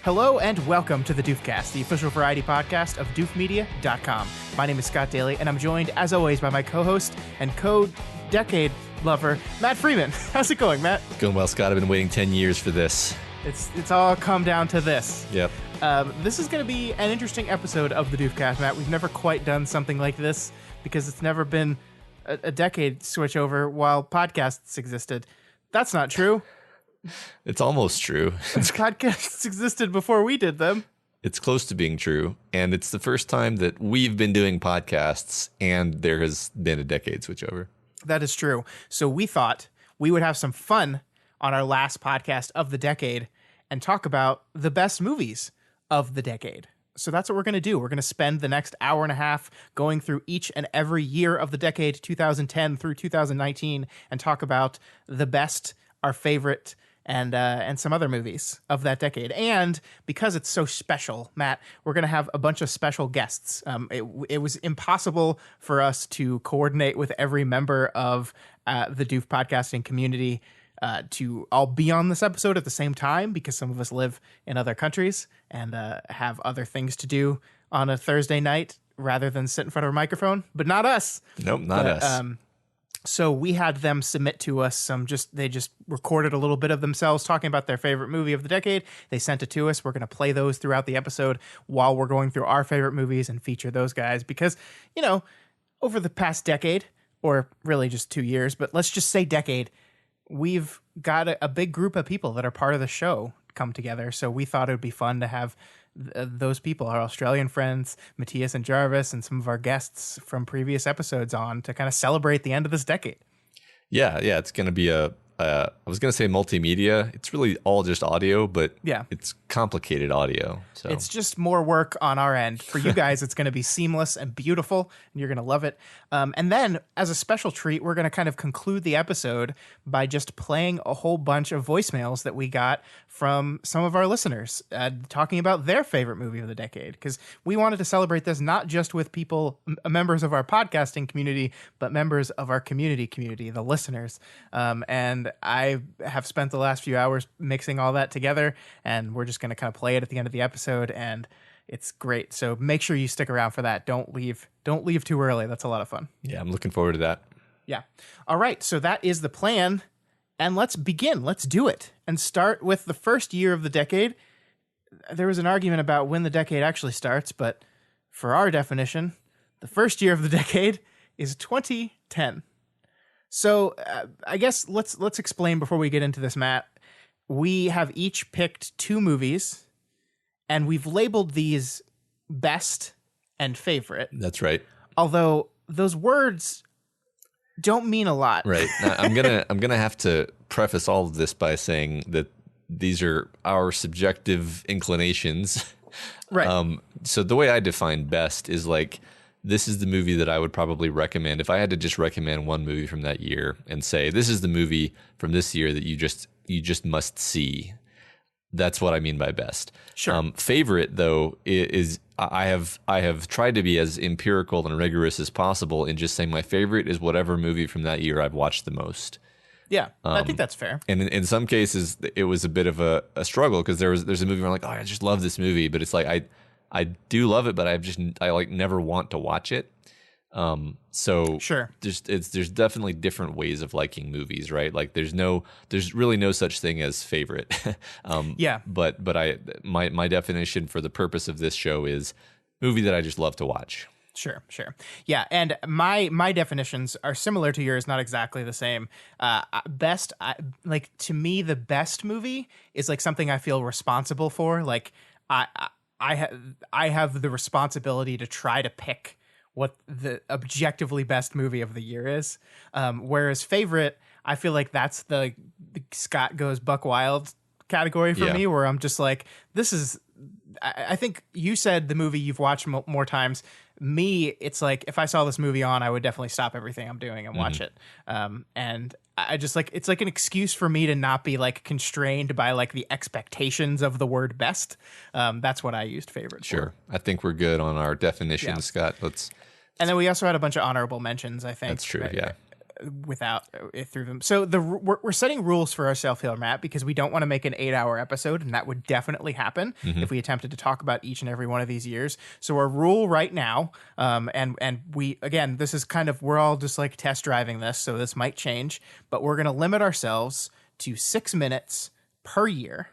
Hello and welcome to the Doofcast, the official variety podcast of doofmedia.com. My name is Scott Daly, and I'm joined, as always, by my co-host and co-decade lover, Matt Freeman. How's it going, Matt? Going well, Scott. I've been waiting 10 years for this. It's all come down to this. Yep. This is going to be an interesting episode of the Doofcast, Matt. We've never quite done something like this because it's never been a decade switch over while podcasts existed. That's not true. It's almost true. Podcasts existed before we did them. It's close to being true, and it's the first time that we've been doing podcasts, and there has been a decade switchover. That is true. So we thought we would have some fun on our last podcast of the decade and talk about the best movies of the decade. So that's what we're going to do. We're going to spend the next hour and a half going through each and every year of the decade, 2010 through 2019, and talk about the best, our favorite, and some other movies of that decade. And because it's so special, Matt, we're going to have a bunch of special guests. It was impossible for us to coordinate with every member of the Doof podcasting community to all be on this episode at the same time because some of us live in other countries and have other things to do on a Thursday night rather than sit in front of a microphone. But not us. Nope, not us. So we had them submit to us they just recorded a little bit of themselves talking about their favorite movie of the decade. They sent it to us. We're going to play those throughout the episode while we're going through our favorite movies and feature those guys because, you know, over the past decade, or really just 2 years, but let's just say decade, we've got a big group of people that are part of the show come together. So we thought it would be fun to have those people, our Australian friends, Matias and Jarvis, and some of our guests from previous episodes on to kind of celebrate the end of this decade. Yeah, it's going to be I was going to say multimedia. It's really all just audio, but yeah, it's complicated audio. So it's just more work on our end. For you guys, it's going to be seamless and beautiful, and you're going to love it. And then, as a special treat, we're going to kind of conclude the episode by just playing a whole bunch of voicemails that we got from some of our listeners talking about their favorite movie of the decade. Because we wanted to celebrate this not just with people, members of our podcasting community, but members of our community, the listeners. And I have spent the last few hours mixing all that together, and we're just going to kind of play it at the end of the episode, and it's great. So make sure you stick around for that. Don't leave too early. That's a lot of fun. Yeah, I'm looking forward to that. Yeah. All right. So that is the plan, and let's begin. Let's do it and start with the first year of the decade. There was an argument about when the decade actually starts, but for our definition, the first year of the decade is 2010. So I guess let's explain before we get into this, Matt. We have each picked two movies, and we've labeled these best and favorite. That's right. Although those words don't mean a lot. Right. Now, I'm gonna have to preface all of this by saying that these are our subjective inclinations. Right. So the way I define best is like, this is the movie that I would probably recommend if I had to just recommend one movie from that year and say, this is the movie from this year that you just must see. That's what I mean by best. Sure. Favorite though is I have tried to be as empirical and rigorous as possible in just saying my favorite is whatever movie from that year I've watched the most. Yeah, I think that's fair. And in some cases it was a bit of a struggle because there's a movie where I'm like, oh, I just love this movie, but it's like I do love it, but I like never want to watch it. So sure, there's definitely different ways of liking movies, right? Like there's really no such thing as favorite. Yeah. But my definition for the purpose of this show is movie that I just love to watch. Sure. Yeah, and my definitions are similar to yours, not exactly the same. Best, to me, the best movie is like something I feel responsible for. Like I have the responsibility to try to pick what the objectively best movie of the year is. Whereas favorite, I feel like that's the Scott Goes Buck Wild category for me, where I'm just like, this is, I think you said the movie you've watched more times. Me, it's like, if I saw this movie on, I would definitely stop everything I'm doing and watch it. And I just like, it's like an excuse for me to not be like constrained by like the expectations of the word best. That's what I used favorite Sure. for. I think we're good on our definitions, Yeah. Scott. And then we also had a bunch of honorable mentions, I think. That's true, yeah. without it through them. So we're setting rules for ourselves here, Matt, because we don't want to make an 8-hour episode, and that would definitely happen if we attempted to talk about each and every one of these years. So our rule right now, and we, again, this is kind of, we're all just like test driving this, so this might change, but we're going to limit ourselves to 6 minutes per year.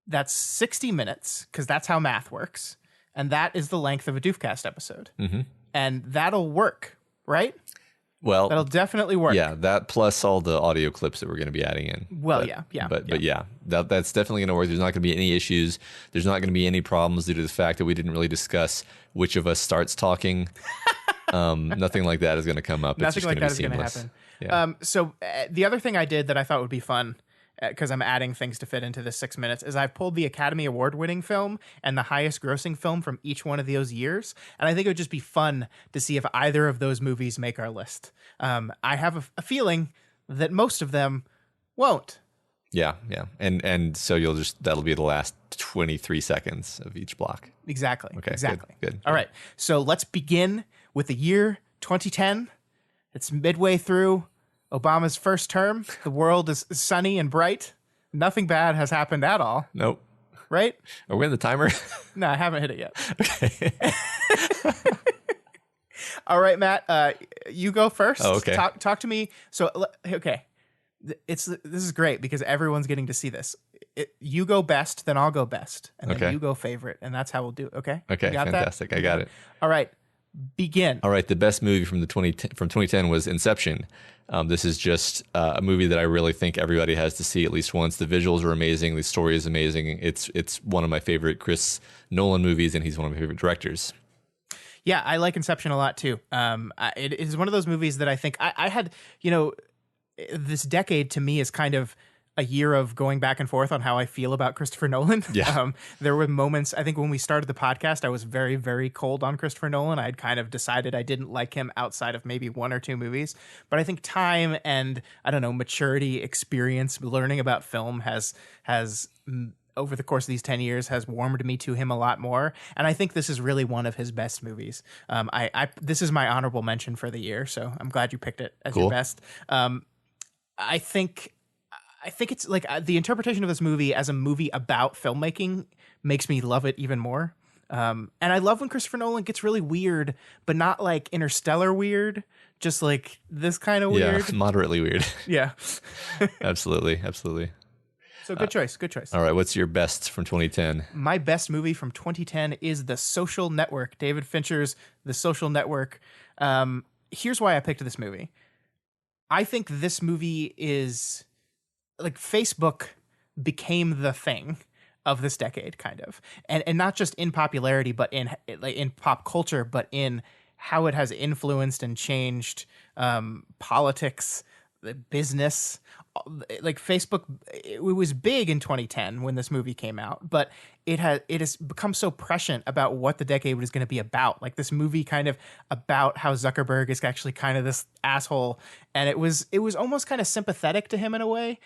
That's 60 minutes, because that's how math works. And that is the length of a Doofcast episode. And that'll work, right? Well, that'll definitely work. Yeah, that plus all the audio clips that we're going to be adding in. Well, but that's definitely going to work. There's not going to be any issues. There's not going to be any problems due to the fact that we didn't really discuss which of us starts talking. Nothing like that is going to come up. Nothing like that is going to happen. Yeah. So the other thing I did that I thought would be fun, because I'm adding things to fit into this 6 minutes, is I've pulled the Academy Award winning film and the highest grossing film from each one of those years. And I think it would just be fun to see if either of those movies make our list. I have a feeling that most of them won't. Yeah. And so that'll be the last 23 seconds of each block. Exactly. Okay. Exactly. Good. All right. So let's begin with the year 2010. It's midway through Obama's first term. The world is sunny and bright. Nothing bad has happened at all. Nope. Right? Are we in the timer? No, I haven't hit it yet. Okay. All right, Matt. You go first. Oh, okay. Talk to me. So, okay. This is great because everyone's getting to see this. You go best, then I'll go best, and then you go favorite, and that's how we'll do it. Okay. Okay. Fantastic. That? I got it. All right. Begin. All right. The best movie from 2010 was Inception. This is just a movie that I really think everybody has to see at least once. The visuals are amazing. The story is amazing. It's one of my favorite Chris Nolan movies, and he's one of my favorite directors. Yeah, I like Inception a lot too. It is one of those movies that I think I had, this decade to me is kind of a year of going back and forth on how I feel about Christopher Nolan. Yeah. There were moments, I think when we started the podcast, I was very, very cold on Christopher Nolan. I had kind of decided I didn't like him outside of maybe one or two movies. But I think time and, I don't know, maturity, experience, learning about film has over the course of these 10 years has warmed me to him a lot more. And I think this is really one of his best movies. This is my honorable mention for the year. So I'm glad you picked it as your best. I think it's like the interpretation of this movie as a movie about filmmaking makes me love it even more. And I love when Christopher Nolan gets really weird, but not like Interstellar weird, just like this kind of weird. Yeah, moderately weird. Yeah. Absolutely. So good choice. All right. What's your best from 2010? My best movie from 2010 is The Social Network, David Fincher's The Social Network. Here's why I picked this movie. I think this movie is like Facebook became the thing of this decade, kind of, and not just in popularity, but in pop culture, but in how it has influenced and changed politics, business. Like Facebook, it was big in 2010 when this movie came out, but it has become so prescient about what the decade was going to be about. Like this movie kind of about how Zuckerberg is actually kind of this asshole, and it was almost kind of sympathetic to him in a way,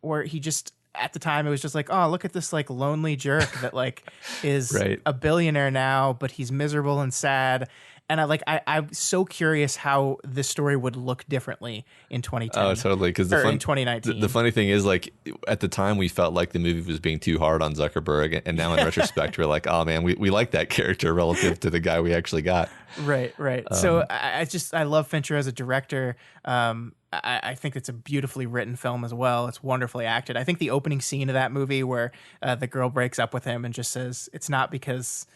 where he just, at the time, it was just like, oh, look at this like lonely jerk that like is right. a billionaire now, but he's miserable and sad. And I'm so curious how this story would look differently in 2010. Oh, totally. Because in 2019. The funny thing is, like, at the time, we felt like the movie was being too hard on Zuckerberg, and now in retrospect, we're like, oh man, we like that character relative to the guy we actually got. Right. So I love Fincher as a director. I think it's a beautifully written film as well. It's wonderfully acted. I think the opening scene of that movie where the girl breaks up with him and just says, it's not because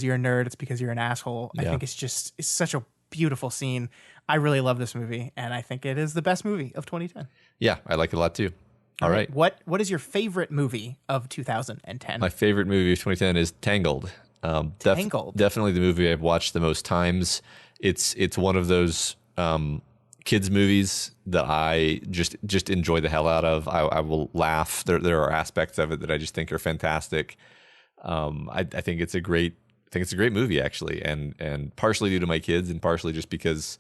you're a nerd, it's because you're an asshole. Yeah. I think it's such a beautiful scene. I really love this movie, and I think it is the best movie of 2010. Yeah, I like it a lot too. All right. What is your favorite movie of 2010? My favorite movie of 2010 is Tangled. Tangled. Definitely the movie I've watched the most times. It's one of those kids movies that I just enjoy the hell out of. I will laugh. There are aspects of it that I just think are fantastic. I think it's a great movie actually, and partially due to my kids, and partially just because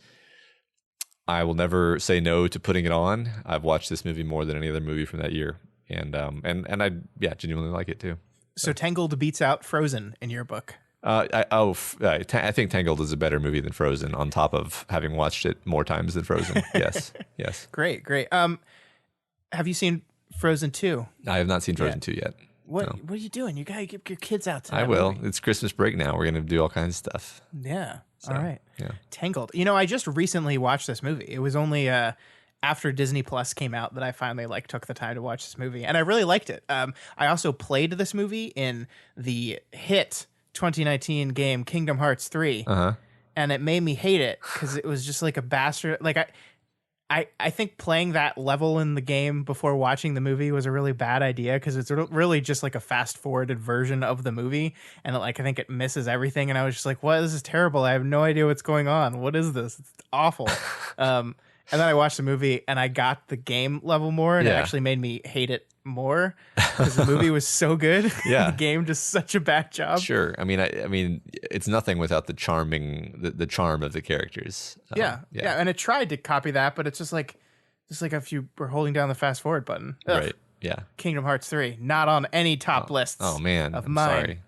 I will never say no to putting it on. I've watched this movie more than any other movie from that year, and I genuinely like it too. So Tangled beats out Frozen in your book. I think Tangled is a better movie than Frozen. On top of having watched it more times than Frozen, yes. Great. Have you seen Frozen 2? I have not seen Frozen 2 yet. What No. What are you doing? You gotta get your kids out to I that will. movie. It's Christmas break now. We're gonna do all kinds of stuff. Yeah. All right. Yeah. Tangled. I just recently watched this movie. It was only after Disney Plus came out that I finally took the time to watch this movie, and I really liked it. I also played this movie in the hit 2019 game Kingdom Hearts 3, and it made me hate it because it was just like a bastard. I think playing that level in the game before watching the movie was a really bad idea because it's really just like a fast forwarded version of the movie, and I think it misses everything. And I was just like, "What? This is terrible. I have no idea what's going on. What is this? It's awful." And then I watched the movie and I got the game level more, and it actually made me hate it more because the movie was so good. Yeah, the game just such a bad job. Sure. I mean, it's nothing without the charm of the characters. Yeah. And it tried to copy that, but it's just like if you were holding down the fast forward button. Ugh. Right. Yeah. Kingdom Hearts 3, not on any top lists. Oh man, of I'm mine. sorry.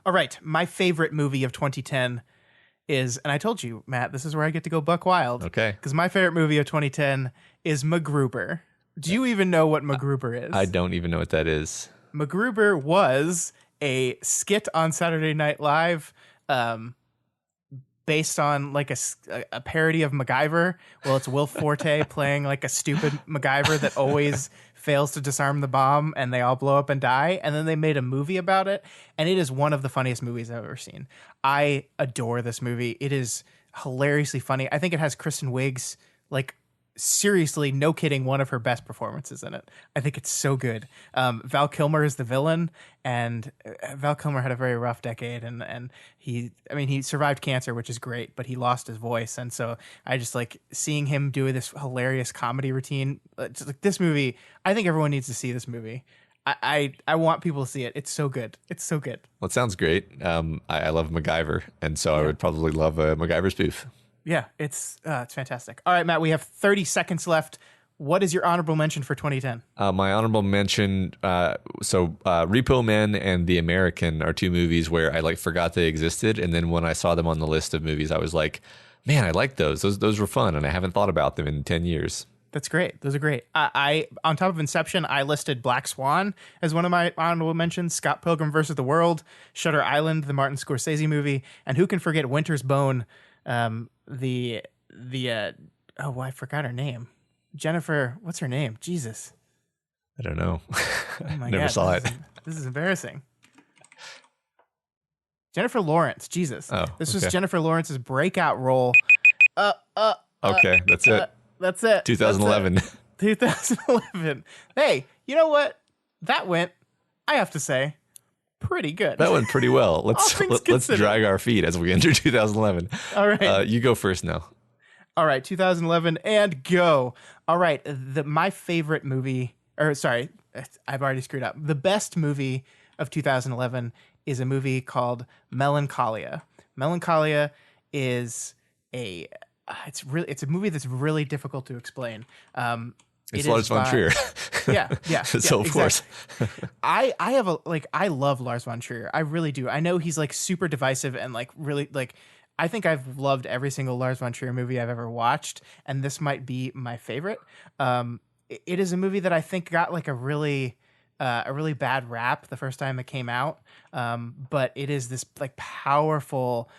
All right, my favorite movie of 2010 is, and I told you, Matt, this is where I get to go buck wild. Okay. Because my favorite movie of 2010 is MacGruber. Do you even know what MacGruber is? I don't even know what that is. MacGruber was a skit on Saturday Night Live, based on a parody of MacGyver. Well, it's Will Forte playing a stupid MacGyver that always fails to disarm the bomb, and they all blow up and die. And then they made a movie about it, and it is one of the funniest movies I've ever seen. I adore this movie. It is hilariously funny. I think it has Kristen Wiig's seriously, no kidding, one of her best performances in it. I think it's so good. Val Kilmer is the villain, and Val Kilmer had a very rough decade, and he survived cancer, which is great, but he lost his voice, and so I just seeing him do this hilarious comedy routine. This movie, I think everyone needs to see this movie. I want people to see it. It's so good. It's so good. Well, it sounds great. I love MacGyver, and so I would probably love a MacGyver spoof. Yeah, it's fantastic. All right, Matt, we have 30 seconds left. What is your honorable mention for 2010? My honorable mention, Repo Man and The American are two movies where I forgot they existed, and then when I saw them on the list of movies, I was like, man, I like those. Those were fun, and I haven't thought about them in 10 years. That's great. Those are great. I on top of Inception, I listed Black Swan as one of my honorable mentions. Scott Pilgrim vs. the World, Shutter Island, the Martin Scorsese movie, and who can forget Winter's Bone? I forgot her name. Jennifer, what's her name? Jesus. I don't know. Oh my Never God, saw it. This is embarrassing. Jennifer Lawrence. Jesus. Oh, this was Jennifer Lawrence's breakout role. Okay, that's it. That's it. 2011. That's it. 2011. Hey, you know what? That went, I have to say, pretty good. That went pretty well. Let's drag our feet as we enter 2011. All right. You go first now. All right, 2011 and go. All right, my favorite movie, I've already screwed up. The best movie of 2011 is a movie called Melancholia. Melancholia is it's a movie that's really difficult to explain. It's Lars von Trier. Yeah. So of course, I love Lars von Trier. I really do. I know he's super divisive and really I think I've loved every single Lars von Trier movie I've ever watched, and this might be my favorite. It is a movie that I think got a really bad rap the first time it came out, but it is this powerful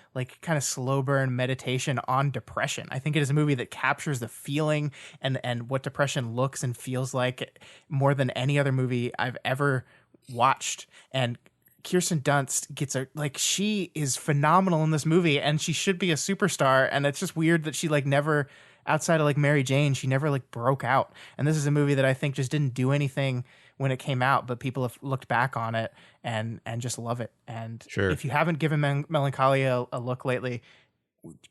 kind of slow burn meditation on depression. I think it is a movie that captures the feeling and what depression looks and feels like more than any other movie I've ever watched. And Kirsten Dunst gets she is phenomenal in this movie, and she should be a superstar. And it's just weird that she never, outside of Mary Jane, she never broke out. And this is a movie that I think just didn't do anything when it came out, but people have looked back on it and just love it. And if you haven't given Melancholia a look lately,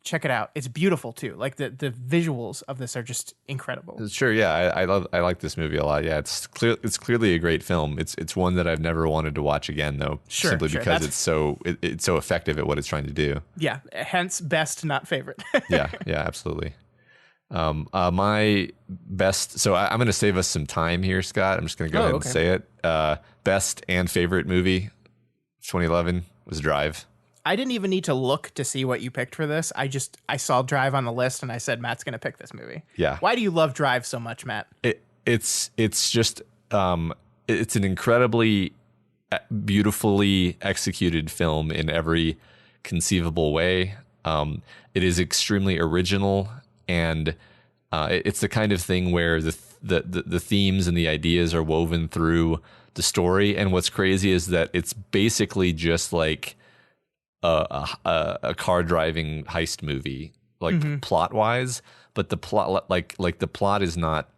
check it out. It's beautiful too. The visuals of this are just incredible. Sure, yeah, I like this movie a lot. Yeah, it's clearly a great film. It's one that I've never wanted to watch again though, simply because it's so effective at what it's trying to do. Yeah, hence best, not favorite. yeah, absolutely. My best. So I'm going to save us some time here, Scott. I'm just going to go ahead and say it. Best and favorite movie, 2011 was Drive. I didn't even need to look to see what you picked for this. I saw Drive on the list and I said Matt's going to pick this movie. Yeah. Why do you love Drive so much, Matt? It's just it's an incredibly beautifully executed film in every conceivable way. It is extremely original, and it's the kind of thing where the themes and the ideas are woven through the story. And what's crazy is that it's basically just like a car driving heist movie, like plot wise, but the plot like the plot is not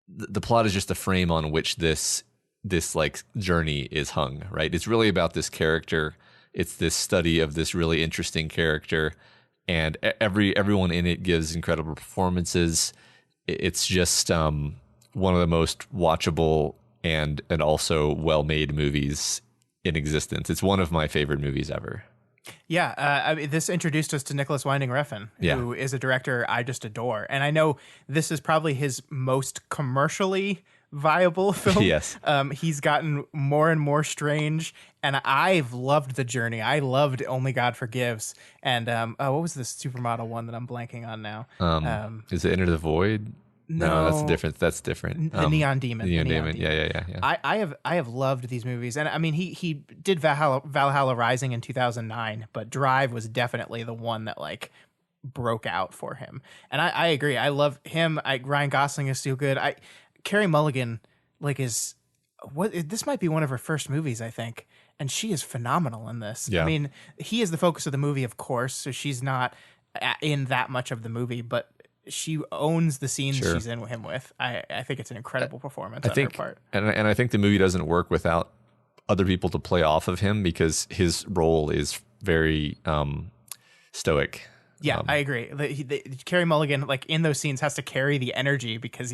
the plot is just the frame on which this like journey is hung, right? It's really about this character. It's this study of this really interesting character, and everyone in it gives incredible performances. It's just one of the most watchable and also well-made movies in existence. It's one of my favorite movies ever. Yeah, I mean, this introduced us to Nicholas Winding Refn, who is a director I just adore. And I know this is probably his most commercially viable film. Yes. He's gotten more and more strange, and I've loved The Journey. I loved Only God Forgives. And what was the supermodel one that I'm blanking on now? Is it Enter the Void? No, that's different. That's different. The Neon Demon. The Neon Demon. Yeah. I have loved these movies, and I mean he did Valhalla Rising in 2009, but Drive was definitely the one that like broke out for him. And I agree. I love him. Ryan Gosling is so good. Carey Mulligan this might be one of her first movies, I think, and she is phenomenal in this. Yeah. I mean, he is the focus of the movie, of course, so she's not in that much of the movie, but she owns the scenes she's in him with. I think it's an incredible performance on her part. And I think the movie doesn't work without other people to play off of him, because his role is very stoic. Yeah, I agree. Carey Mulligan, like in those scenes, has to carry the energy because,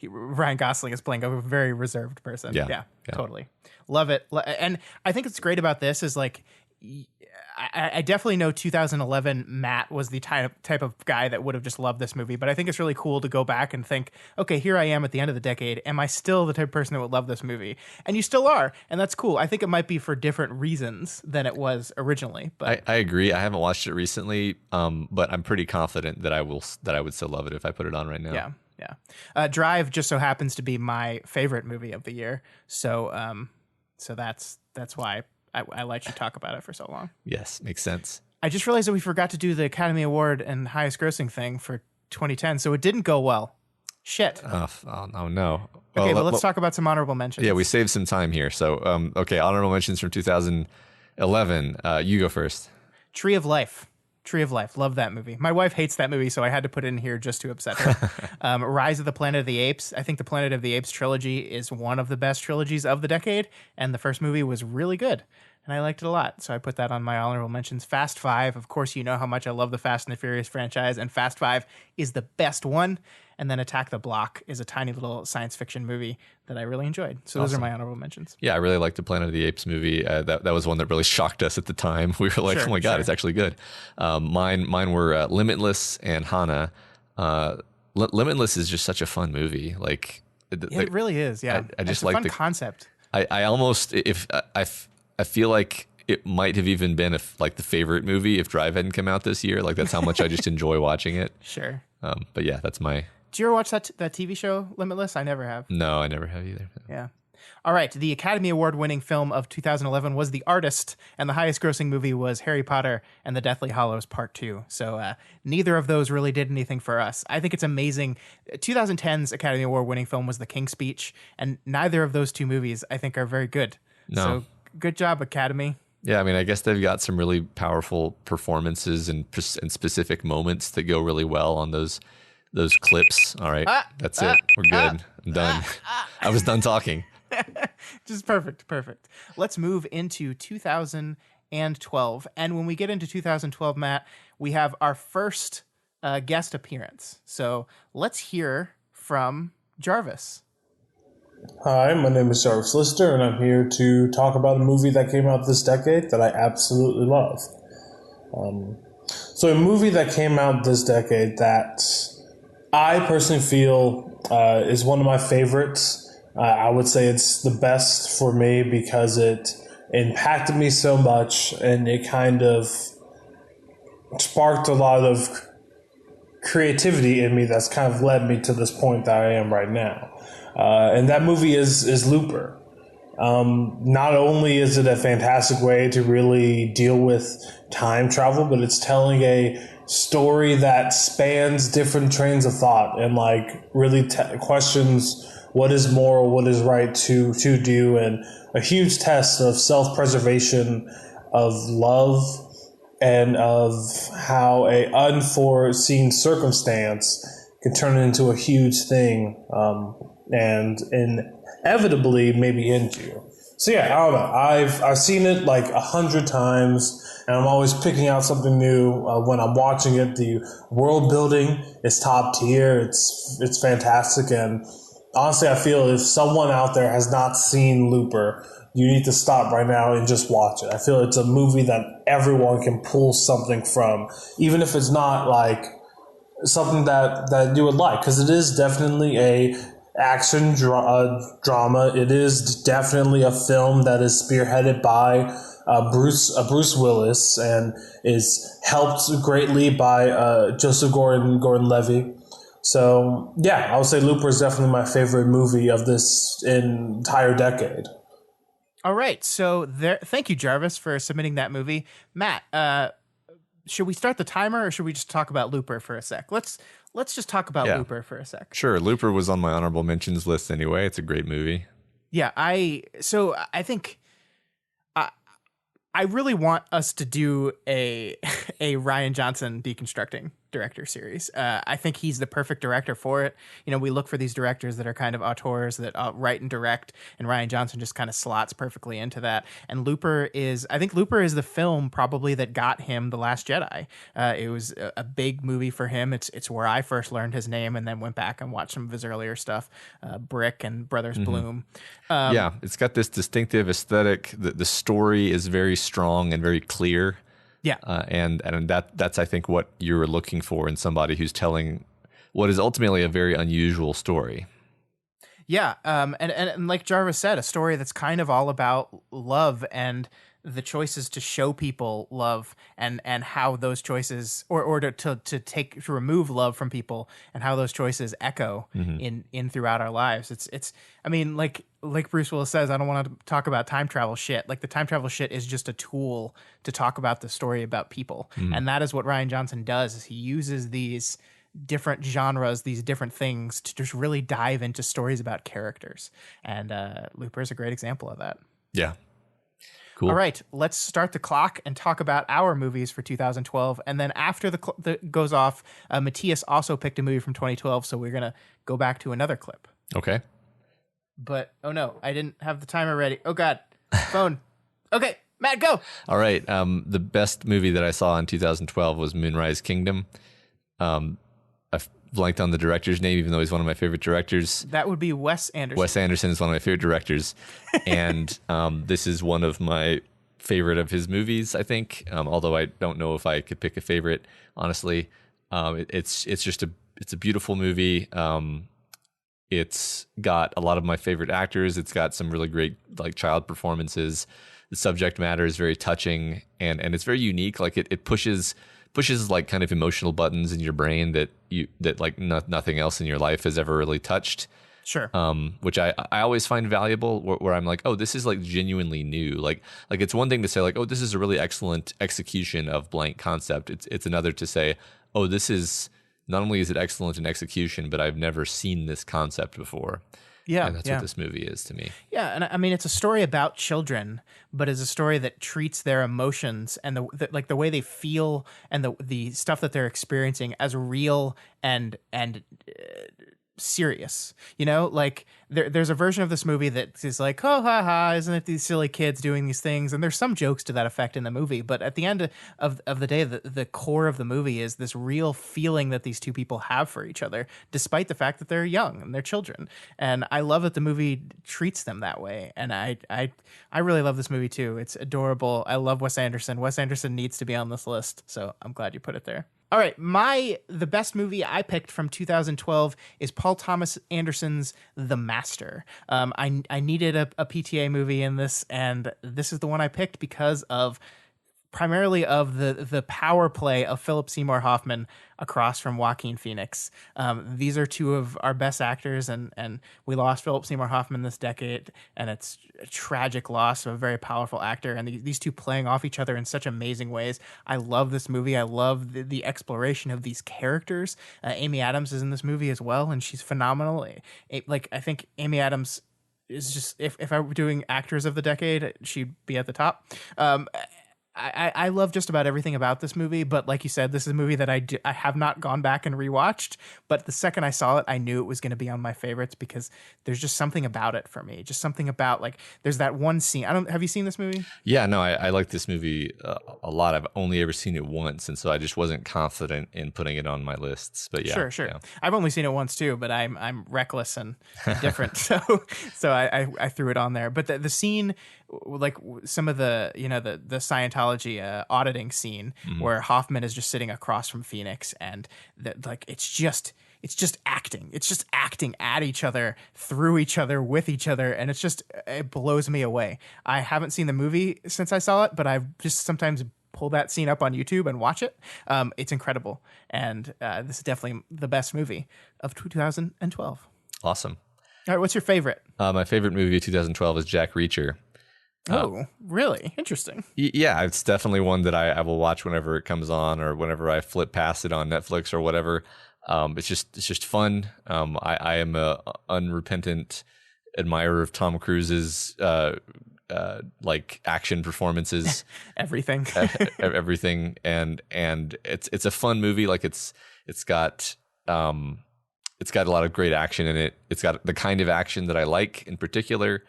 Ryan Gosling is playing a very reserved person. Yeah, totally. Love it. And I think what's great about this is like, I definitely know 2011 Matt was the type of guy that would have just loved this movie, but I think it's really cool to go back and think, okay, here I am at the end of the decade. Am I still the type of person that would love this movie? And you still are, and that's cool. I think it might be for different reasons than it was originally. But I agree. I haven't watched it recently, but I'm pretty confident that I would still love it if I put it on right now. Yeah. Drive just so happens to be my favorite movie of the year, so that's why I let you talk about it for so long. Yes, makes sense. I just realized that we forgot to do the Academy Award and highest grossing thing for 2010, so it didn't go well. Shit. Oh no. Okay, well, let's talk about some honorable mentions. Yeah, we saved some time here. So, okay, honorable mentions from 2011. You go first. Tree of Life. Love that movie. My wife hates that movie, so I had to put it in here just to upset her. Rise of the Planet of the Apes. I think the Planet of the Apes trilogy is one of the best trilogies of the decade, and the first movie was really good, and I liked it a lot, so I put that on my honorable mentions. Fast Five. Of course, you know how much I love the Fast and the Furious franchise, and Fast Five is the best one. And then Attack the Block is a tiny little science fiction movie that I really enjoyed. So those are my honorable mentions. Yeah, I really liked the Planet of the Apes movie. That was one that really shocked us at the time. We were like, oh my God, it's actually good. Mine were Limitless and Hana. Limitless is just such a fun movie. Like it really is. Yeah, I just like like fun the concept. I almost I feel like it might have even been like the favorite movie if Drive hadn't come out this year. Like that's how much I just enjoy watching it. Sure. But yeah, that's my. Do you ever watch that TV show, Limitless? I never have. No, I never have either. Yeah. All right. The Academy Award-winning film of 2011 was The Artist, and the highest-grossing movie was Harry Potter and the Deathly Hallows Part 2. So neither of those really did anything for us. I think it's amazing. 2010's Academy Award-winning film was The King's Speech, and neither of those two movies, I think, are very good. No. So good job, Academy. Yeah, I mean, I guess they've got some really powerful performances and specific moments that go really well on those clips. All right, that's it. We're good. I'm done. I was done talking. Just perfect. Let's move into 2012. And when we get into 2012, Matt, we have our first guest appearance. So let's hear from Jarvis. Hi, my name is Jarvis Lister, and I'm here to talk about a movie that came out this decade that I absolutely love. So a movie that came out this decade that I personally feel is one of my favorites. I would say it's the best for me because it impacted me so much, and it kind of sparked a lot of creativity in me that's kind of led me to this point that I am right now. And that movie is Looper. Not only is it a fantastic way to really deal with time travel, but it's telling a story that spans different trains of thought and like really questions what is moral, what is right to do, and a huge test of self-preservation, of love, and of how a unforeseen circumstance can turn into a huge thing, and inevitably maybe end you. So yeah, I don't know. I've seen it like 100 times, and I'm always picking out something new when I'm watching it. The world building is top tier. It's fantastic, and honestly, I feel if someone out there has not seen Looper, you need to stop right now and just watch it. I feel it's a movie that everyone can pull something from, even if it's not like something that you would like, because it is definitely a action drama. It is definitely a film that is spearheaded by Bruce Willis and is helped greatly by Joseph Gordon-Levitt. So yeah, I would say Looper is definitely my favorite movie of this entire decade. All right, so thank you, Jarvis, for submitting that movie. Matt, should we start the timer, or should we just talk about Looper for a sec? Let's just talk about Looper for a sec. Sure, Looper was on my honorable mentions list anyway. It's a great movie. Yeah, I think I really want us to do a Rian Johnson deconstructing director series. I think he's the perfect director for it. You know, we look for these directors that are kind of auteurs that write and direct, and Rian Johnson just kind of slots perfectly into that. And I think Looper is the film probably that got him The Last Jedi. It was a big movie for him. It's where I first learned his name, and then went back and watched some of his earlier stuff, Brick and Brothers Bloom. Yeah, it's got this distinctive aesthetic. The story is very strong and very clear. Yeah, and that's I think what you were looking for in somebody who's telling what is ultimately a very unusual story. Yeah, and like Jarvis said, a story that's kind of all about love and the choices to show people love, and how those choices, or to remove love from people, and how those choices echo in throughout our lives. It's I mean, like Bruce Willis says, I don't want to talk about time travel shit. Like, the time travel shit is just a tool to talk about the story about people. And that is what Rian Johnson does, is he uses these different genres, these different things, to just really dive into stories about characters. And Looper is a great example of that. Yeah. Cool. All right, let's start the clock and talk about our movies for 2012. And then after the goes off, Matias also picked a movie from 2012, so we're going to go back to another clip. Okay. But, oh no, I didn't have the timer ready. Oh God, phone. Okay, Matt, go. All right. The best movie that I saw in 2012 was Moonrise Kingdom. I blanked on the director's name, even though he's one of my favorite directors. That would be Wes Anderson. Wes Anderson is one of my favorite directors. And this is one of my favorite of his movies, I think. Although I don't know if I could pick a favorite, honestly. It's a beautiful movie. It's got a lot of my favorite actors. It's got some really great like child performances. The subject matter is very touching, and it's very unique. Like it pushes like kind of emotional buttons in your brain that like nothing else in your life has ever really touched. Sure. Which I always find valuable, where I'm like, oh, this is like genuinely new. Like it's one thing to say like, oh, this is a really excellent execution of blank concept. It's another to say, oh, this is not only is it excellent in execution, but I've never seen this concept before. Yeah, and that's what this movie is to me. Yeah, and I mean, it's a story about children, but it's a story that treats their emotions and the way they feel and the stuff that they're experiencing as real and serious. You know, like there's a version of this movie that is like, oh, ha ha, isn't it these silly kids doing these things? And there's some jokes to that effect in the movie, but at the end of the day, the core of the movie is this real feeling that these two people have for each other, despite the fact that they're young and they're children. And I love that the movie treats them that way. And I really love this movie too. It's adorable. I love Wes Anderson. Wes Anderson needs to be on this list, so I'm glad you put it there. All right, the best movie I picked from 2012 is Paul Thomas Anderson's The Master. I needed a PTA movie in this, and this is the one I picked because of primarily of the power play of Philip Seymour Hoffman across from Joaquin Phoenix. These are two of our best actors, and we lost Philip Seymour Hoffman this decade, and it's a tragic loss of a very powerful actor, and these two playing off each other in such amazing ways. I love this movie. I love the exploration of these characters. Amy Adams is in this movie as well, and she's phenomenal. I think Amy Adams is just, if I were doing actors of the decade, she'd be at the top. I love just about everything about this movie, but like you said, this is a movie that I have not gone back and rewatched, but the second I saw it, I knew it was going to be on my favorites because there's just something about it for me. Just something about, like, there's that one scene. Have you seen this movie? Yeah, no, I like this movie a lot. I've only ever seen it once, and so I just wasn't confident in putting it on my lists. But yeah, sure. Yeah. I've only seen it once too, but I'm reckless and different, so I threw it on there. But the scene, like some of the the Scientology auditing scene where Hoffman is just sitting across from Phoenix, and it's just acting. It's just acting at each other, through each other, with each other, and it blows me away. I haven't seen the movie since I saw it, but I've just sometimes pull that scene up on YouTube and watch it. It's incredible, and this is definitely the best movie of 2012. Awesome. All right, what's your favorite? My favorite movie of 2012 is Jack Reacher. Oh, really? Interesting. Yeah, it's definitely one that I will watch whenever it comes on, or whenever I flip past it on Netflix or whatever. It's just fun. I am a unrepentant admirer of Tom Cruise's like action performances, everything, everything, and it's a fun movie. Like it's got a lot of great action in it. It's got the kind of action that I like in particular.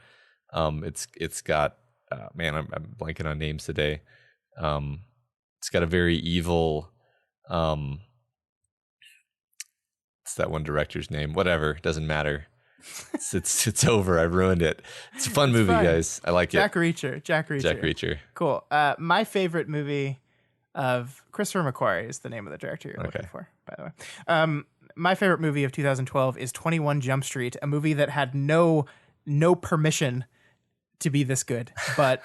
It's got man, I'm blanking on names today. It's got a very evil. It's that one director's name. Whatever, doesn't matter. It's over. I ruined it. It's a fun movie, guys. I like Jack it. Jack Reacher. Cool. My favorite movie of Christopher McQuarrie is the name of the director you're looking for, by the way. My favorite movie of 2012 is 21 Jump Street, a movie that had no permission to be this good, but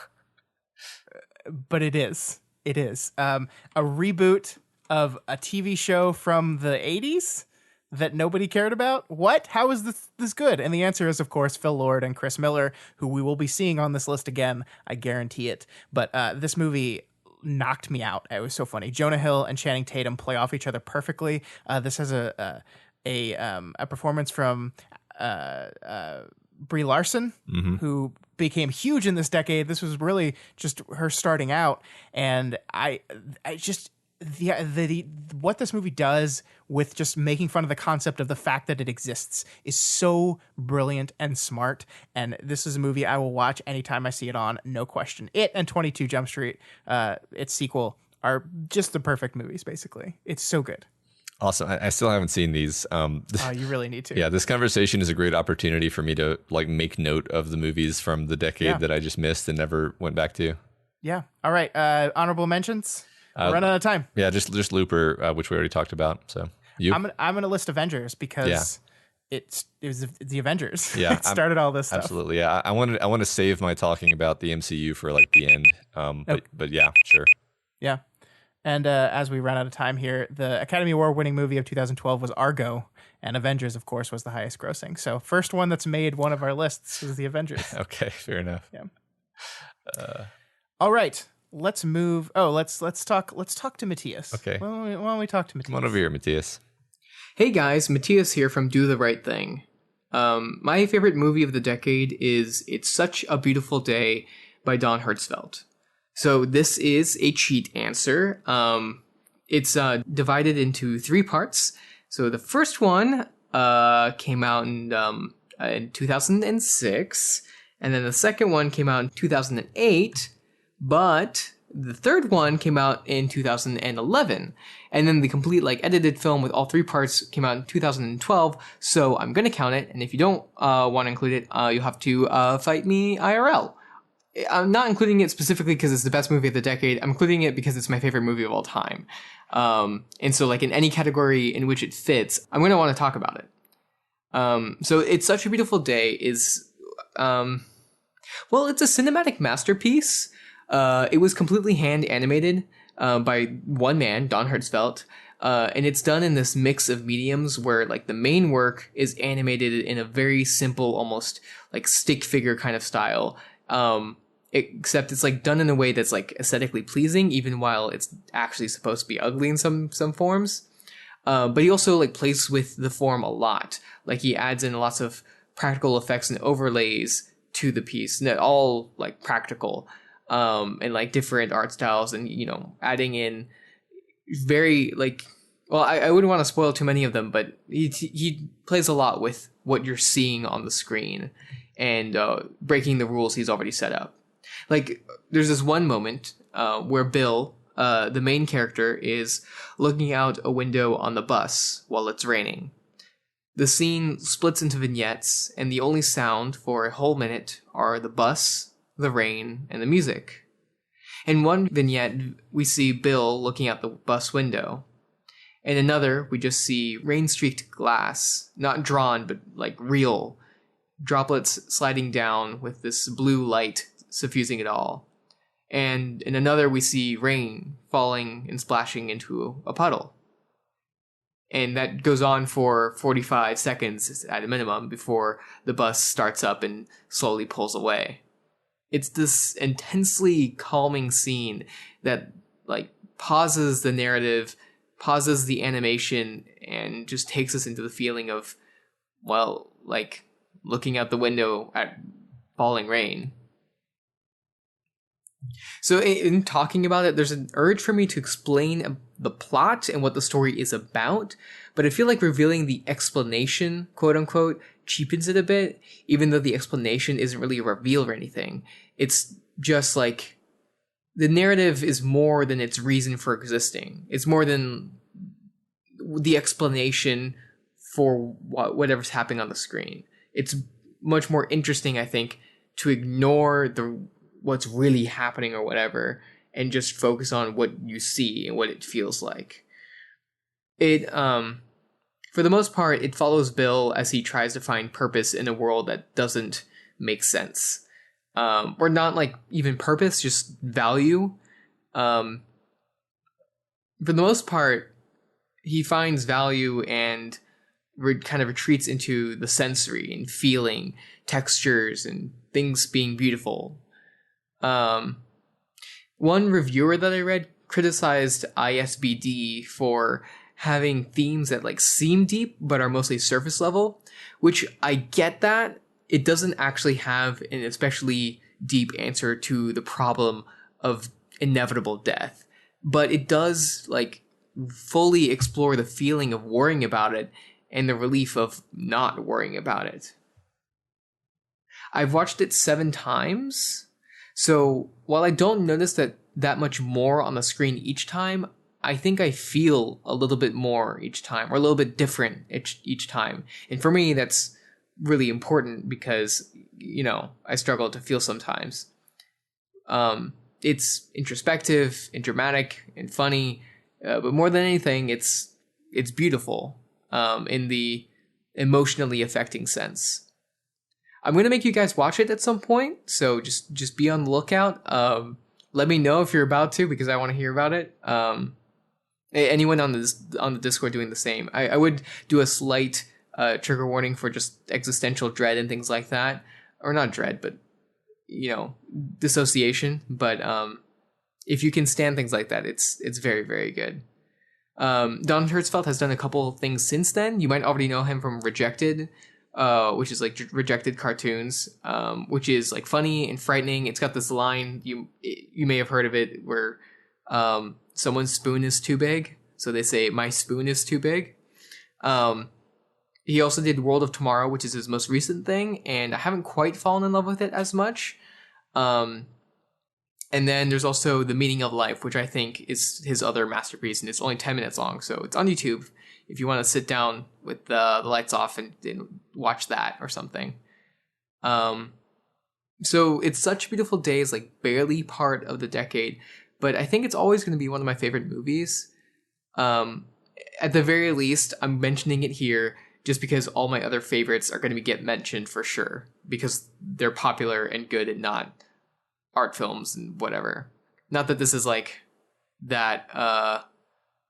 it is. It is a reboot of a TV show from the 80s that nobody cared about. What? How is this good? And the answer is, of course, Phil Lord and Chris Miller, who we will be seeing on this list again. I guarantee it. But this movie knocked me out. It was so funny. Jonah Hill and Channing Tatum play off each other perfectly. This has a performance from Brie Larson, who became huge in this decade. This was really just her starting out, and I just what this movie does with just making fun of the concept of the fact that it exists is so brilliant and smart. And this is a movie I will watch anytime I see it on, no question. It and 22 Jump Street, its sequel, are just the perfect movies. Basically, it's so good. Awesome. I still haven't seen these. You really need to. Yeah, this conversation is a great opportunity for me to like make note of the movies from the decade that I just missed and never went back to. Yeah. All right. Honorable mentions. We're running out of time. Yeah, just Looper, which we already talked about. So I'm gonna list Avengers because it was the Avengers. Yeah, it started all this stuff. Absolutely. Yeah, I want to save my talking about the MCU for like the end. But yeah, sure. Yeah. And as we run out of time here, the Academy Award winning movie of 2012 was Argo, and Avengers, of course, was the highest grossing. So first one that's made one of our lists was the Avengers. Okay, fair enough. Yeah. All right, let's move. Oh, let's talk to Matias. Okay. Why don't we talk to Matias? Come on over here, Matias. Hey guys, Matias here from Do the Right Thing. My favorite movie of the decade is It's Such a Beautiful Day by Don Hertzfeldt. So this is a cheat answer. It's divided into 3 parts. So the first one came out in 2006, and then the second one came out in 2008, but the third one came out in 2011. And then the complete edited film with all 3 parts came out in 2012. So I'm going to count it. And if you don't want to include it, you'll have to fight me IRL. I'm not including it specifically because it's the best movie of the decade. I'm including it because it's my favorite movie of all time. And so like in any category in which it fits, I'm going to want to talk about it. So It's Such a Beautiful Day is, well, it's a cinematic masterpiece. It was completely hand animated by one man, Don Hertzfeldt. And it's done in this mix of mediums where like the main work is animated in a very simple, almost like stick figure kind of style. Except it's like done in a way that's like aesthetically pleasing, even while it's actually supposed to be ugly in some forms. But he also like plays with the form a lot. Like he adds in lots of practical effects and overlays to the piece, and all like practical, and like different art styles, and adding in very like, well, I wouldn't want to spoil too many of them, but he plays a lot with what you're seeing on the screen and breaking the rules he's already set up. Like there's this one moment where Bill, the main character, is looking out a window on the bus while it's raining. The scene splits into vignettes, and the only sound for a whole minute are the bus, the rain, and the music. In one vignette, we see Bill looking out the bus window. In another, we just see rain-streaked glass, not drawn, but like real, droplets sliding down with this blue light suffusing it all. And in another, we see rain falling and splashing into a puddle. And that goes on for 45 seconds at a minimum before the bus starts up and slowly pulls away. It's this intensely calming scene that like pauses the narrative, pauses the animation, and just takes us into the feeling of, well, like looking out the window at falling rain. So in talking about it, there's an urge for me to explain the plot and what the story is about, but I feel like revealing the explanation, quote unquote, cheapens it a bit, even though the explanation isn't really a reveal or anything. It's just like the narrative is more than its reason for existing. It's more than the explanation for whatever's happening on the screen. It's much more interesting, I think, to ignore what's really happening or whatever, and just focus on what you see and what it feels like. It, for the most part, it follows Bill as he tries to find purpose in a world that doesn't make sense. Or not like even purpose, just value. For the most part, he finds value and kind of retreats into the sensory and feeling, textures, and things being beautiful. One reviewer that I read criticized ISBD for having themes that like seem deep but are mostly surface level, which I get that. It doesn't actually have an especially deep answer to the problem of inevitable death, but it does like fully explore the feeling of worrying about it and the relief of not worrying about it. I've watched it 7 times. So while I don't notice that much more on the screen each time, I think I feel a little bit more each time, or a little bit different each time. And for me, that's really important because, I struggle to feel sometimes. It's introspective and dramatic and funny, but more than anything, it's beautiful in the emotionally affecting sense. I'm going to make you guys watch it at some point, so just be on the lookout. Let me know if you're about to, because I want to hear about it. Anyone on the Discord doing the same. I would do a slight trigger warning for just existential dread and things like that. Or not dread, but, dissociation. But if you can stand things like that, it's very, very good. Don Hertzfeldt has done a couple of things since then. You might already know him from Rejected, which is like Rejected cartoons, which is like funny and frightening. It's got this line, you may have heard of it, where someone's spoon is too big. So they say, my spoon is too big. He also did World of Tomorrow, which is his most recent thing, and I haven't quite fallen in love with it as much. And then there's also The Meaning of Life, which I think is his other masterpiece, and it's only 10 minutes long, so it's on YouTube if you want to sit down with the lights off and watch that or something. So It's Such a Beautiful Day is like barely part of the decade, but I think it's always going to be one of my favorite movies. At the very least, I'm mentioning it here just because all my other favorites are going to get mentioned for sure because they're popular and good and not art films and whatever. Not that this is like that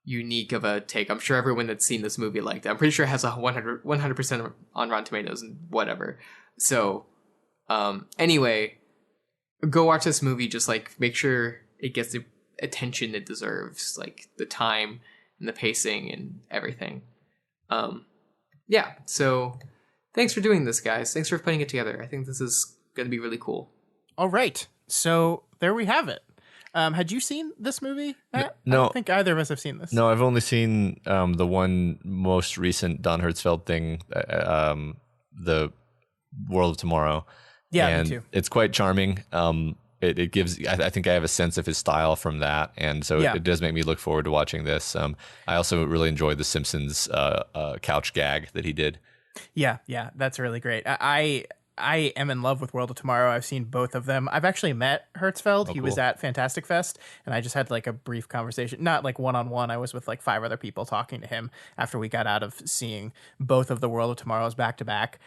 unique of a take. I'm sure everyone that's seen this movie liked it. I'm pretty sure it has a 100% on Rotten Tomatoes and whatever. So anyway, go watch this movie. Just like make sure it gets the attention it deserves, like the time and the pacing and everything. Yeah, so thanks for doing this, guys. Thanks for putting it together. I think this is going to be really cool. All right, so there we have it. Had you seen this movie, Matt? No. I don't think either of us have seen this. No, I've only seen the one most recent Don Hertzfeldt thing, the World of Tomorrow. Yeah, and me too. It's quite charming. It gives, I think I have a sense of his style from that. And so Yeah. it does make me look forward to watching this. I also really enjoyed the Simpsons couch gag that he did. Yeah, that's really great. I am in love with World of Tomorrow. I've seen both of them. I've actually met Hertzfeld. He was cool. at Fantastic Fest, and I just had like a brief conversation. Not like one-on-one. I was with like 5 other people talking to him after we got out of seeing both of the World of Tomorrows back to back.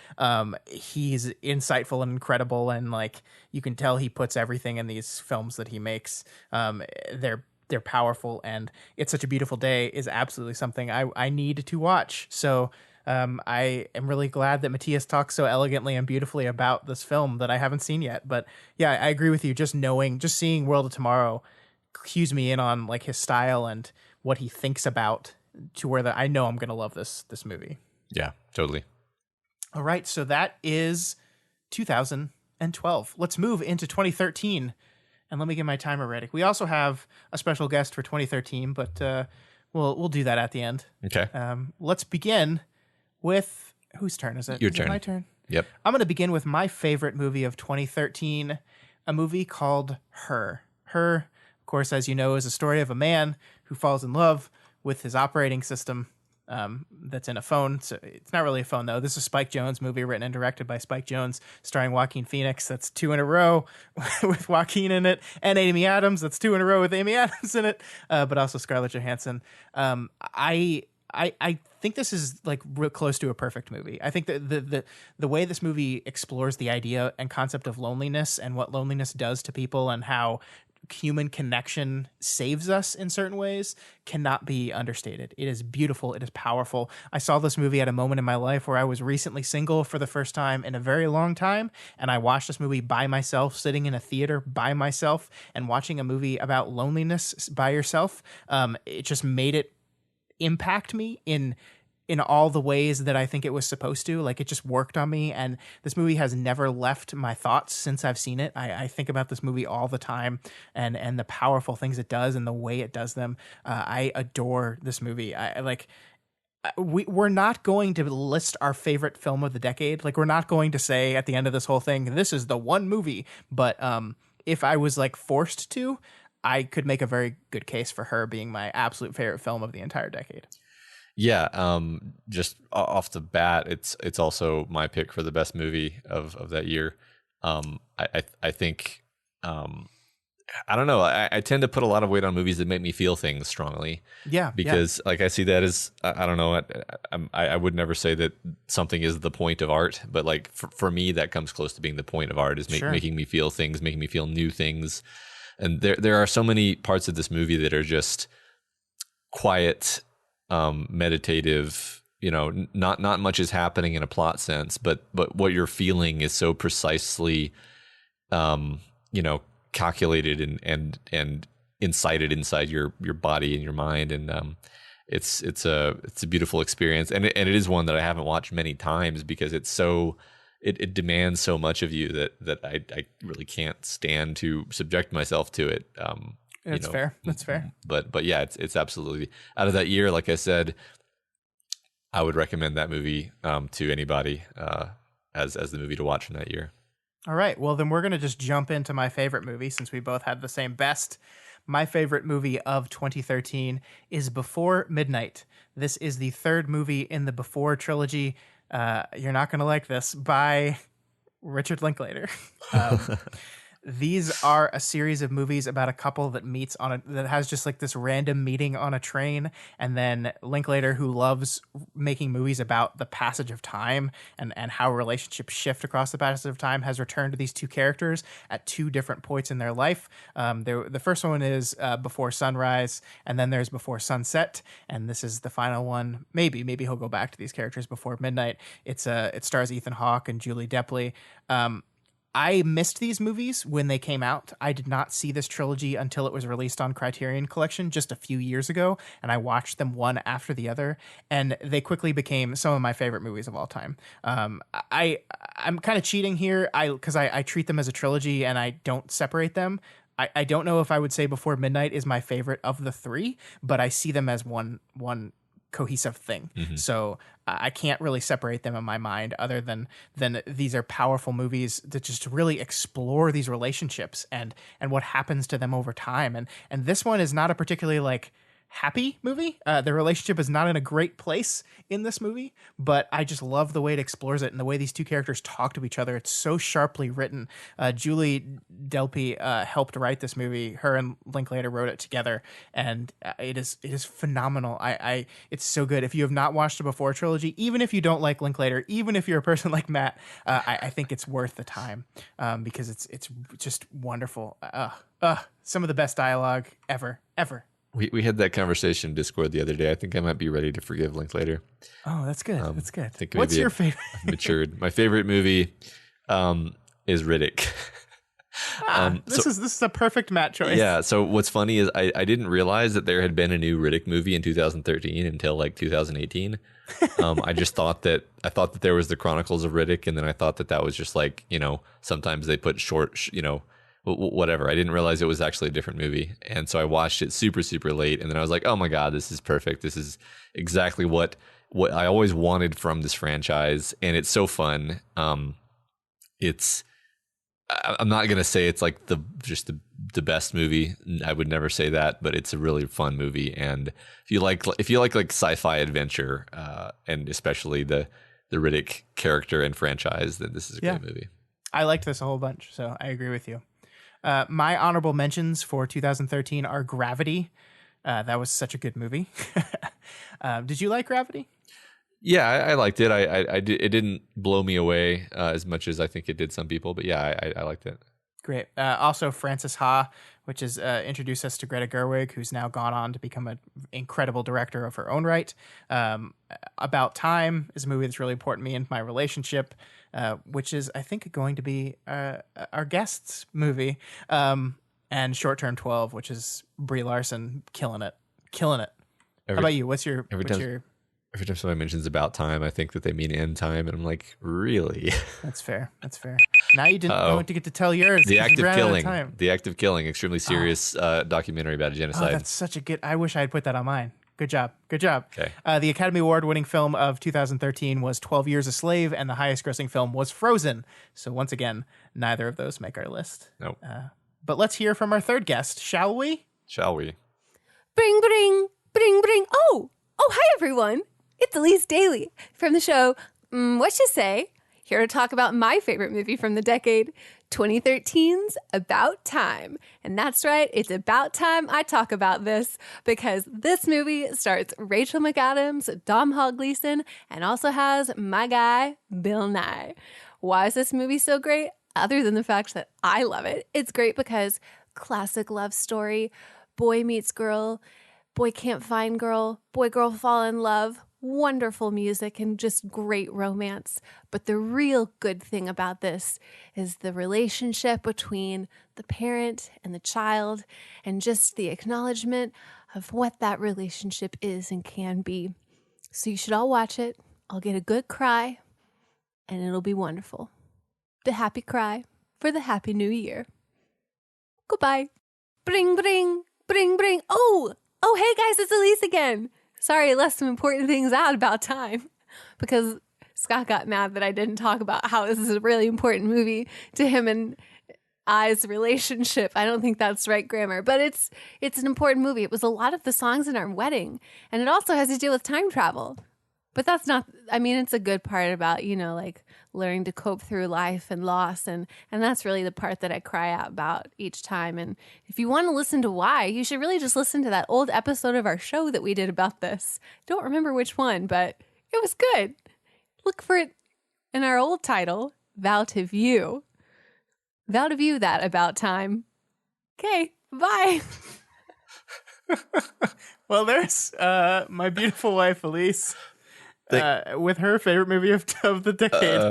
He's insightful and incredible, and like you can tell he puts everything in these films that he makes. They're powerful, and It's Such a Beautiful Day is absolutely something I need to watch. So I am really glad that Matias talks so elegantly and beautifully about this film that I haven't seen yet. But yeah, I agree with you. Just seeing World of Tomorrow cues me in on like his style and what he thinks about to where I know I'm going to love this movie. Yeah, totally. All right. So that is 2012. Let's move into 2013. And let me get my timer ready. We also have a special guest for 2013, but we'll do that at the end. Okay. Let's begin with whose turn is it? Your Is turn. it my turn? Yep. I'm going to begin with my favorite movie of 2013, a movie called Her. Her, of course, as you know, is a story of a man who falls in love with his operating system that's in a phone. So it's not really a phone, though. This is a Spike Jonze movie written and directed by Spike Jonze, starring Joaquin Phoenix. That's 2 in a row with Joaquin in it, and Amy Adams. That's 2 in a row with Amy Adams in it, but also Scarlett Johansson. I think this is like real close to a perfect movie. I think that the way this movie explores the idea and concept of loneliness and what loneliness does to people and how human connection saves us in certain ways cannot be understated. It is beautiful. It is powerful. I saw this movie at a moment in my life where I was recently single for the first time in a very long time, and I watched this movie by myself, sitting in a theater by myself and watching a movie about loneliness by yourself. It just made it impact me in all the ways that I think it was supposed to. Like, it just worked on me, and this movie has never left my thoughts since I've seen it. I think about this movie all the time and the powerful things it does and the way it does them. I adore this movie. We're not going to list our favorite film of the decade. Like, we're not going to say at the end of this whole thing, this is the one movie. But if I was like forced to, I could make a very good case for Her being my absolute favorite film of the entire decade. Yeah, just off the bat, it's also my pick for the best movie of that year. I think I don't know. I tend to put a lot of weight on movies that make me feel things strongly. Yeah, because like I see that as I don't know. I would never say that something is the point of art, but like for me, that comes close to being the point of art is making me feel things, making me feel new things. And there are so many parts of this movie that are just quiet, meditative. You know, not much is happening in a plot sense, but what you're feeling is so precisely, calculated and incited inside your body and your mind, and it's a beautiful experience, and it is one that I haven't watched many times because it's so. It demands so much of you that I really can't stand to subject myself to it. That's fair. That's fair. But yeah, it's absolutely out of that year. Like I said, I would recommend that movie to anybody as the movie to watch from that year. All right. Well, then we're going to just jump into my favorite movie since we both had the same best. My favorite movie of 2013 is Before Midnight. This is the third movie in the Before trilogy. You're not going to like this, by Richard Linklater. These are a series of movies about a couple that meets that has just like this random meeting on a train, and then Linklater, who loves making movies about the passage of time and how relationships shift across the passage of time, has returned to these two characters at two different points in their life. The first one is Before Sunrise, and then there's Before Sunset, and this is the final one. Maybe he'll go back to these characters before midnight. It stars Ethan Hawke and Julie Delpy. I missed these movies when they came out. I did not see this trilogy until it was released on Criterion Collection just a few years ago, and I watched them one after the other, and they quickly became some of my favorite movies of all time. I'm kind of cheating here because I treat them as a trilogy and I don't separate them. I don't know if I would say Before Midnight is my favorite of the three, but I see them as one cohesive thing. So I can't really separate them in my mind other than these are powerful movies that just really explore these relationships and what happens to them over time. And this one is not a particularly like happy movie. The relationship is not in a great place in this movie, but I just love the way it explores it and the way these two characters talk to each other. It's so sharply written. Julie Delpy helped write this movie. Her and Linklater wrote it together, and it is phenomenal. It's so good. If you have not watched the Before trilogy, even if you don't like Linklater, even if you're a person like Matt, I think it's worth the time because it's just wonderful. Some of the best dialogue ever. We had that conversation in Discord the other day. I think I might be ready to forgive Linklater. Oh, that's good. That's good. What's your favorite? Matured. My favorite movie is Riddick. This is a perfect Matt choice. Yeah. So what's funny is I didn't realize that there had been a new Riddick movie in 2013 until like 2018. I thought that there was the Chronicles of Riddick, and then I thought that was just like, sometimes they put short, whatever. I didn't realize it was actually a different movie. And so I watched it super, super late. And then I was like, oh my God, this is perfect. This is exactly what I always wanted from this franchise. And it's so fun. I'm not going to say it's like the best movie. I would never say that, but it's a really fun movie. And if you like sci-fi adventure, and especially the Riddick character and franchise, then this is a great movie. I liked this a whole bunch, so I agree with you. My honorable mentions for 2013 are Gravity. That was such a good movie. Did you like Gravity? Yeah, I liked it. It didn't blow me away as much as I think it did some people, but yeah, I liked it. Great. Also, Frances Ha, which has introduced us to Greta Gerwig, who's now gone on to become an incredible director of her own right. About Time is a movie that's really important to me in my relationship, which is, I think, going to be our guest's movie. And Short Term 12, which is Brie Larson killing it. How about you? What's your... Every time somebody mentions About Time, I think that they mean End Time, and I'm like, really? That's fair. Now you didn't get to tell yours. The Act of Killing, extremely serious documentary about a genocide. Oh, that's such a good... I wish I had put that on mine. Good job. Okay. The Academy Award-winning film of 2013 was 12 Years a Slave, and the highest-grossing film was Frozen. So once again, neither of those make our list. Nope. But let's hear from our third guest, shall we? Bring, bring, bring, bring. Oh, hi, everyone. It's Elyse Daly from the show What You Say, here to talk about my favorite movie from the decade, 2013's About Time. And that's right, it's about time I talk about this, because this movie stars Rachel McAdams, Domhnall Gleeson, and also has my guy, Bill Nye. Why is this movie so great? Other than the fact that I love it, it's great because classic love story, boy meets girl, boy can't find girl, boy-girl fall in love, wonderful music and just great romance. But the real good thing about this is the relationship between the parent and the child, and just the acknowledgement of what that relationship is and can be. So you should all watch it. I'll get a good cry, and it'll be wonderful. The happy cry for the happy new year. Goodbye. Bring, bring, bring, bring. Oh, hey guys, it's Elyse again. Sorry, I left some important things out about time because Scott got mad that I didn't talk about how this is a really important movie to him and I's relationship. I don't think that's right grammar, but it's an important movie. It was a lot of the songs in our wedding, and it also has to deal with time travel. But that's not, I mean, it's a good part about, like learning to cope through life and loss. And that's really the part that I cry out about each time. And if you want to listen to why, you should really just listen to that old episode of our show that we did about this. Don't remember which one, but it was good. Look for it in our old title, Vow to View. Vow to view that about time. Okay, bye. Well, there's my beautiful wife, Elyse. With her favorite movie of the decade.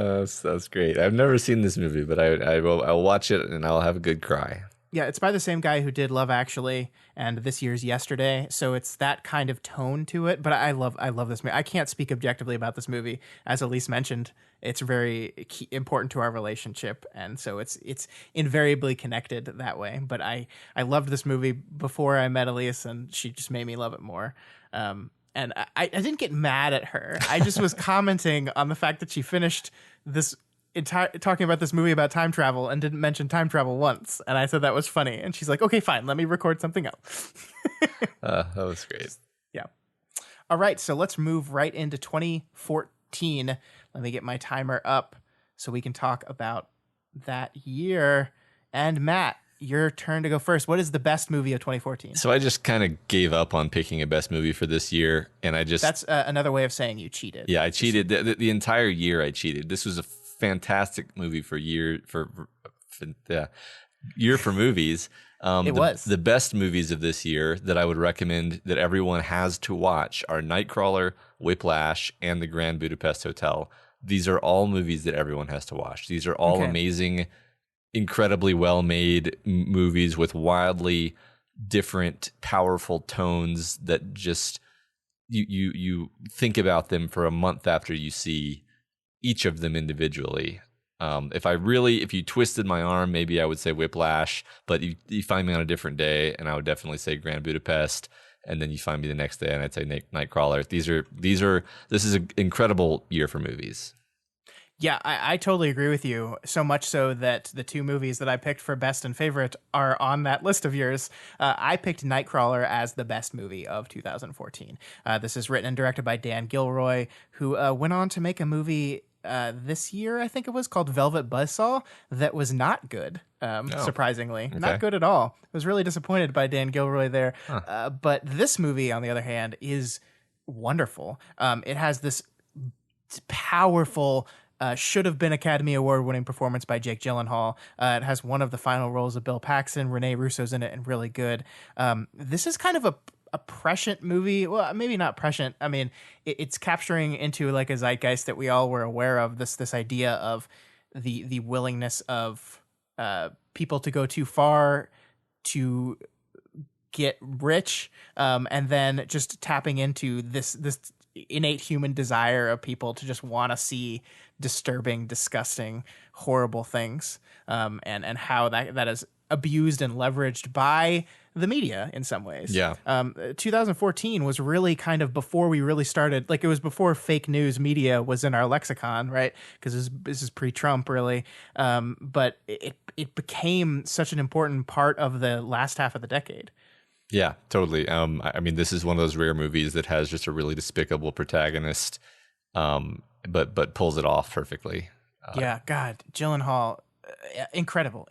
That's great. I've never seen this movie, but I'll watch it and I'll have a good cry. Yeah, it's by the same guy who did Love Actually and this year's Yesterday, so it's that kind of tone to it. But I love this movie. I can't speak objectively about this movie, as Elyse mentioned. It's very important to our relationship, and so it's invariably connected that way. But I loved this movie before I met Elyse, and she just made me love it more. And I didn't get mad at her. I just was commenting on the fact that she finished this talking about this movie about time travel and didn't mention time travel once. And I said that was funny. And she's like, okay, fine. Let me record something else. That was great. Yeah. All right. So let's move right into 2014. Let me get my timer up so we can talk about that year. And Matt, your turn to go first. What is the best movie of 2014? So I just kind of gave up on picking a best movie for this year, and that's another way of saying you cheated. Yeah, I cheated. The entire year I cheated. This was a fantastic movie for year for movies. It was. The best movies of this year that I would recommend that everyone has to watch are Nightcrawler, Whiplash, and The Grand Budapest Hotel. These are all movies that everyone has to watch. These are all amazing, incredibly well-made movies with wildly different, powerful tones that just you think about them for a month after you see each of them individually. If you twisted my arm, maybe I would say Whiplash, but you find me on a different day, and I would definitely say Grand Budapest. And then you find me the next day, and I'd say Nightcrawler. This is an incredible year for movies. Yeah, I totally agree with you. So much so that the two movies that I picked for best and favorite are on that list of yours. I picked Nightcrawler as the best movie of 2014. This is written and directed by Dan Gilroy, who went on to make a movie this year, I think it was, called Velvet Buzzsaw, that was not good, surprisingly. Okay. Not good at all. I was really disappointed by Dan Gilroy there. But this movie, on the other hand, is wonderful. It has this powerful... should have been Academy Award winning performance by Jake Gyllenhaal. It has one of the final roles of Bill Paxton. Renee Russo's in it and really good. This is kind of a prescient movie. Well, maybe not prescient. I mean, it's capturing into like a zeitgeist that we all were aware of. This idea of the willingness of people to go too far to get rich, and then just tapping into this innate human desire of people to just want to see disturbing, disgusting, horrible things, and how that is abused and leveraged by the media in some ways. Yeah. 2014 was really kind of before we really started, like it was before fake news media was in our lexicon, right? Because this is pre-Trump really. But it became such an important part of the last half of the decade. Yeah, totally. I mean, this is one of those rare movies that has just a really despicable protagonist, but pulls it off perfectly. Yeah, God, Gyllenhaal, incredible.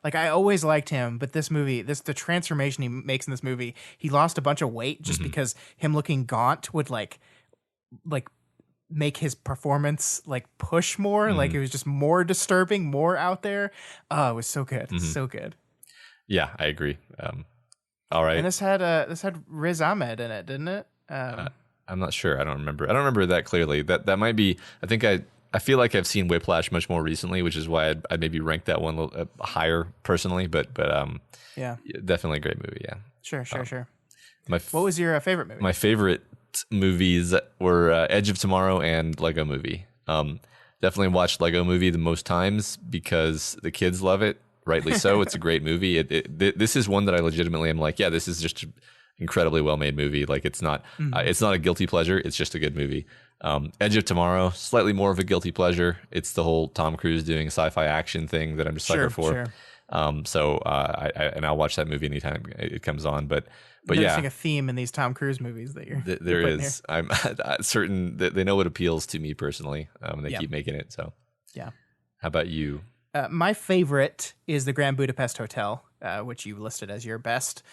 Like I always liked him, but this movie, the transformation he makes in this movie, he lost a bunch of weight just because him looking gaunt would like make his performance like push more. Like it was just more disturbing, more out there. Oh, it was so good, so good. Yeah, I agree. All right. And this had Riz Ahmed in it, didn't it? I'm not sure. I don't remember that clearly. That might be. I feel like I've seen Whiplash much more recently, which is why I'd maybe rank that one a little higher personally. But yeah, definitely a great movie. Yeah. Sure. What was your favorite movie? My favorite movies were Edge of Tomorrow and Lego Movie. Definitely watched Lego Movie the most times because the kids love it. Rightly so. It's a great movie. This is one that I legitimately am like, yeah, this is just an incredibly well-made movie. Like it's not a guilty pleasure. It's just a good movie. Edge of Tomorrow, slightly more of a guilty pleasure. It's the whole Tom Cruise doing a sci-fi action thing that I'm just sucker for. Sure. I'll watch that movie anytime it comes on. But Noticing a theme in these Tom Cruise movies that you're there you're is. I'm certain that they know what appeals to me personally, and they keep making it. So yeah. How about you? My favorite is the Grand Budapest Hotel, which you listed as your best.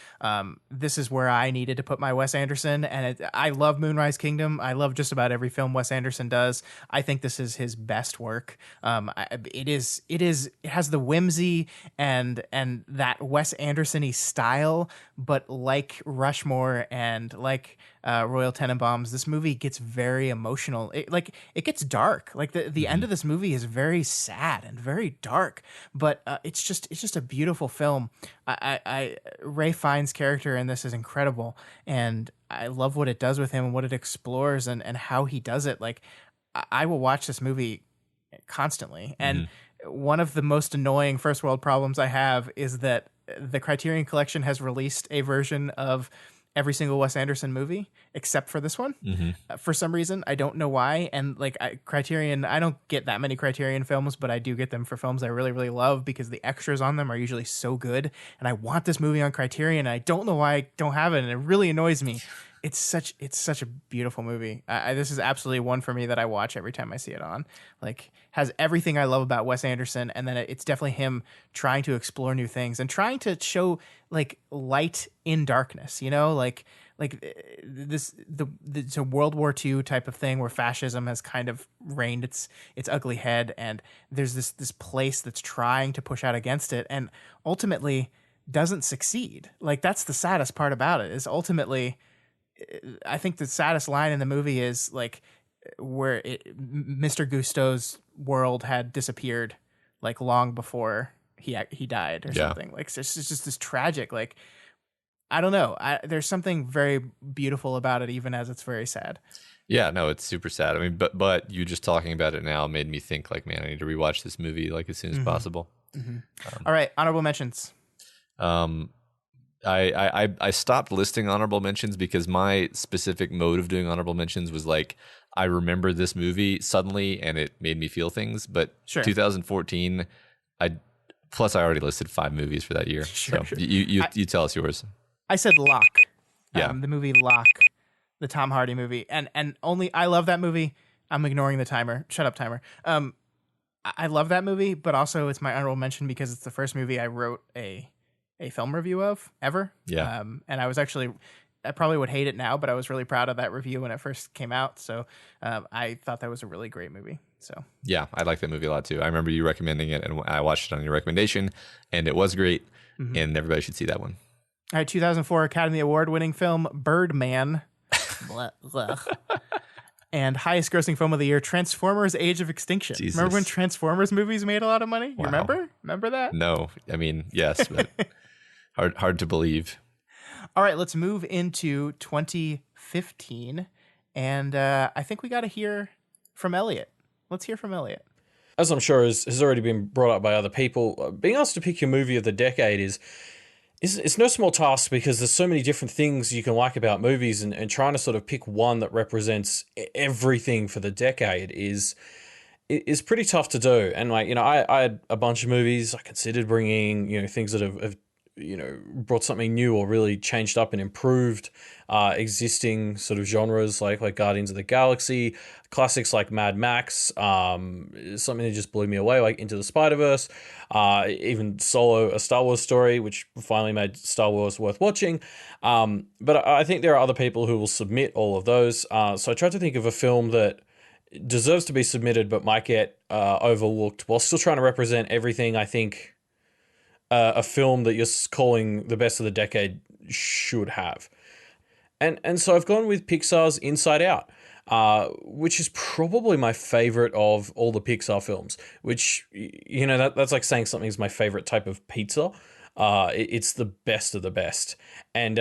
This is where I needed to put my Wes Anderson, and I love Moonrise Kingdom. I love just about every film Wes Anderson does. I think this is his best work. It has the whimsy and that Wes Anderson-y style, but like Rushmore and like Royal Tenenbaums, this movie gets very emotional. It gets dark. Like the end of this movie is very sad and very dark, but it's just a beautiful film. Ray Fiennes' character in this is incredible, and I love what it does with him and what it explores and how he does it. Like I will watch this movie constantly, and one of the most annoying first world problems I have is that the Criterion Collection has released a version of every single Wes Anderson movie except for this one. For some reason, I don't know why. And like Criterion, I don't get that many Criterion films, but I do get them for films I really, really love because the extras on them are usually so good. And I want this movie on Criterion, and I don't know why I don't have it, and it really annoys me. It's such a beautiful movie. This is absolutely one for me that I watch every time I see it on. Like, has everything I love about Wes Anderson, and then it's definitely him trying to explore new things and trying to show like light in darkness. You know, like it's a World War II type of thing where fascism has kind of reigned its ugly head, and there's this place that's trying to push out against it, and ultimately doesn't succeed. Like that's the saddest part about it. Is ultimately, I think the saddest line in the movie is like where Mr. Gusteau's world had disappeared like long before he died or something. Like it's just this tragic, like, I don't know. There's something very beautiful about it, even as it's very sad. Yeah, no, it's super sad. I mean, but you just talking about it now made me think like, man, I need to rewatch this movie like as soon as possible. All right, honorable mentions. I stopped listing honorable mentions because my specific mode of doing honorable mentions was like, I remember this movie suddenly and it made me feel things. But 2014, I already listed 5 movies for that year. Sure. You tell us yours. I said Locke. Yeah. The movie Locke, the Tom Hardy movie. And only I love that movie. I'm ignoring the timer. Shut up, timer. I love that movie, but also it's my honorable mention because it's the first movie I wrote a film review of ever. Yeah. And I probably would hate it now, but I was really proud of that review when it first came out. So I thought that was a really great movie. So yeah, I like that movie a lot too. I remember you recommending it, and I watched it on your recommendation, and it was great. And everybody should see that one. All right, 2004 Academy Award winning film Birdman. And highest grossing film of the year, Transformers: Age of Extinction. Jesus. Remember when Transformers movies made a lot of money? Wow. You remember that? No, I mean, yes, but hard to believe. All right, let's move into 2015. And I think we got to hear from Elliot. Let's hear from Elliot. As I'm sure has already been brought up by other people, being asked to pick your movie of the decade is it's no small task because there's so many different things you can like about movies, and trying to sort of pick one that represents everything for the decade is pretty tough to do. And like, I had a bunch of movies I considered bringing, things that have brought something new or really changed up and improved existing sort of genres like Guardians of the Galaxy, classics like Mad Max, something that just blew me away, like Into the Spider-Verse, even Solo, a Star Wars story, which finally made Star Wars worth watching. But I think there are other people who will submit all of those. So I tried to think of a film that deserves to be submitted but might get overlooked while still trying to represent everything I think a film that you're calling the best of the decade should have. And so I've gone with Pixar's Inside Out, which is probably my favorite of all the Pixar films, which, that's like saying something's my favorite type of pizza. It's the best of the best. And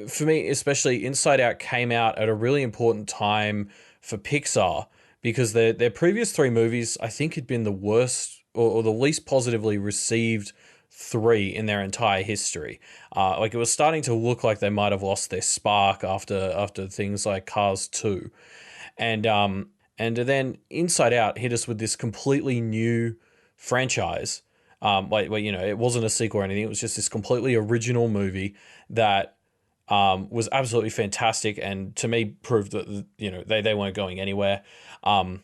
for me, especially, Inside Out came out at a really important time for Pixar because their previous 3 movies, I think, had been the worst or the least positively received 3 in their entire history. Like it was starting to look like they might have lost their spark after things like Cars 2. And then Inside Out hit us with this completely new franchise It wasn't a sequel or anything. It was just this completely original movie that was absolutely fantastic, and to me proved that they weren't going anywhere. I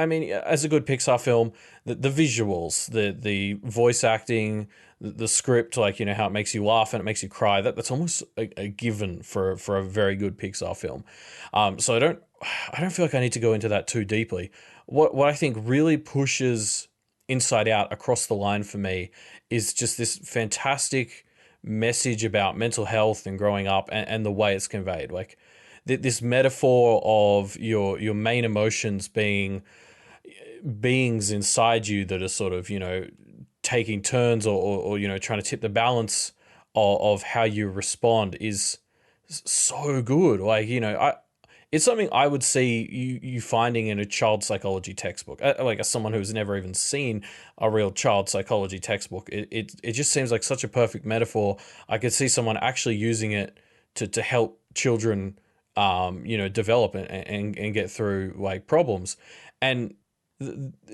mean, as a good Pixar film, the visuals, the voice acting, the script, how it makes you laugh and it makes you cry, that's almost a given for a very good Pixar film. So I don't feel like I need to go into that too deeply. What I think really pushes Inside Out across the line for me is just this fantastic message about mental health and growing up, and the way it's conveyed. Like this metaphor of your main emotions being beings inside you that are sort of, taking turns or trying to tip the balance of how you respond is so good. It's something I would see you finding in a child psychology textbook. As someone who's never even seen a real child psychology textbook, it just seems like such a perfect metaphor. I could see someone actually using it to help children, develop and get through problems. And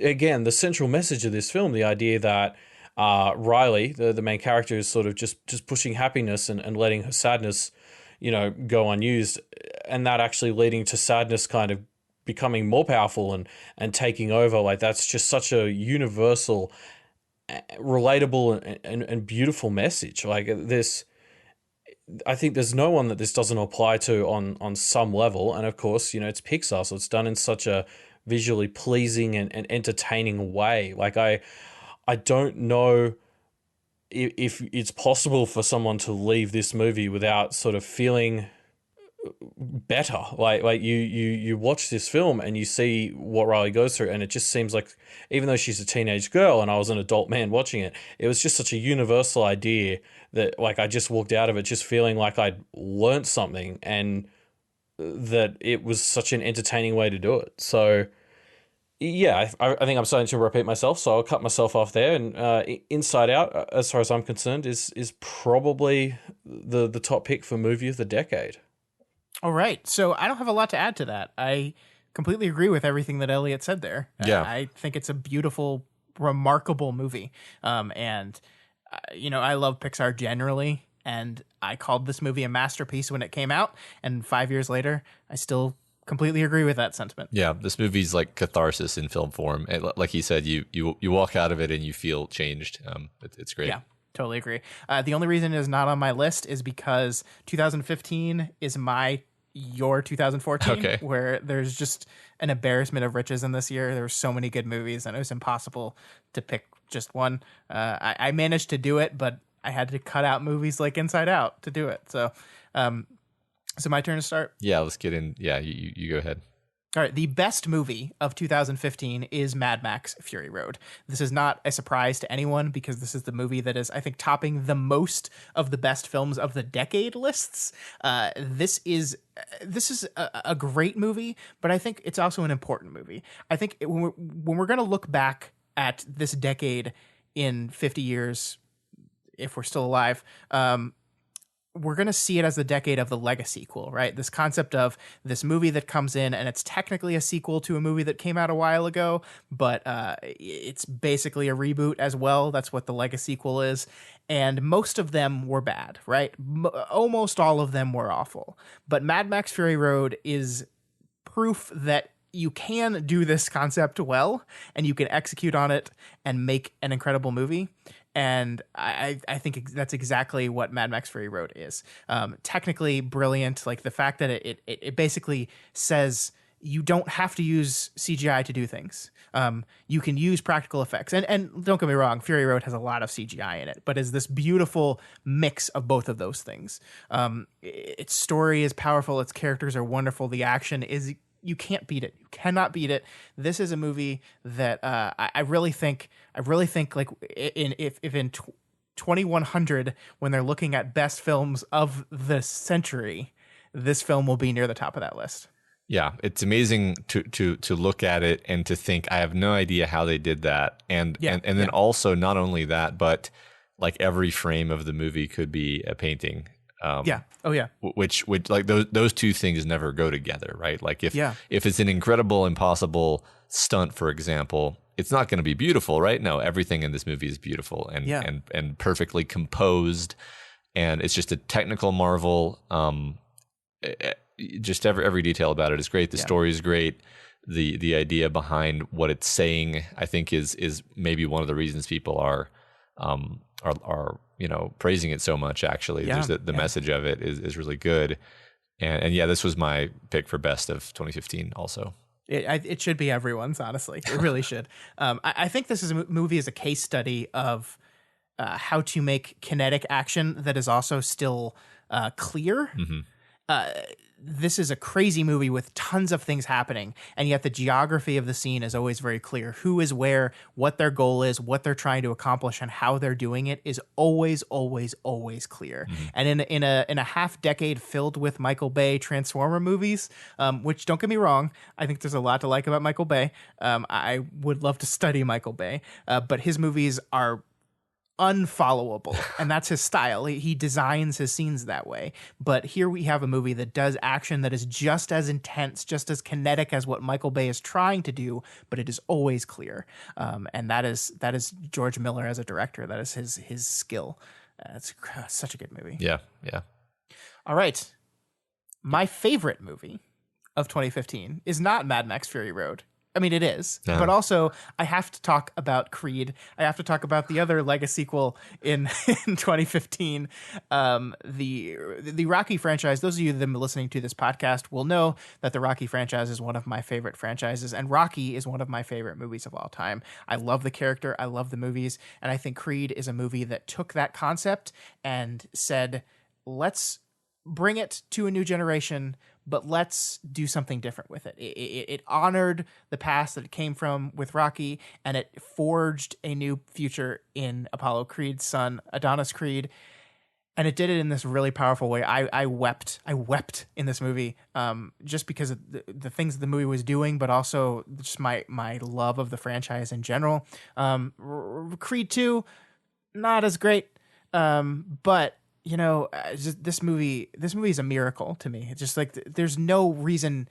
again, the central message of this film, the idea that Riley, the main character, is sort of just pushing happiness and letting her sadness, go unused, and that actually leading to sadness kind of becoming more powerful and taking over. That's just such a universal, relatable and beautiful message. This, I think there's no one that this doesn't apply to on some level. And of course, it's Pixar, so it's done in such a visually pleasing and entertaining way. I don't know if it's possible for someone to leave this movie without sort of feeling better. You watch this film and you see what Riley goes through, and it just seems like, even though she's a teenage girl and I was an adult man watching it, it was just such a universal idea that I just walked out of it just feeling like I'd learnt something, and that it was such an entertaining way to do it. So yeah, I think I'm starting to repeat myself, so I'll cut myself off there. And Inside Out, as far as I'm concerned, is probably the top pick for movie of the decade. All right. So I don't have a lot to add to that. I completely agree with everything that Elliot said there. Yeah. I think it's a beautiful, remarkable movie. I love Pixar generally, and I called this movie a masterpiece when it came out. And 5 years later, I still completely agree with that sentiment. Yeah, this movie's like catharsis in film form. And like he said, you walk out of it and you feel changed. It's great. Yeah. Totally agree. The only reason it is not on my list is because 2015 is your 2014, okay, where there's just an embarrassment of riches in this year. There were so many good movies, and it was impossible to pick just one. I managed to do it, but I had to cut out movies like Inside Out to do it. So my turn to start? Yeah, let's get in. Yeah, you go ahead. All right, the best movie of 2015 is Mad Max Fury Road. This is not a surprise to anyone because this is the movie that is, I think, topping the most of the best films of the decade lists. This is a great movie, but I think it's also an important movie. I think when we're going to look back at this decade in 50 years, if we're still alive, we're going to see it as the decade of the legacy sequel, right? This concept of this movie that comes in and it's technically a sequel to a movie that came out a while ago, but it's basically a reboot as well. That's what the legacy sequel is. And most of them were bad, right? Almost all of them were awful. But Mad Max Fury Road is proof that you can do this concept well and you can execute on it and make an incredible movie. And I think that's exactly what Mad Max Fury Road is. Technically brilliant, like the fact that it basically says you don't have to use CGI to do things. You can use practical effects. And don't get me wrong, Fury Road has a lot of CGI in it, but is this beautiful mix of both of those things. Its story is powerful. Its characters are wonderful. The action is... You can't beat it. You cannot beat it. This is a movie that I really think like if in 2100 when they're looking at best films of the century, this film will be near the top of that list. Yeah, it's amazing to look at it and to think I have no idea how they did that, and then also not only that, but like every frame of the movie could be a painting. Which like those two things never go together, right? Like if it's an incredible, impossible stunt, for example, it's not going to be beautiful, right? No, everything in this movie is beautiful and perfectly composed, and it's just a technical marvel. Just every detail about it is great. The story is great. The idea behind what it's saying, I think, is maybe one of the reasons people are praising it so much. Actually, just the message of it is really good. And yeah, this was my pick for best of 2015. Also. It should be everyone's, honestly. It really should. I think this is a movie as a case study of how to make kinetic action that is also still clear. This is a crazy movie with tons of things happening, and yet the geography of the scene is always very clear. Who is where, what their goal is, what they're trying to accomplish, and how they're doing it is always, always, always clear. And in a half decade filled with Michael Bay Transformer movies, which, don't get me wrong, I think there's a lot to like about Michael Bay. I would love to study Michael Bay, but his movies are unfollowable, and that's his style. He designs his scenes that way. But here we have a movie that does action that is just as intense, just as kinetic as what Michael Bay is trying to do, but it is always clear. And that is George Miller as a director. That is his skill. It's such a good movie. Yeah. All right, my favorite movie of 2015 is not Mad Max Fury Road. I mean, it is, but also I have to talk about Creed. I have to talk about the other Lego sequel in 2015, the Rocky franchise. Those of you that have been listening to this podcast will know that the Rocky franchise is one of my favorite franchises, and Rocky is one of my favorite movies of all time. I love the character, I love the movies, and I think Creed is a movie that took that concept and said, let's bring it to a new generation, but let's do something different with it. It honored the past that it came from with Rocky, and it forged a new future in Apollo Creed's son, Adonis Creed. And it did it in this really powerful way. I wept in this movie, just because of the things that the movie was doing, but also just my love of the franchise in general. Creed 2, not as great, but just this movie is a miracle to me. It's just like there's no reason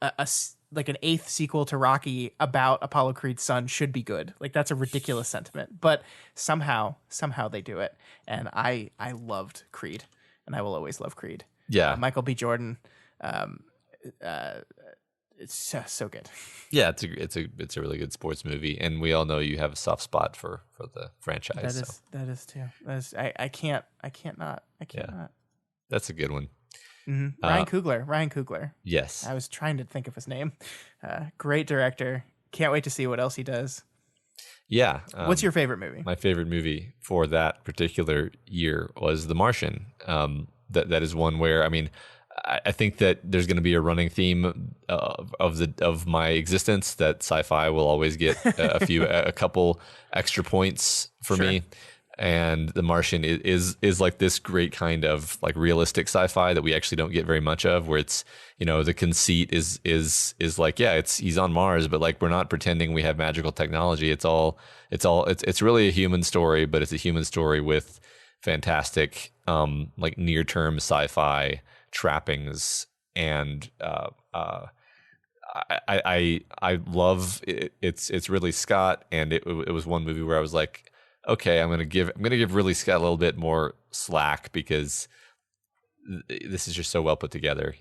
like an 8th sequel to Rocky about Apollo Creed's son should be good. Like, that's a ridiculous sentiment, but somehow they do it. And I loved Creed, and I will always love Creed. Yeah. Michael B. Jordan. It's just so good. Yeah, it's a really good sports movie, and we all know you have a soft spot for the franchise. That is too. I can't not. That's a good one. Mm-hmm. Ryan Coogler. Yes, I was trying to think of his name. Great director. Can't wait to see what else he does. Yeah. What's your favorite movie? My favorite movie for that particular year was The Martian. That is one where, I mean, I think that there's going to be a running theme of my existence that sci-fi will always get a couple extra points for me, and The Martian is like this great kind of like realistic sci-fi that we actually don't get very much of, where it's, the conceit is like, he's on Mars, but like we're not pretending we have magical technology. It's really a human story, but it's a human story with fantastic like near-term sci-fi trappings, and I love it. It's Ridley Scott, and it was one movie where I was like, okay, I'm gonna give Ridley Scott a little bit more slack, because this is just so well put together,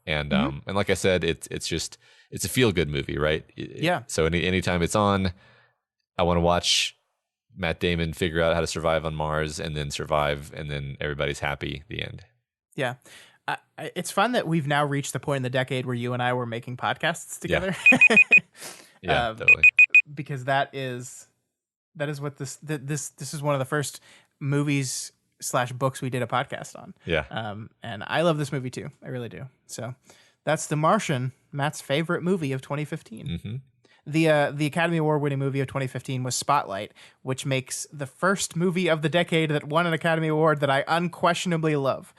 and and like I said, it's a feel good movie, right? Yeah. So anytime it's on, I want to watch Matt Damon figure out how to survive on Mars, and then survive, and then everybody's happy. The end. Yeah. It's fun that we've now reached the point in the decade where you and I were making podcasts together. Yeah, totally. Because that is what this is one of the first movies / books we did a podcast on. Yeah. And I love this movie too. I really do. So that's The Martian, Matt's favorite movie of 2015. Mm-hmm. The Academy Award winning movie of 2015 was Spotlight, which makes the first movie of the decade that won an Academy Award that I unquestionably love.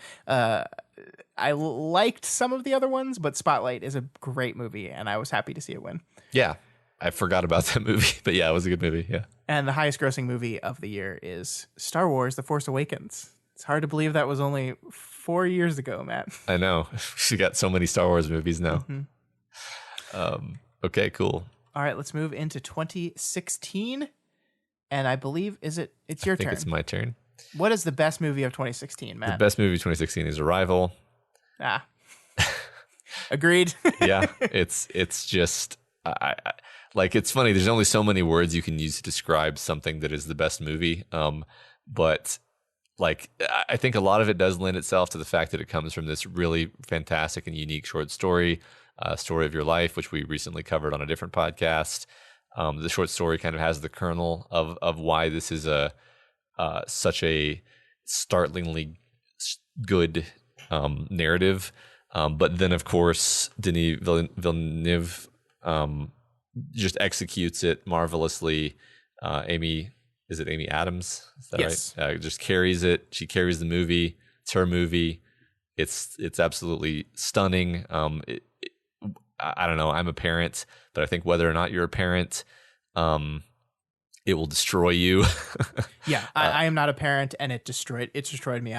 I liked some of the other ones, but Spotlight is a great movie, and I was happy to see it win. Yeah, I forgot about that movie, but yeah, it was a good movie. Yeah. And the highest grossing movie of the year is Star Wars: The Force Awakens. It's hard to believe that was only 4 years ago, Matt. I know. She got so many Star Wars movies now. Mm-hmm. Okay, cool. All right, let's move into 2016. And I believe, it's your I think turn. it's my turn. What is the best movie of 2016, Matt? The best movie of 2016 is Arrival. Ah. Agreed. Yeah, it's just like, it's funny. There's only so many words you can use to describe something that is the best movie. But like, I think a lot of it does lend itself to the fact that it comes from this really fantastic and unique short story, Story of Your Life, which we recently covered on a different podcast. The short story kind of has the kernel of why this is such a startlingly good narrative. But then, of course, Denis Villeneuve just executes it marvelously. Amy Adams? Is that Yes. right? Just carries it. She carries the movie. It's her movie. It's absolutely stunning. I don't know. I'm a parent, but I think whether or not you're a parent, it will destroy you. Yeah, I am not a parent, and it destroyed me.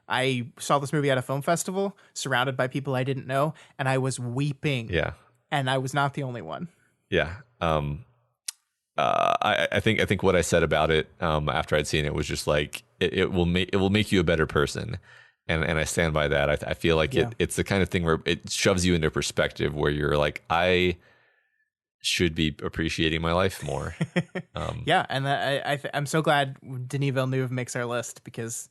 I saw this movie at a film festival, surrounded by people I didn't know, and I was weeping. Yeah. And I was not the only one. Yeah. I think what I said about it after I'd seen it was just like, it will make you a better person. And I stand by that. I feel like it's the kind of thing where it shoves you into perspective, where you're like, I should be appreciating my life more. Yeah, and I'm so glad Denis Villeneuve makes our list, because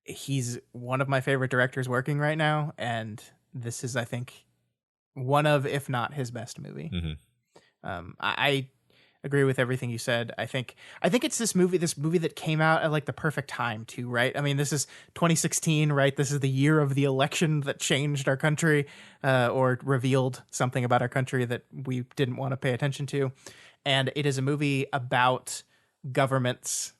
he's one of my favorite directors working right now, and this is, I think, one of, if not his best movie. Mm-hmm. I agree with everything you said. I think it's this movie that came out at like the perfect time too, right? I mean, this is 2016, right? This is the year of the election that changed our country, or revealed something about our country that we didn't want to pay attention to. And it is a movie about governments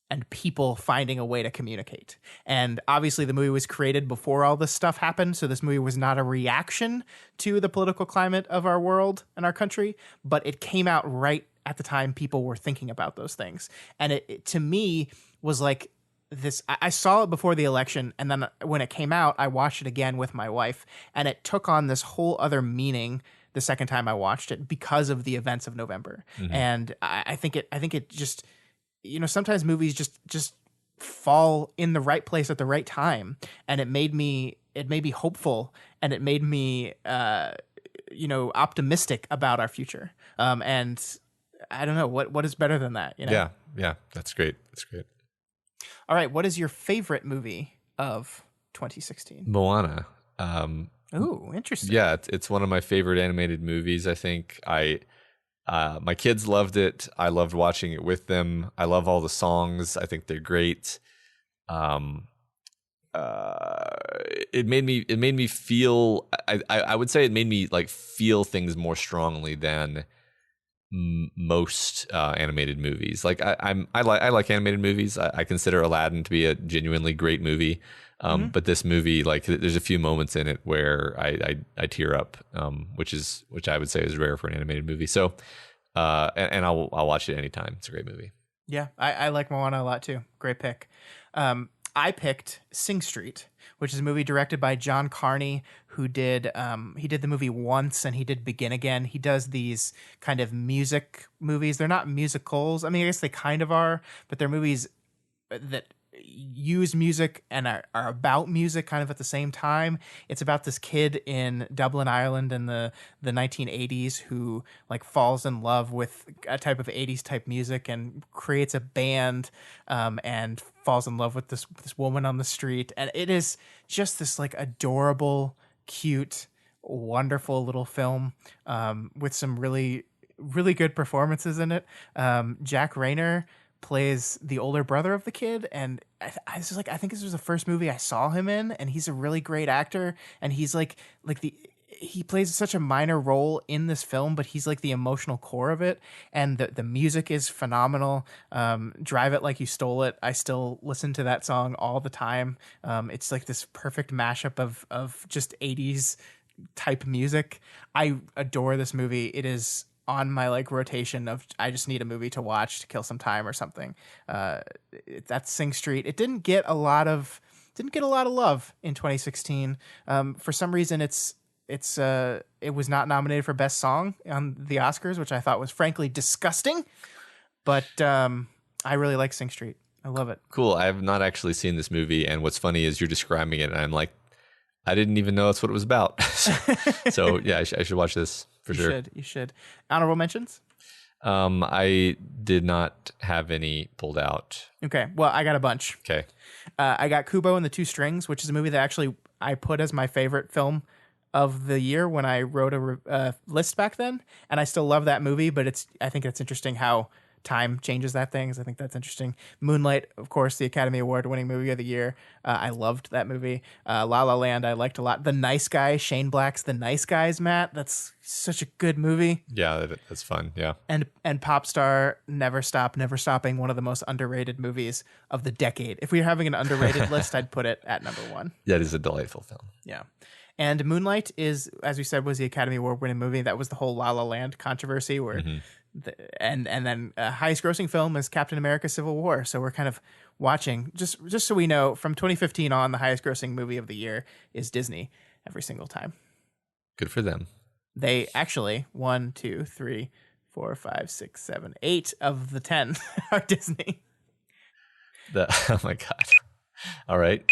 and people finding a way to communicate. And obviously the movie was created before all this stuff happened, so this movie was not a reaction to the political climate of our world and our country, but it came out right at the time people were thinking about those things. And it to me was like this. I saw it before the election, and then when it came out, I watched it again with my wife, and it took on this whole other meaning the second time I watched it because of the events of November. Mm-hmm. And I think it just, sometimes movies just fall in the right place at the right time, and it made me hopeful, and it made me optimistic about our future. And I don't know what is better than that. Yeah, that's great. All right, what is your favorite movie of 2016? Moana. Ooh, interesting. Yeah, it's one of my favorite animated movies. I think my kids loved it. I loved watching it with them. I love all the songs. I think they're great. It made me feel. I would say it made me like feel things more strongly than most animated movies. Like I like animated movies. I consider Aladdin to be a genuinely great movie. But this movie, like, there's a few moments in it where I tear up, which I would say is rare for an animated movie. So, and I'll watch it anytime. It's a great movie. Yeah, I like Moana a lot too. Great pick. I picked Sing Street, which is a movie directed by John Carney, who did the movie Once, and he did Begin Again. He does these kind of music movies. They're not musicals. I mean, I guess they kind of are, but they're movies that use music and are about music kind of at the same time. It's about this kid in Dublin, Ireland in the 1980s who like falls in love with a type of 80s type music and creates a band, and falls in love with this woman on the street. And it is just this like adorable, cute, wonderful little film, with some really, really good performances in it. Jack Rayner plays the older brother of the kid, and I was like, I think this was the first movie I saw him in, and he's a really great actor, and he's he plays such a minor role in this film, but he's like the emotional core of it, and the music is phenomenal. Drive It Like You Stole It, I still listen to that song all the time. It's like this perfect mashup of just 80s type music. I adore this movie. It is on my like rotation of I just need a movie to watch to kill some time or something. That's Sing Street. It didn't get a lot of love in 2016. For some reason, it's it was not nominated for Best Song on the Oscars, which I thought was frankly disgusting. But I really like Sing Street. I love it. Cool. I have not actually seen this movie, and what's funny is you're describing it, and I'm like, I didn't even know that's what it was about. So yeah, I should watch this for sure. You should. Honorable mentions? I did not have any pulled out. Okay. Well, I got a bunch. Okay. I got Kubo and the Two Strings, which is a movie that actually I put as my favorite film of the year when I wrote a list back then, and I still love that movie. But I think it's interesting how time changes that thing. I think that's interesting. Moonlight, of course, the Academy Award winning movie of the year. I loved that movie. La La Land, I liked a lot. The Nice Guy, Shane Black's The Nice Guys, Matt. That's such a good movie. Yeah, that's fun. Yeah. And Pop Star, Never Stop, Never Stopping, one of the most underrated movies of the decade. If we were having an underrated list, I'd put it at number one. That is a delightful film. Yeah. And Moonlight is, as we said, was the Academy Award winning movie. That was the whole La La Land controversy where and then highest grossing film is Captain America Civil War. So we're kind of watching, just so we know, from 2015 on, the highest grossing movie of the year is Disney every single time. Good for them. They actually 1, 2, 3, 4, 5, 6, 7, 8 of the 10 are Disney. Oh my God. All right.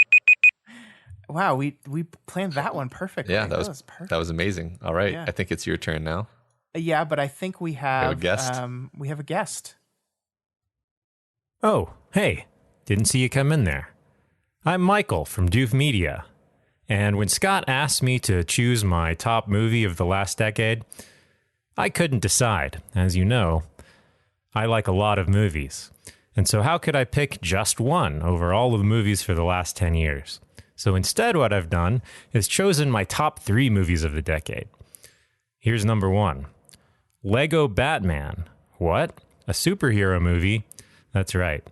Wow, we planned that one perfectly. Yeah, that was perfect. That was amazing. All right. Yeah. I think it's your turn now. Yeah, but I think we have a guest. We have a guest. Oh, hey. Didn't see you come in there. I'm Michael from Doof Media. And when Scott asked me to choose my top movie of the last decade, I couldn't decide. As you know, I like a lot of movies. And so how could I pick just one over all of the movies for the last 10 years? So instead, what I've done is chosen my top 3 movies of the decade. Here's number 1. Lego Batman. What? A superhero movie? That's right.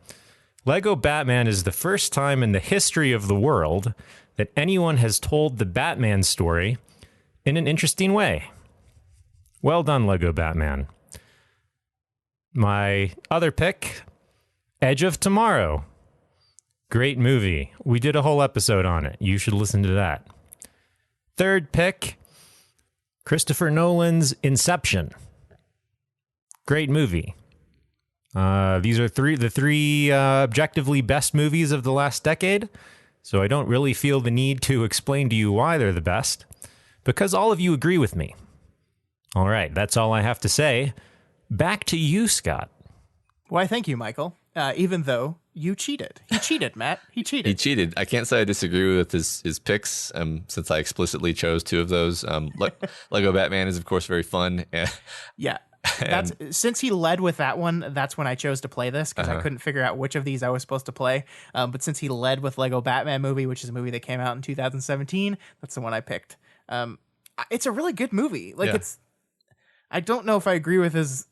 Lego Batman is the first time in the history of the world that anyone has told the Batman story in an interesting way. Well done, Lego Batman. My other pick, Edge of Tomorrow. Great movie. We did a whole episode on it. You should listen to that. Third pick, Christopher Nolan's Inception. Great movie. These are the three objectively best movies of the last decade, so I don't really feel the need to explain to you why they're the best, because all of you agree with me. All right, that's all I have to say. Back to you, Scott. Why, thank you, Michael. Even though you cheated. He cheated, Matt. He cheated. He cheated. I can't say I disagree with his picks, since I explicitly chose 2 of those. Lego Batman is, of course, very fun. Yeah. Since he led with that one, that's when I chose to play this, because I couldn't figure out which of these I was supposed to play. But since he led with Lego Batman movie, which is a movie that came out in 2017, that's the one I picked. It's a really good movie. I don't know if I agree with his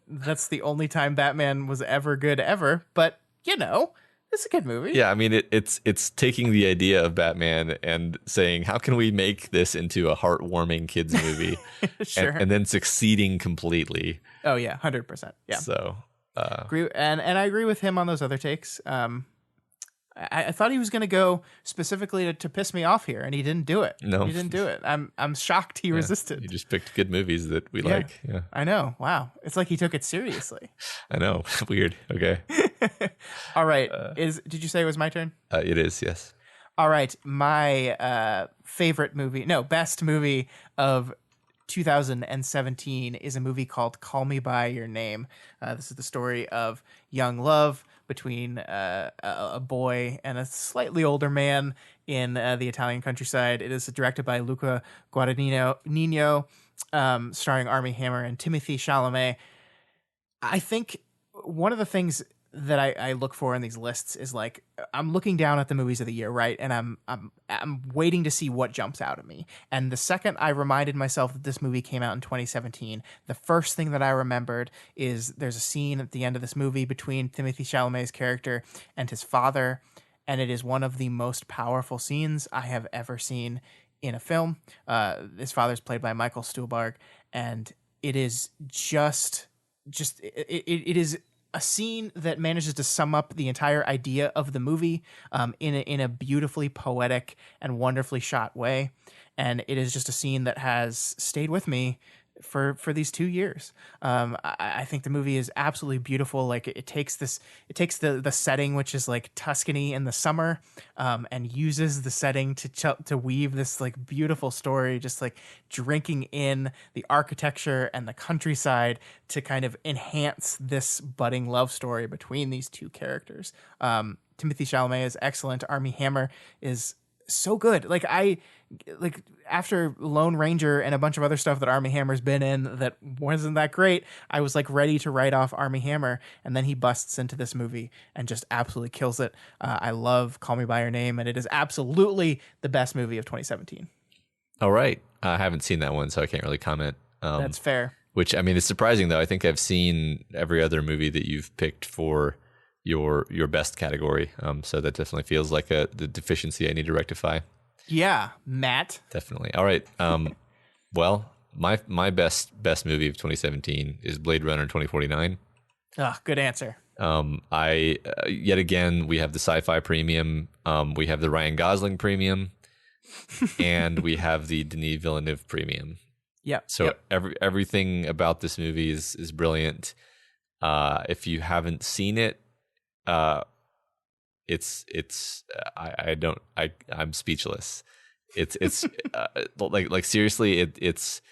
that's the only time Batman was ever good ever, but it's a good movie. Yeah, I mean it's taking the idea of Batman and saying, how can we make this into a heartwarming kids movie? Sure. and then succeeding completely. Oh yeah, 100%. Yeah. So agree, and I agree with him on those other takes. I thought he was going to go specifically to piss me off here, and he didn't do it. No, he didn't do it. I'm shocked he resisted. He just picked good movies that we like. Yeah, I know. Wow, it's like he took it seriously. I know. Weird. Okay. All right. Did you say it was my turn? It is. Yes. All right. My best movie of 2017 is a movie called Call Me by Your Name. This is the story of young love between a boy and a slightly older man in the Italian countryside. It is directed by Luca Guadagnino, starring Armie Hammer and Timothée Chalamet. I think one of the things that I look for in these lists is I'm looking down at the movies of the year, right? And I'm waiting to see what jumps out at me. And the second I reminded myself that this movie came out in 2017, the first thing that I remembered is there's a scene at the end of this movie between Timothée Chalamet's character and his father, and it is one of the most powerful scenes I have ever seen in a film. His father's played by Michael Stuhlbarg, and it is it is a scene that manages to sum up the entire idea of the movie in a beautifully poetic and wonderfully shot way. and it is just a scene that has stayed with me for these 2 years. I think the movie is absolutely beautiful. Like it takes the setting, which is like Tuscany in the summer, and uses the setting to weave this like beautiful story, just like drinking in the architecture and the countryside to kind of enhance this budding love story between these two characters. Timothy Chalamet is excellent. Armie Hammer is so good. Like after Lone Ranger and a bunch of other stuff that Armie Hammer's been in that wasn't that great, I was like ready to write off Armie Hammer, and then he busts into this movie and just absolutely kills it. I love Call Me by Your Name, and it is absolutely the best movie of 2017. All right, I haven't seen that one, so I can't really comment. That's fair. Which, I mean, it's surprising though. I think I've seen every other movie that you've picked for your best category. So that definitely feels like the deficiency I need to rectify. Yeah, Matt. Definitely. All right. Well, my best movie of 2017 is Blade Runner 2049. Good answer. I yet again we have the Sci-Fi Premium, we have the Ryan Gosling Premium, and we have the Denis Villeneuve Premium. Yep. So everything about this movie is brilliant. If you haven't seen it, I'm speechless. It's like seriously, it's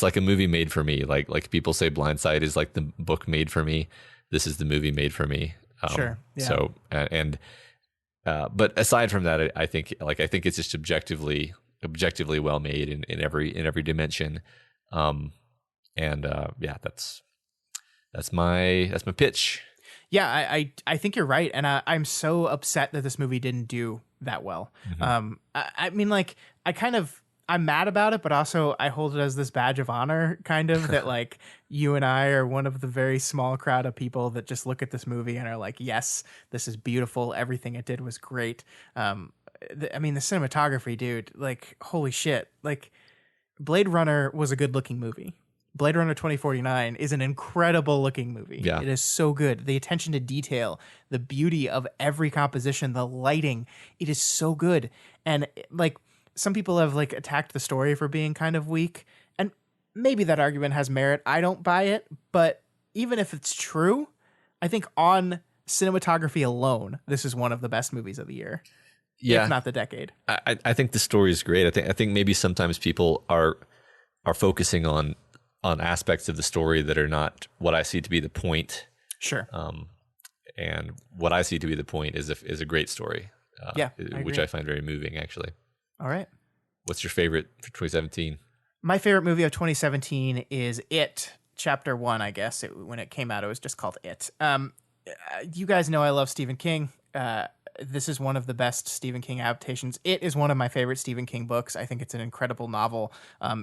like a movie made for me. Like people say Blindside is like the book made for me. This is the movie made for me. Sure. Yeah. So but aside from that, I think it's just objectively well made in every dimension. That's my pitch. Yeah, I think you're right, and I'm so upset that this movie didn't do that well. Mm-hmm. I mean, like, I'm mad about it, but also I hold it as this badge of honor, kind of, that like you and I are one of the very small crowd of people that just look at this movie and are like, yes, this is beautiful. Everything it did was great. I mean, the cinematography, dude, like, holy shit. Like, Blade Runner was a good looking movie. Blade Runner 2049 is an incredible looking movie. Yeah. It is so good. The attention to detail, the beauty of every composition, the lighting, it is so good. And like some people have like attacked the story for being kind of weak, and maybe that argument has merit. I don't buy it, but even if it's true, I think on cinematography alone, this is one of the best movies of the year. Yeah. If not the decade. I think the story is great. I think maybe sometimes people are focusing on aspects of the story that are not what I see to be the point. Sure. And what I see to be the point is a great story. Which I find very moving, actually. All right. What's your favorite for 2017? My favorite movie of 2017 is It, Chapter 1, I guess. When it came out, it was just called It. You guys know I love Stephen King. This is one of the best Stephen King adaptations. It is one of my favorite Stephen King books. I think it's an incredible novel.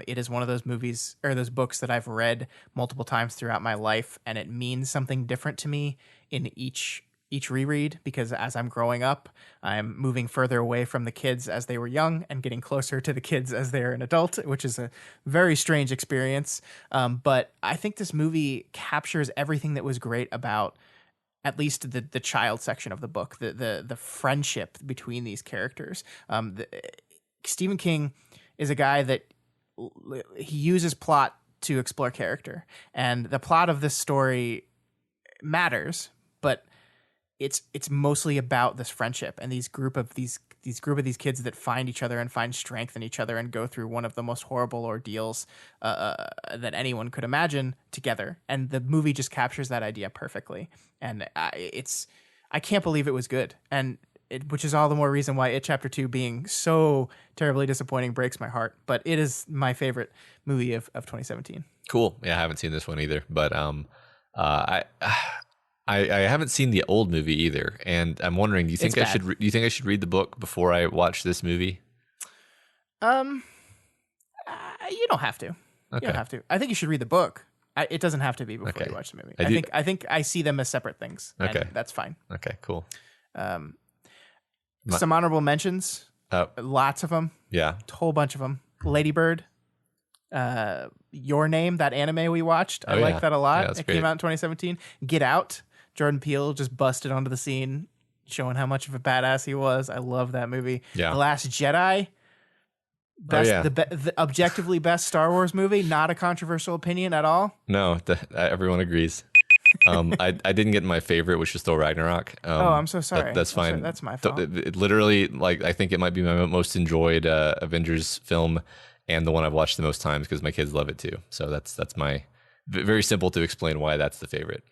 It is one of those movies or those books that I've read multiple times throughout my life, and it means something different to me in each reread, because as I'm growing up, I'm moving further away from the kids as they were young and getting closer to the kids as they're an adult, which is a very strange experience. But I think this movie captures everything that was great about at least the child section of the book, the friendship between these characters. Stephen King is a guy that he uses plot to explore character, and the plot of this story matters, but it's mostly about this friendship and these group of these kids that find each other and find strength in each other and go through one of the most horrible ordeals that anyone could imagine together. And the movie just captures that idea perfectly. And I can't believe it was good. And which is all the more reason why It Chapter 2 being so terribly disappointing breaks my heart. But it is my favorite movie of 2017. Cool. Yeah, I haven't seen this one either. But I haven't seen the old movie either, and I'm wondering, do you think I should read the book before I watch this movie? You don't have to. Okay. You don't have to. I think you should read the book. It doesn't have to be before you watch the movie. I think I see them as separate things. Okay, and that's fine. Okay, cool. Some honorable mentions. Lots of them. Yeah, a whole bunch of them. Lady Bird. Your Name, that anime we watched. I like that a lot. Yeah, it came out in 2017. Get Out. Jordan Peele just busted onto the scene, showing how much of a badass he was. I love that movie. Yeah. The Last Jedi. Best, yeah. the objectively best Star Wars movie, not a controversial opinion at all. No, everyone agrees. I didn't get my favorite, which was Thor Ragnarok. Oh, I'm so sorry. That's fine. That's my fault. It literally, like, I think it might be my most enjoyed Avengers film, and the one I've watched the most times because my kids love it too. So that's my very simple to explain why that's the favorite.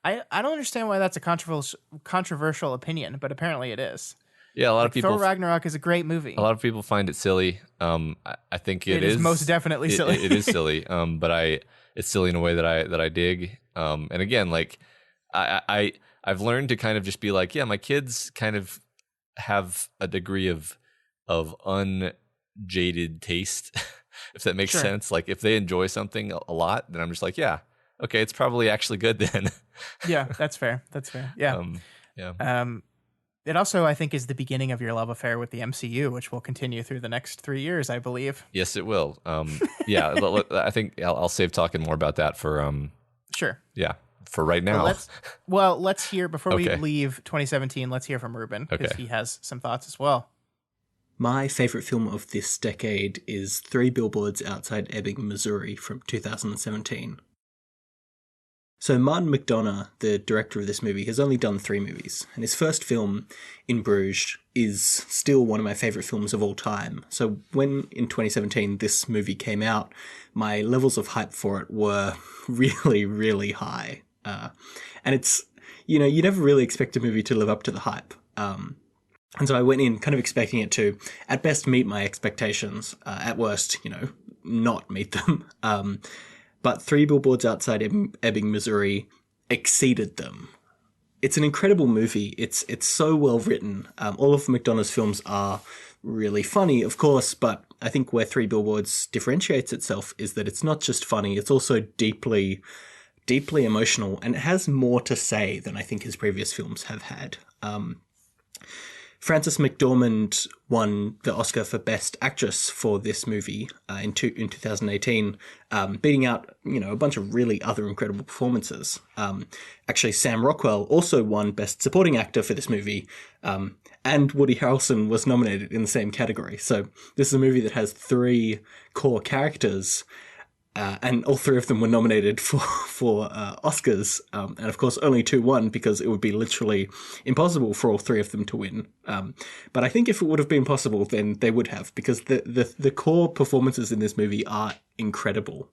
I don't understand why that's a controversial opinion, but apparently it is. Yeah, a lot of people. Thor Ragnarok is a great movie. A lot of people find it silly. I think it is most definitely silly. It is silly. But it's silly in a way that I dig. And again, like I've learned to kind of just be like, yeah, my kids kind of have a degree of unjaded taste, if that makes sense. Like if they enjoy something a lot, then I'm just like, yeah, okay, it's probably actually good then. Yeah, that's fair. That's fair. Yeah. It also, I think, is the beginning of your love affair with the MCU, which will continue through the next 3 years, I believe. Yes, it will. Yeah, I think I'll save talking more about that for sure. Yeah, for right now. Let's hear before we leave 2017. Let's hear from Reuben because he has some thoughts as well. My favorite film of this decade is Three Billboards Outside Ebbing, Missouri from 2017. So Martin McDonagh, the director of this movie, has only done 3 movies, and his first film, In Bruges, is still one of my favourite films of all time. So when, in 2017, this movie came out, my levels of hype for it were really, really high. And it's, you never really expect a movie to live up to the hype. And so I went in kind of expecting it to, at best, meet my expectations, at worst, not meet them. But Three Billboards Outside Ebbing, Missouri exceeded them. It's an incredible movie. It's so well written. All of McDonagh's films are really funny, of course, but I think where Three Billboards differentiates itself is that it's not just funny, it's also deeply, deeply emotional, and it has more to say than I think his previous films have had. Frances McDormand won the Oscar for Best Actress for this movie in 2018, beating out, a bunch of really other incredible performances. Actually, Sam Rockwell also won Best Supporting Actor for this movie, and Woody Harrelson was nominated in the same category. So this is a movie that has 3 core characters, and all 3 of them were nominated for Oscars, and of course only 2 won because it would be literally impossible for all 3 of them to win. But I think if it would have been possible, then they would have, because the core performances in this movie are incredible.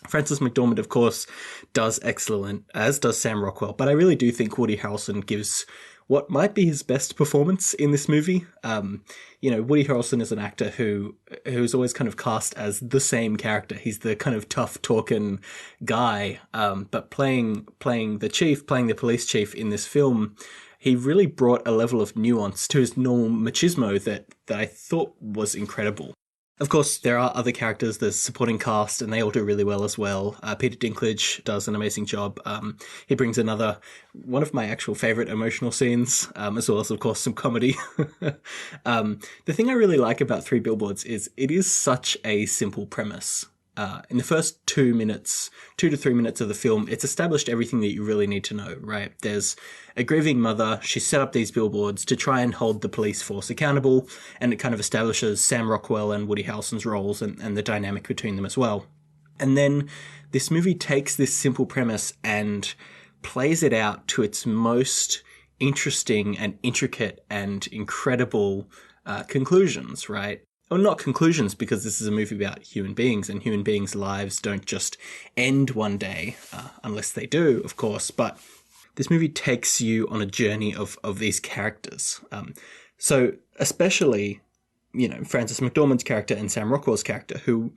Frances McDormand, of course, does excellent, as does Sam Rockwell, but I really do think Woody Harrelson gives what might be his best performance in this movie. Woody Harrelson is an actor who's always kind of cast as the same character. He's the kind of tough talking guy, but playing the police chief in this film, he really brought a level of nuance to his normal machismo that I thought was incredible. Of course, there are other characters, there's supporting cast, and they all do really well as well. Peter Dinklage does an amazing job. He brings one of my actual favourite emotional scenes, as well as, of course, some comedy. The thing I really like about Three Billboards is it is such a simple premise. In the first 2 to 3 minutes of the film, it's established everything that you really need to know, right? There's a grieving mother. She set up these billboards to try and hold the police force accountable, and it kind of establishes Sam Rockwell and Woody Harrelson's roles and the dynamic between them as well. And then this movie takes this simple premise and plays it out to its most interesting and intricate and incredible conclusions, right? Well, not conclusions, because this is a movie about human beings, and human beings' lives don't just end one day, unless they do, of course, but this movie takes you on a journey of these characters. So especially, Frances McDormand's character and Sam Rockwell's character, who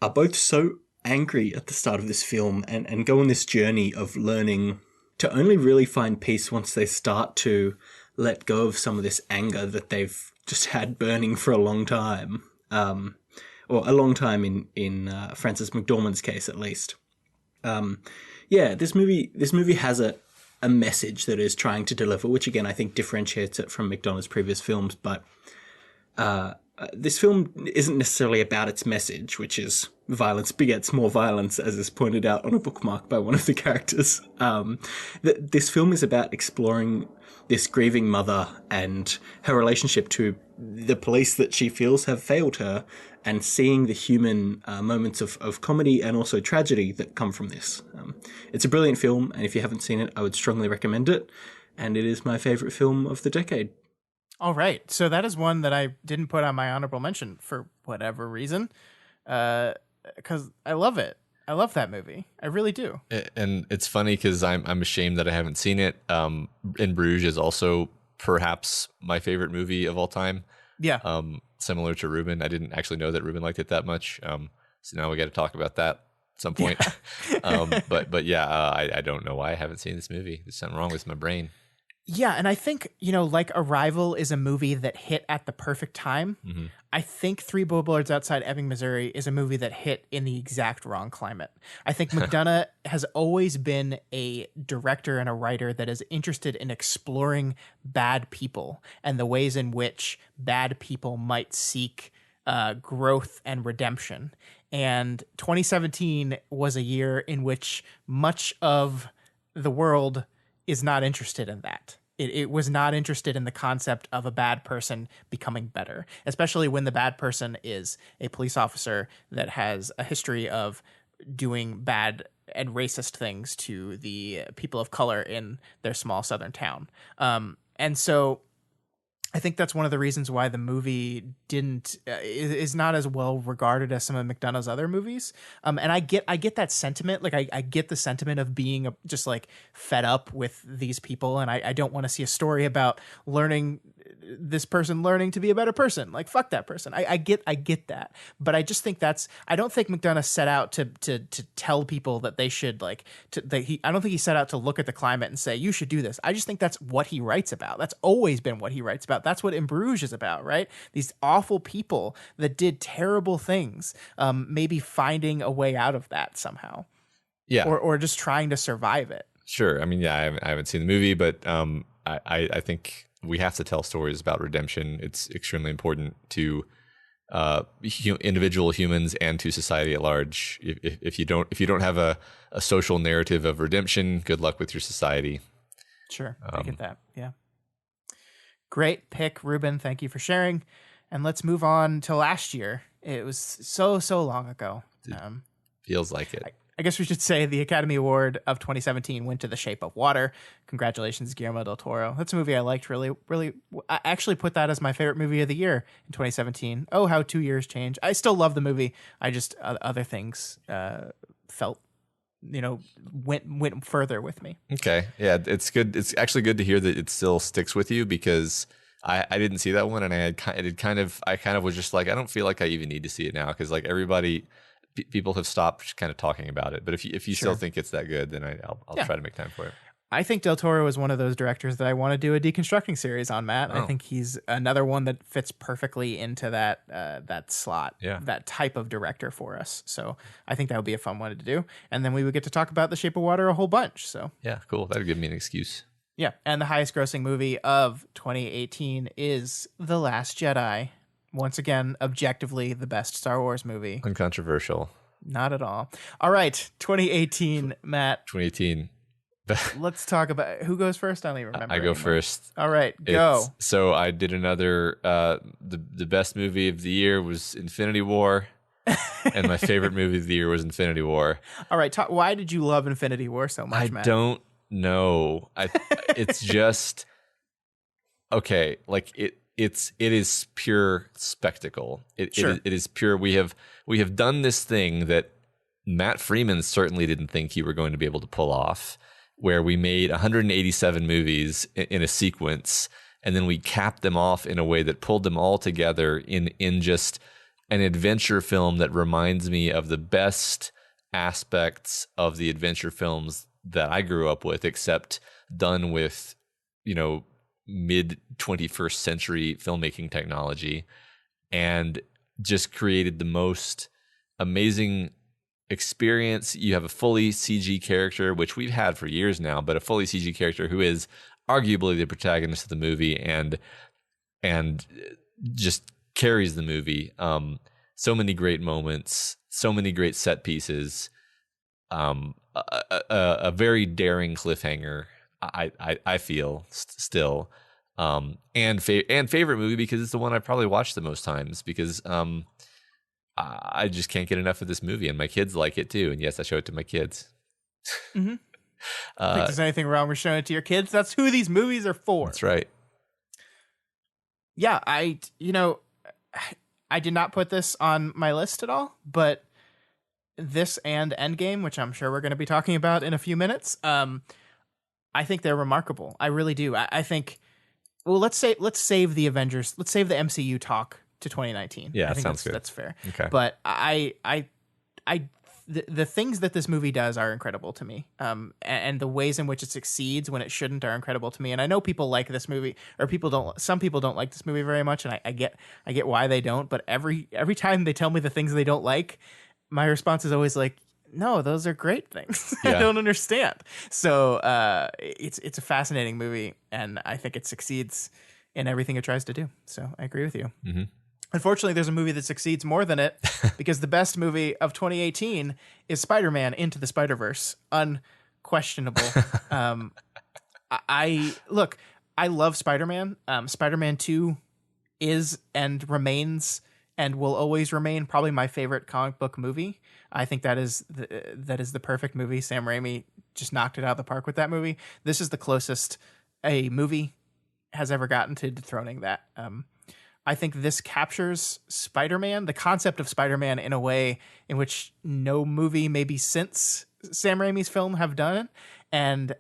are both so angry at the start of this film and go on this journey of learning to only really find peace once they start to let go of some of this anger that they've just had burning for a long time, or a long time in Frances McDormand's case, at least. This movie has a message that is trying to deliver, which again I think differentiates it from McDonagh's previous films. But this film isn't necessarily about its message, which is violence begets more violence, as is pointed out on a bookmark by one of the characters. This film is about exploring this grieving mother and her relationship to the police that she feels have failed her, and seeing the human moments of comedy and also tragedy that come from this. It's a brilliant film, and if you haven't seen it, I would strongly recommend it. And it is my favorite film of the decade. All right. So that is one that I didn't put on my honorable mention for whatever reason. Because I love it. I love that movie. I really do. And it's funny because I'm ashamed that I haven't seen it. In Bruges is also perhaps my favorite movie of all time. Yeah. Similar to Reuben. I didn't actually know that Reuben liked it that much. So now we got to talk about that at some point. Yeah. But yeah, I don't know why I haven't seen this movie. There's something wrong with my brain. Yeah, and I think, like Arrival is a movie that hit at the perfect time. Mm-hmm. I think Three Billboards Outside Ebbing, Missouri is a movie that hit in the exact wrong climate. I think McDonough has always been a director and a writer that is interested in exploring bad people and the ways in which bad people might seek growth and redemption. And 2017 was a year in which much of the world is not interested in that. It was not interested in the concept of a bad person becoming better, especially when the bad person is a police officer that has a history of doing bad and racist things to the people of color in their small southern town. And so I think that's one of the reasons why the movie is not as well regarded as some of McDonough's other movies. And I get that sentiment. Like I get the sentiment of being just like fed up with these people, and I don't want to see a story about this person learning to be a better person. Like fuck that person. I get that, but I just think I don't think McDonough set out to tell people that they should I don't think he set out to look at the climate and say you should do this. I just think that's what he writes about. That's always been what he writes about. That's what In Bruges is about, right? These awful people that did terrible things, maybe finding a way out of that somehow. Yeah. Or just trying to survive it. Sure. I mean, yeah, I haven't seen the movie, but I think we have to tell stories about redemption. It's extremely important to individual humans and to society at large. If you don't have a social narrative of redemption, good luck with your society. Sure. I get that. Yeah. Great pick, Reuben. Thank you for sharing. And let's move on to last year. It was so long ago. Feels like it. I guess we should say the Academy Award of 2017 went to The Shape of Water. Congratulations, Guillermo del Toro. That's a movie I liked really. I actually put that as my favorite movie of the year in 2017. Oh, how 2 years change. I still love the movie. I just, other things felt, went further with me. Okay. Yeah, it's good. It's actually good to hear that it still sticks with you, because I didn't see that one, and I kind of was just like, I don't feel like I even need to see it now, because like people have stopped kind of talking about it. But if you Sure. still think it's that good, then I'll try to make time for it. I think Del Toro is one of those directors that I want to do a deconstructing series on, Matt. I think he's another one that fits perfectly into that slot, that type of director for us. So I think that would be a fun one to do. And then we would get to talk about The Shape of Water a whole bunch. So yeah, cool. That'd give me an excuse. Yeah. And the highest grossing movie of 2018 is The Last Jedi. Once again, objectively the best Star Wars movie. Uncontroversial. Not at all. All right. 2018, Matt. 2018. Let's talk about who goes first. I don't even remember. I go first. All right, go. So I did another. The best movie of the year was Infinity War, and my favorite movie of the year was Infinity War. All right, why did you love Infinity War so much, Matt? I don't know. It's just okay. Like it is pure spectacle. It is pure. We have done this thing that Matt Freeman certainly didn't think you were going to be able to pull off, where we made 187 movies in a sequence, and then we capped them off in a way that pulled them all together in just an adventure film that reminds me of the best aspects of the adventure films that I grew up with, except done with, mid 21st century filmmaking technology, and just created the most amazing experience. You have a fully CG character, which we've had for years now, but a fully CG character who is arguably the protagonist of the movie and just carries the movie. So many great moments, so many great set pieces, a very daring cliffhanger. I feel still, and favorite movie because it's the one I probably watched the most times because I just can't get enough of this movie, and my kids like it too. And yes, I show it to my kids. Mm-hmm. I think there's anything wrong with showing it to your kids. That's who these movies are for. That's right. Yeah, I did not put this on my list at all, but this and Endgame, which I'm sure we're going to be talking about in a few minutes, I think they're remarkable. I really do. I think. Well, let's save the Avengers. Let's save the MCU talk to 2019. Yeah, I think sounds good. That's fair. Okay. But the things that this movie does are incredible to me. And the ways in which it succeeds when it shouldn't are incredible to me. And I know people like this movie, or some people don't like this movie very much, and I get why they don't. But every time they tell me the things they don't like, my response is always like, no, those are great things. Yeah. I don't understand. So it's a fascinating movie, and I think it succeeds in everything it tries to do. So I agree with you. Mm-hmm. Unfortunately, there's a movie that succeeds more than it because the best movie of 2018 is Spider-Man Into the Spider-Verse. Unquestionable. I love Spider-Man. Spider-Man 2 is and remains and will always remain probably my favorite comic book movie. I think that is the perfect movie. Sam Raimi just knocked it out of the park with that movie. This is the closest a movie has ever gotten to dethroning that. I think this captures Spider-Man, the concept of Spider-Man, in a way in which no movie maybe since Sam Raimi's film have done it. And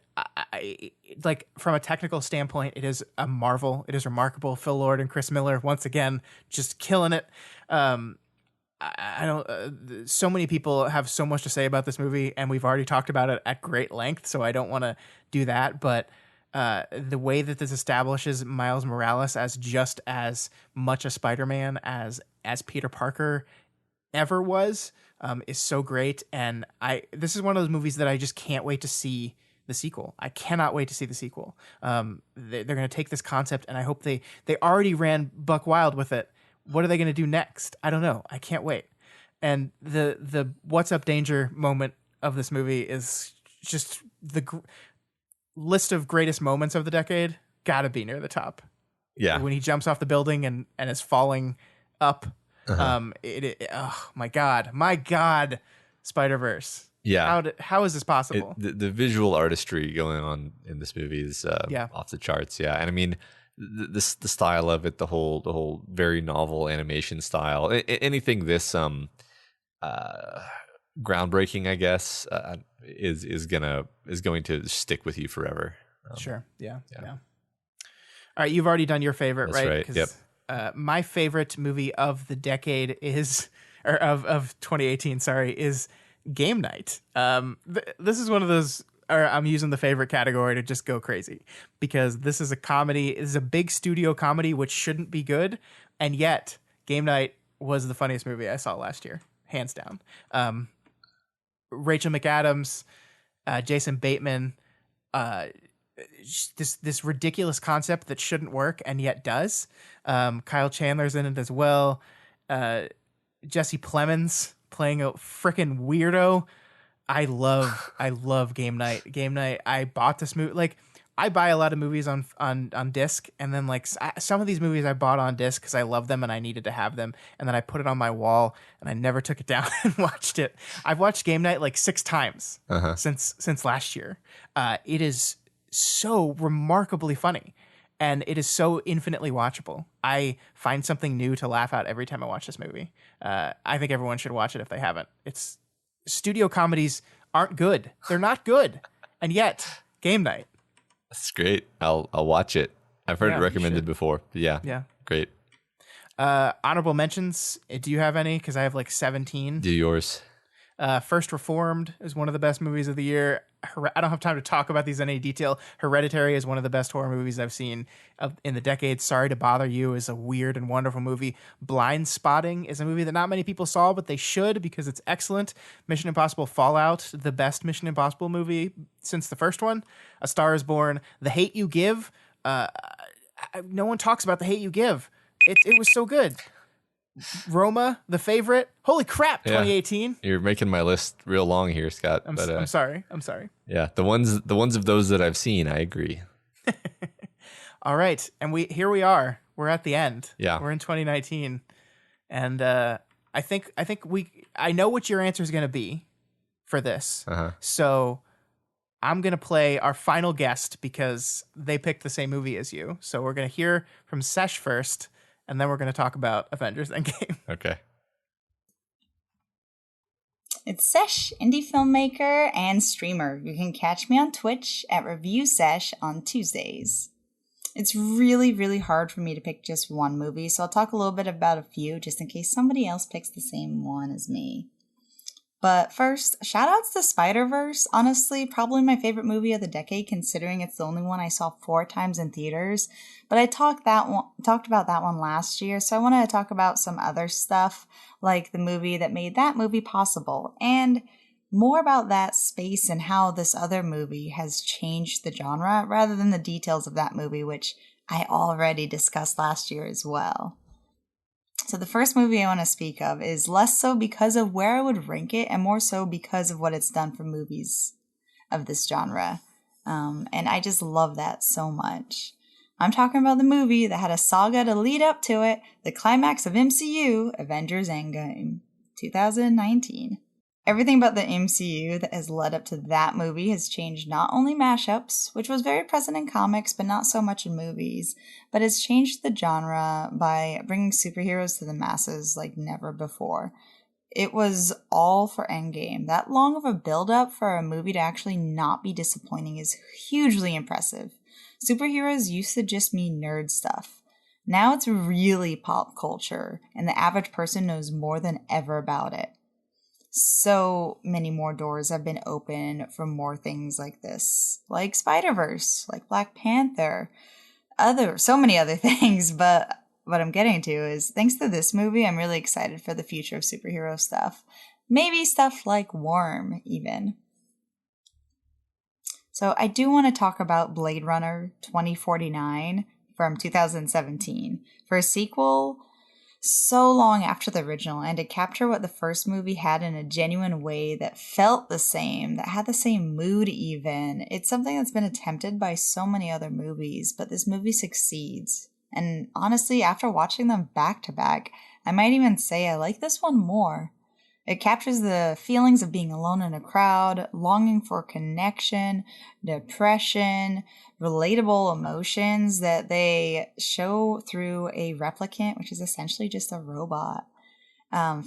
I like, from a technical standpoint, it is a marvel. It is remarkable. Phil Lord and Chris Miller once again just killing it. I don't. So many people have so much to say about this movie, and we've already talked about it at great length. So I don't want to do that, but. The way that this establishes Miles Morales as just as much a Spider-Man as Peter Parker ever was is so great. And this is one of those movies that I just can't wait to see the sequel. I cannot wait to see the sequel. They're going to take this concept, and I hope they already ran buck wild with it. What are they going to do next? I don't know. I can't wait. And the What's Up Danger moment of this movie is just list of greatest moments of the decade, gotta be near the top. Yeah. When he jumps off the building and is falling up. Oh my God, Spider-Verse. Yeah. How is this possible? The visual artistry going on in this movie is off the charts. Yeah. And I mean, the style of it, the whole very novel animation style, anything this groundbreaking, I guess, is going to stick with you forever. Sure. Yeah. All right, you've already done your favorite, That's right? Yep. My favorite movie of the decade of 2018. Sorry, is Game Night. This is one of those. Or I'm using the favorite category to just go crazy because this is a comedy. It is a big studio comedy, which shouldn't be good, and yet Game Night was the funniest movie I saw last year, hands down. Rachel McAdams, Jason Bateman, this ridiculous concept that shouldn't work and yet does. Kyle Chandler's in it as well. Jesse Plemons playing a freaking weirdo. I love Game Night. Game Night. I bought this movie. Like, I buy a lot of movies on disc, and then like some of these movies I bought on disc because I love them and I needed to have them, and then I put it on my wall and I never took it down and watched it. I've watched Game Night like 6 times since last year. It is so remarkably funny, and it is so infinitely watchable. I find something new to laugh at every time I watch this movie. I think everyone should watch it if they haven't. It's studio comedies aren't good. They're not good, and yet Game Night. That's great. I'll watch it. I've heard it recommended before. But yeah. Great. Honorable mentions. Do you have any? Because I have like 17. Do yours. First Reformed is one of the best movies of the year. I don't have time to talk about these in any detail. Hereditary is one of the best horror movies I've seen in the decade. Sorry to Bother You is a weird and wonderful movie. Blind Spotting is a movie that not many people saw, but they should because it's excellent. Mission Impossible Fallout, the best Mission Impossible movie since the first one. A Star is Born. The Hate You Give. No one talks about The Hate You Give. It was so good. Roma, The Favorite. Holy crap, Yeah. 2018. You're making my list real long here, Scott. I'm but sorry. yeah, the ones of those that I've seen, I agree. All right, and here we are. We're at the end. Yeah. We're in 2019, and I know what your answer is going to be for this. Uh-huh. So I'm going to play our final guest because they picked the same movie as you. So we're going to hear from Sesh first, and then we're going to talk about Avengers Endgame. Okay. It's Sesh, indie filmmaker and streamer. You can catch me on Twitch at Review Sesh on Tuesdays. It's really, really hard for me to pick just one movie, so I'll talk a little bit about a few just in case somebody else picks the same one as me. But first, shoutouts to Spider-Verse. Honestly, probably my favorite movie of the decade, considering it's the only one I saw 4 times in theaters. But I talked about that one last year, so I wanted to talk about some other stuff, like the movie that made that movie possible, and more about that space and how this other movie has changed the genre, rather than the details of that movie, which I already discussed last year as well. So the first movie I want to speak of is less so because of where I would rank it, and more so because of what it's done for movies of this genre. And I just love that so much. I'm talking about the movie that had a saga to lead up to it, the climax of MCU, Avengers Endgame, 2019. Everything about the MCU that has led up to that movie has changed not only mashups, which was very present in comics but not so much in movies, but has changed the genre by bringing superheroes to the masses like never before. It was all for Endgame. That long of a build-up for a movie to actually not be disappointing is hugely impressive. Superheroes used to just mean nerd stuff. Now it's really pop culture, and the average person knows more than ever about it. So many more doors have been opened for more things like this, like Spider-Verse, like Black Panther, so many other things. But what I'm getting to is, thanks to this movie, I'm really excited for the future of superhero stuff. Maybe stuff like Worm, even. So I do want to talk about Blade Runner 2049 from 2017 for a sequel so long after the original, and to capture what the first movie had in a genuine way that felt the same, that had the same mood even. It's something that's been attempted by so many other movies, but this movie succeeds. And honestly, after watching them back to back, I might even say I like this one more. It captures the feelings of being alone in a crowd, longing for connection, depression, relatable emotions that they show through a replicant, which is essentially just a robot.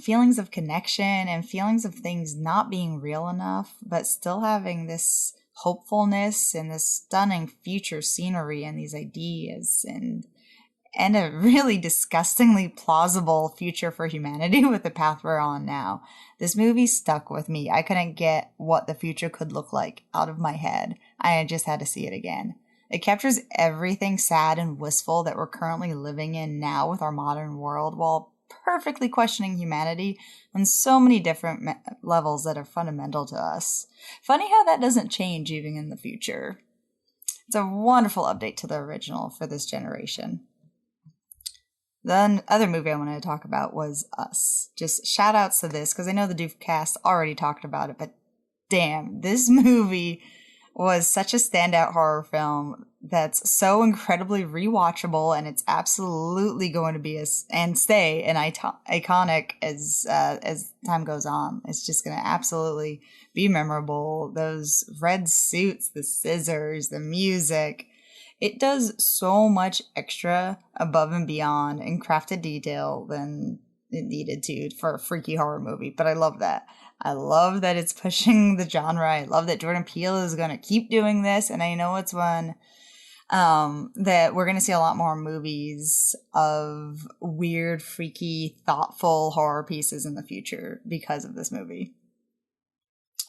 Feelings of connection and feelings of things not being real enough, but still having this hopefulness and this stunning future scenery and these ideas and a really disgustingly plausible future for humanity with the path we're on now. This movie stuck with me. I couldn't get what the future could look like out of my head. I just had to see it again. It captures everything sad and wistful that we're currently living in now with our modern world, while perfectly questioning humanity on so many different levels that are fundamental to us. Funny how that doesn't change even in the future. It's a wonderful update to the original for this generation. The other movie I wanted to talk about was Us. Just shout outs to this, because I know the Doofcast already talked about it, but damn, this movie was such a standout horror film that's so incredibly rewatchable, and it's absolutely going to be and stay an iconic as time goes on. It's just going to absolutely be memorable. Those red suits, the scissors, the music. It does so much extra above and beyond in crafted detail than it needed to for a freaky horror movie. But I love that. I love that it's pushing the genre. I love that Jordan Peele is going to keep doing this. And I know it's one that we're going to see a lot more movies of weird, freaky, thoughtful horror pieces in the future because of this movie.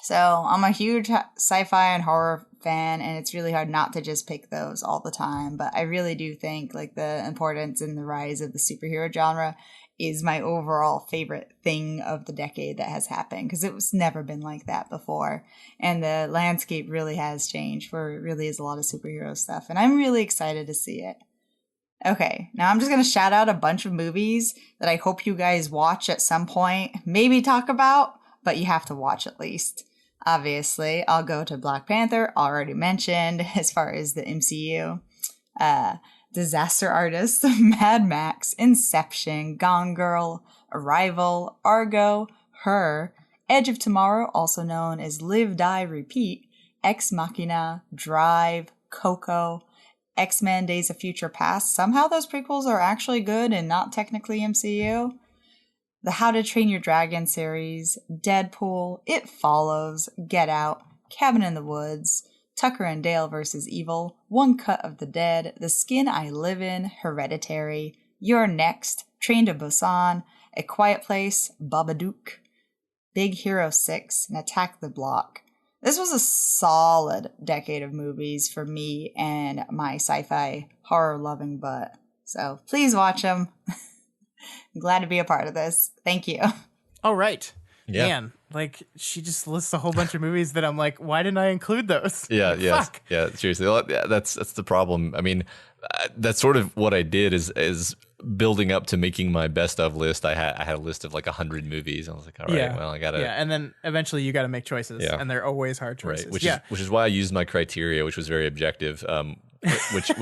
So I'm a huge sci-fi and horror fan, and it's really hard not to just pick those all the time. But I really do think like the importance and the rise of the superhero genre is my overall favorite thing of the decade that has happened, because it was never been like that before. And the landscape really has changed, where it really is a lot of superhero stuff. And I'm really excited to see it. Okay, now I'm just going to shout out a bunch of movies that I hope you guys watch at some point, maybe talk about, but you have to watch at least. Obviously, I'll go to Black Panther, already mentioned, as far as the MCU. Disaster Artist, Mad Max, Inception, Gone Girl, Arrival, Argo, Her, Edge of Tomorrow, also known as Live, Die, Repeat, Ex Machina, Drive, Coco, X-Men Days of Future Past. Somehow those prequels are actually good and not technically MCU. The How to Train Your Dragon series, Deadpool, It Follows, Get Out, Cabin in the Woods, Tucker and Dale vs. Evil, One Cut of the Dead, The Skin I Live In, Hereditary, You're Next, Train to Busan, A Quiet Place, Babadook, Big Hero 6, and Attack the Block. This was a solid decade of movies for me and my sci-fi horror-loving butt. So please watch them. I'm glad to be a part of this. Thank you. All right. Yeah. Man, like she just lists a whole bunch of movies that I'm like, why didn't I include those? Yeah, Like, yeah, fuck. yeah. Seriously, well, yeah, that's the problem. I mean, that's sort of what I did is building up to making my best of list. I had a list of like 100 movies. I was like, all right, Yeah. well, I gotta. Yeah, and then eventually you got to make choices, Yeah. and they're always hard choices. Right, which yeah. is which is why I used my criteria, which was very objective. Which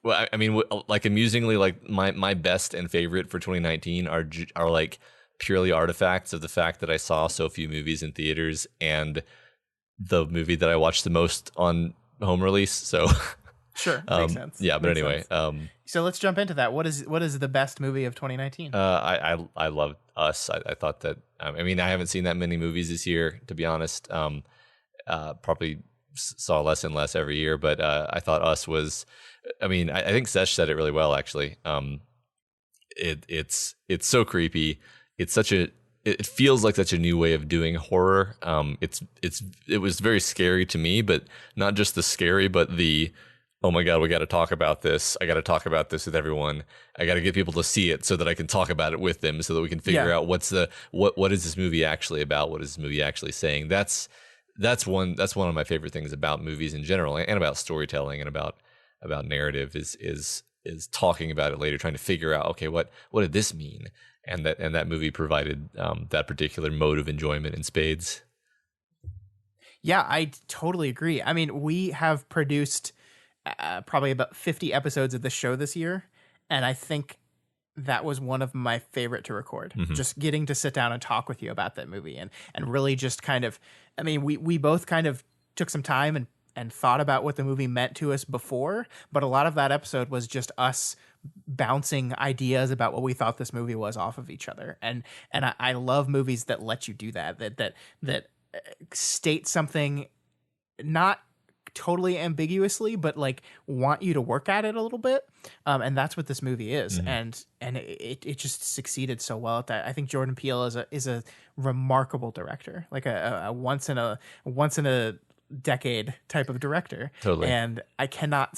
well, I mean, like amusingly, like my best and favorite for 2019 are like purely artifacts of the fact that I saw so few movies in theaters and the movie that I watched the most on home release. So Sure, makes sense. yeah, but Makes anyway, sense. So let's jump into that. What is the best movie of 2019? I loved Us. I thought that. I mean, I haven't seen that many movies this year, to be honest. Probably saw less and less every year, but I thought Us was. I mean, I think Sesh said it really well. Actually, it's so creepy. It's such a. It feels like such a new way of doing horror. It was very scary to me, but not just the scary, but the. Oh my God, we got to talk about this. I got to talk about this with everyone. I got to get people to see it so that I can talk about it with them so that we can figure out what is this movie actually about? What is this movie actually saying? That's one of my favorite things about movies in general and about storytelling and about narrative is talking about it later, trying to figure out, okay, what did this mean? And that movie provided that particular mode of enjoyment in spades. Yeah, I totally agree. I mean, we have produced probably about 50 episodes of the show this year, and I think that was one of my favorite to record. Just getting to sit down and talk with you about that movie and really just kind of, I mean, we both kind of took some time and thought about what the movie meant to us before, but a lot of that episode was just us bouncing ideas about what we thought this movie was off of each other. And I love movies that let you do that state something not totally ambiguously, but like want you to work at it a little bit. And that's what this movie is. And it just succeeded so well at that. I think Jordan Peele is a remarkable director, like a once in a decade type of director. Totally. And I cannot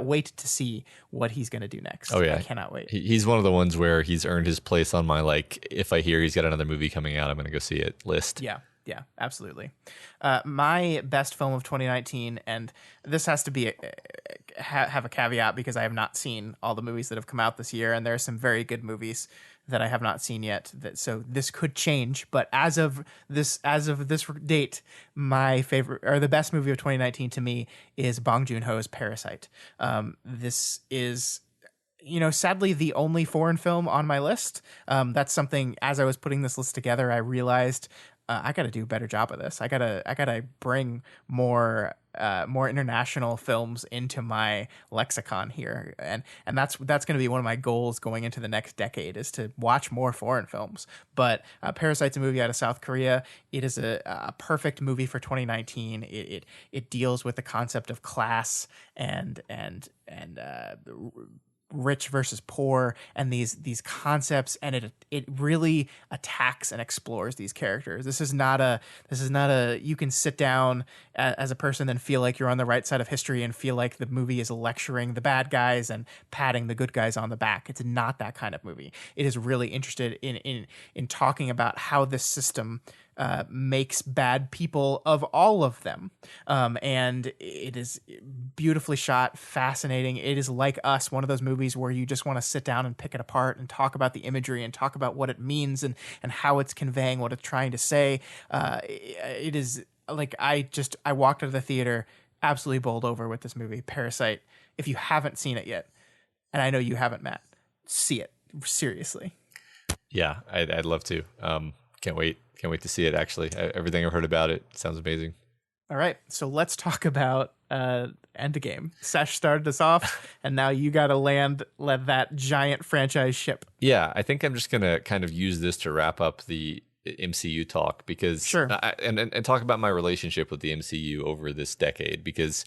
wait to see what he's going to do next. Oh yeah. I cannot wait. He's one of the ones where he's earned his place on my, like, if I hear he's got another movie coming out, I'm going to go see it list. Yeah, absolutely. My best film of 2019, and this has to be have a caveat because I have not seen all the movies that have come out this year, and there are some very good movies that I have not seen yet. So this could change, but as of this date, my favorite or the best movie of 2019 to me is Bong Joon-ho's Parasite. This is, sadly, the only foreign film on my list. That's something, as I was putting this list together, I realized I got to do a better job of this. I gotta bring more international films into my lexicon here, and that's going to be one of my goals going into the next decade, is to watch more foreign films. But Parasite's a movie out of South Korea. It is a perfect movie for 2019. It deals with the concept of class and rich versus poor and these concepts, and it really attacks and explores these characters. This is not a you can sit down as a person and feel like you're on the right side of history and feel like the movie is lecturing the bad guys and patting the good guys on the back. It's not that kind of movie. It is really interested in talking about how this system makes bad people of all of them. And it is beautifully shot, fascinating. It is like Us, one of those movies where you just want to sit down and pick it apart and talk about the imagery and talk about what it means and how it's conveying what it's trying to say. It is like I walked out of the theater absolutely bowled over with this movie, Parasite. If you haven't seen it yet, and I know you haven't, Matt, see it. Seriously. Yeah, I'd love to. Can't wait to see it, actually. Everything I've heard about it sounds amazing. All right, so let's talk about Endgame. Sesh started us off, and now you got to let that giant franchise ship. Yeah, I think I'm just going to kind of use this to wrap up the MCU talk, because sure. And talk about my relationship with the MCU over this decade, because,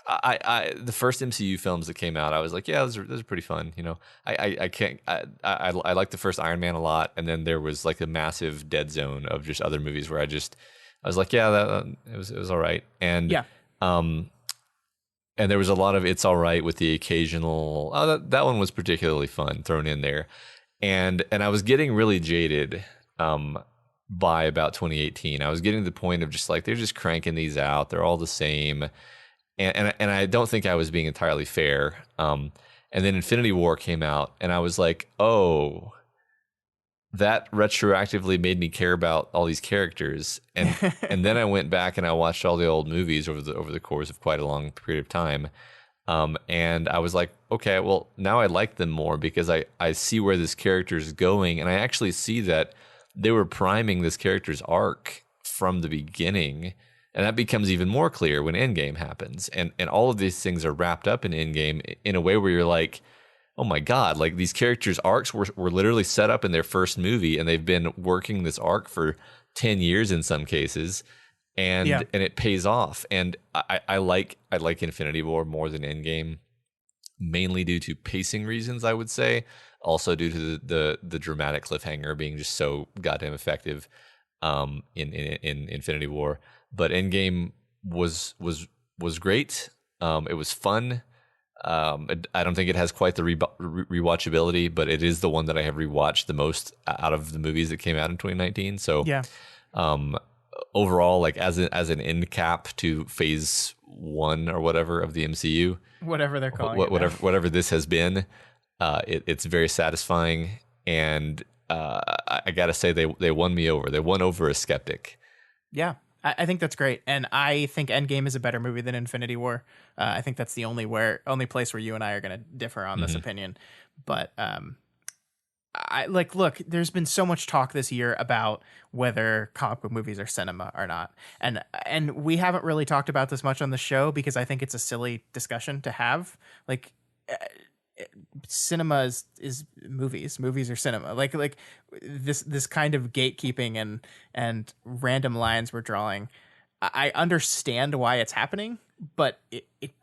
I the first MCU films that came out, I was like, yeah, those are pretty fun. I like the first Iron Man a lot, and then there was like a massive dead zone of just other movies where I was like, yeah, it was all right, and yeah, and there was a lot of it's all right with the occasional that one was particularly fun thrown in there, and I was getting really jaded by about 2018. I was getting to the point of just like, they're just cranking these out, they're all the same. And I don't think I was being entirely fair. And then Infinity War came out, and I was like, oh, that retroactively made me care about all these characters. And and then I went back and I watched all the old movies over the course of quite a long period of time. And I was like, okay, well, now I like them more because I see where this character is going, and I actually see that they were priming this character's arc from the beginning. And that becomes even more clear when Endgame happens. And all of these things are wrapped up in Endgame in a way where you're like, oh my God, like these characters' arcs were literally set up in their first movie, and they've been working this arc for 10 years in some cases. And it pays off. And I like Infinity War more than Endgame, mainly due to pacing reasons, I would say. Also due to the dramatic cliffhanger being just so goddamn effective in Infinity War. But Endgame was great. It was fun. I don't think it has quite the rewatchability, but it is the one that I have rewatched the most out of the movies that came out in 2019. So yeah. Overall, like as an end cap to phase 1 or whatever of the MCU, whatever they're calling whatever this has been, it's very satisfying. And I gotta say they won me over. They won over a skeptic. Yeah. I think that's great, and I think Endgame is a better movie than Infinity War. I think that's the only place where you and I are going to differ on this opinion. But look, there's been so much talk this year about whether comic book movies are cinema or not, and we haven't really talked about this much on the show because I think it's a silly discussion to have. Like, cinema is movies are cinema, like this kind of gatekeeping and random lines we're drawing. I understand why it's happening, but it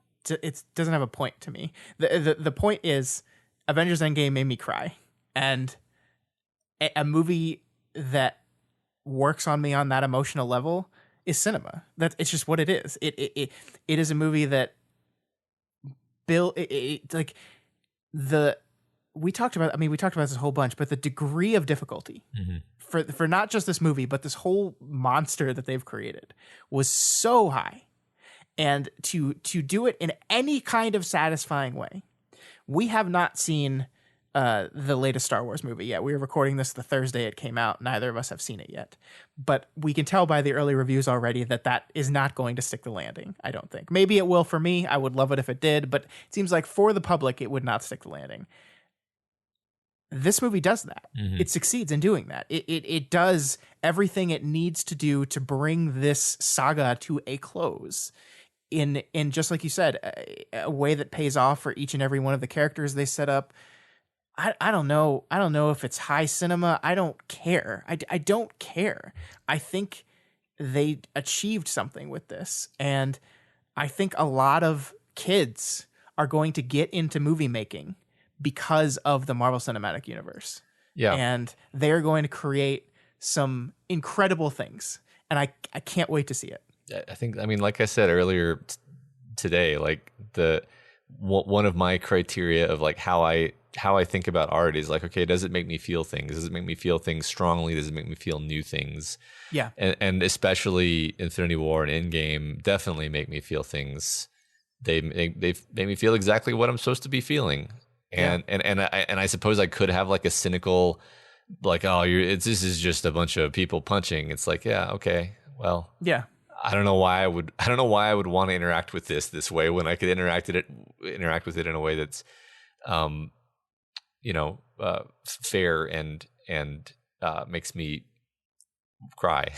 doesn't have a point to me. The point is Avengers Endgame made me cry, and a movie that works on me on that emotional level is cinema. It's just what it is. It is a movie that we talked about this a whole bunch, but the degree of difficulty for not just this movie, but this whole monster that they've created was so high. And to do it in any kind of satisfying way. We have not seen the latest Star Wars movie yet. We were recording this the Thursday it came out. Neither of us have seen it yet. But we can tell by the early reviews already that is not going to stick the landing, I don't think. Maybe it will for me. I would love it if it did. But it seems like for the public, it would not stick the landing. This movie does that. It succeeds in doing that. It does everything it needs to do to bring this saga to a close. In just like you said, a way that pays off for each and every one of the characters they set up. I don't know. I don't know if it's high cinema. I don't care. I don't care. I think they achieved something with this. And I think a lot of kids are going to get into movie making because of the Marvel Cinematic Universe. Yeah. And they're going to create some incredible things. And I can't wait to see it. I think, I mean, like I said earlier today, like one of my criteria of like how I how I think about art is like, okay, does it make me feel things? Does it make me feel things strongly? Does it make me feel new things? Yeah. And especially Infinity War and Endgame definitely make me feel things. They make me feel exactly what I'm supposed to be feeling. And I suppose I could have like a cynical, like, oh, this is just a bunch of people punching. It's like, yeah, okay, well, Yeah. I don't know why I would want to interact with this way when I could interact with it in a way that's, fair and makes me cry.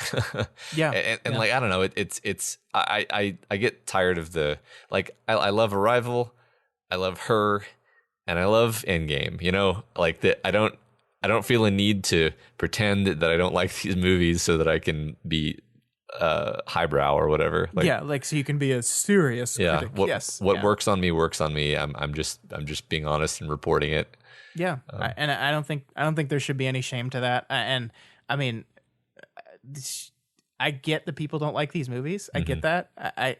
Yeah. And like, I don't know, it's I get tired of the, like, I love Arrival, I love Her, and I love Endgame, like that. I don't feel a need to pretend that I don't like these movies so that I can be highbrow or whatever. Like, yeah, like so you can be a serious critic. What works on me works on me. I'm just being honest and reporting it. Yeah, and I don't think there should be any shame to that. And I mean, I get that people don't like these movies. I get that. I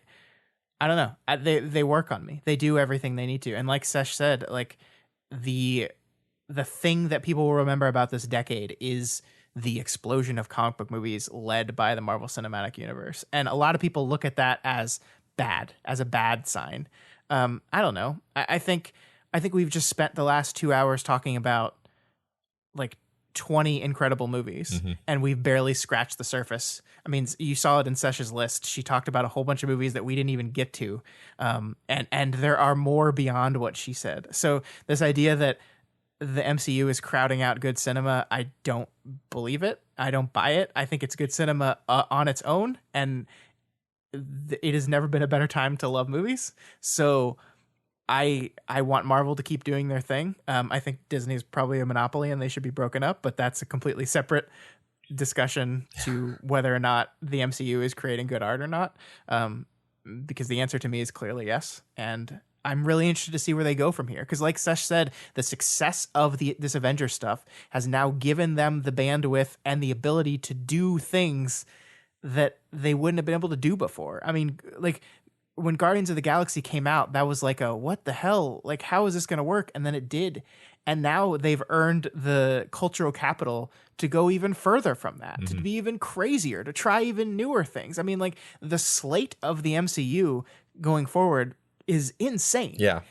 don't know. They work on me. They do everything they need to. And like Sesh said, like the thing that people will remember about this decade is the explosion of comic book movies led by the Marvel Cinematic Universe. And a lot of people look at that as a bad sign. I don't know. I think we've just spent the last 2 hours talking about like 20 incredible movies, and we've barely scratched the surface. I mean, you saw it in Sesh's list. She talked about a whole bunch of movies that we didn't even get to. And there are more beyond what she said. So this idea that the MCU is crowding out good cinema, I don't believe it. I don't buy it. I think it's good cinema on its own, and it has never been a better time to love movies. So I want Marvel to keep doing their thing. I think Disney is probably a monopoly and they should be broken up, but that's a completely separate discussion to whether or not the MCU is creating good art or not. Because the answer to me is clearly yes. And I'm really interested to see where they go from here. Because like Sesh said, the success of this Avengers stuff has now given them the bandwidth and the ability to do things that they wouldn't have been able to do before. I mean, like when Guardians of the Galaxy came out, that was like what the hell? Like, how is this going to work? And then it did. And now they've earned the cultural capital to go even further from that, to be even crazier, to try even newer things. I mean, like the slate of the MCU going forward is insane. Yeah,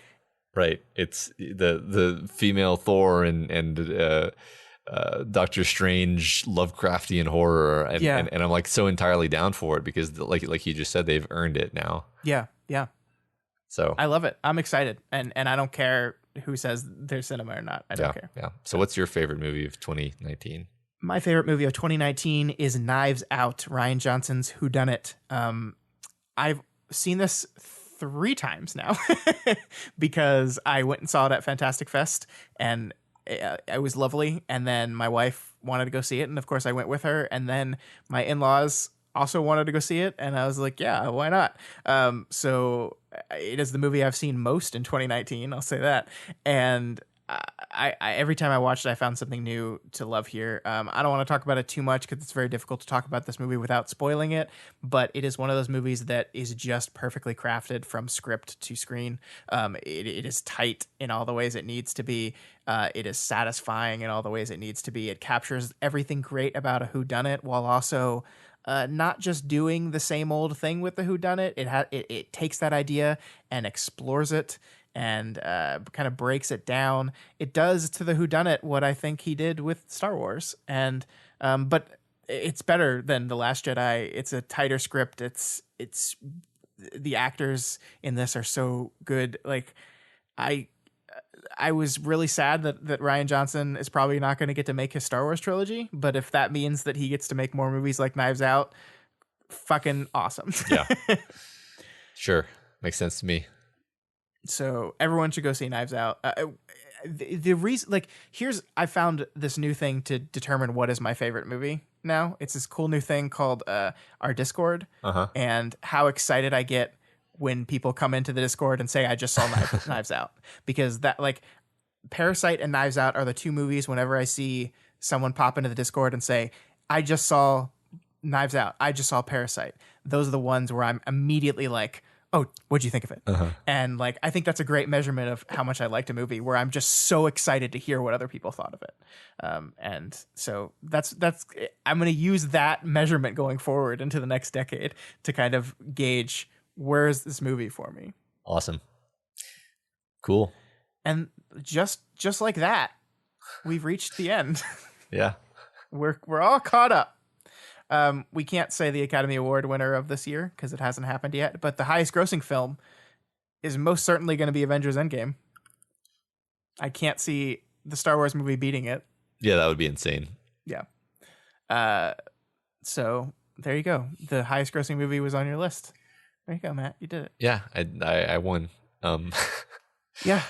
right. It's the female Thor and Doctor Strange Lovecraftian horror, and I'm like so entirely down for it because like you just said, they've earned it now. Yeah. So I love it. I'm excited, and I don't care who says there's cinema or not. I don't care. Yeah. So what's your favorite movie of 2019? My favorite movie of 2019 is Knives Out, Rian Johnson's Whodunit. I've seen this 3 times now because I went and saw it at Fantastic Fest, and it was lovely. And then my wife wanted to go see it, and of course I went with her. And then my in-laws also wanted to go see it, and I was like, yeah, why not? So it is the movie I've seen most in 2019. I'll say that. And I every time I watched it, I found something new to love here. I don't want to talk about it too much because it's very difficult to talk about this movie without spoiling it, but it is one of those movies that is just perfectly crafted from script to screen. It is tight in all the ways it needs to be. It is satisfying in all the ways it needs to be. It captures everything great about a whodunit while also not just doing the same old thing with the whodunit. It takes that idea and explores it and kind of breaks it down. It does to the whodunit what I think he did with Star Wars, and but it's better than The Last Jedi. It's a tighter script. It's the actors in this are so good. Like I was really sad that Rian Johnson is probably not going to get to make his Star Wars trilogy, but if that means that he gets to make more movies like Knives Out, fucking awesome. Yeah. Sure. Makes sense to me. So everyone should go see Knives Out. The reason, like, I found this new thing to determine what is my favorite movie now. It's this cool new thing called our Discord, and how excited I get when people come into the Discord and say, I just saw Knives Out. Because that, like, Parasite and Knives Out are the 2 movies whenever I see someone pop into the Discord and say, I just saw Knives Out, I just saw Parasite. Those are the ones where I'm immediately like, oh, what'd you think of it? And like, I think that's a great measurement of how much I liked a movie, where I'm just so excited to hear what other people thought of it. And so that's I'm going to use that measurement going forward into the next decade to kind of gauge, where is this movie for me? Awesome. Cool. And just like that, we've reached the end. Yeah. We're all caught up. We can't say the Academy Award winner of this year because it hasn't happened yet, but the highest grossing film is most certainly going to be Avengers Endgame. I can't see the Star Wars movie beating it. Yeah, that would be insane. Yeah. So there you go. The highest grossing movie was on your list. There you go, Matt. You did it. Yeah, I won. Yeah.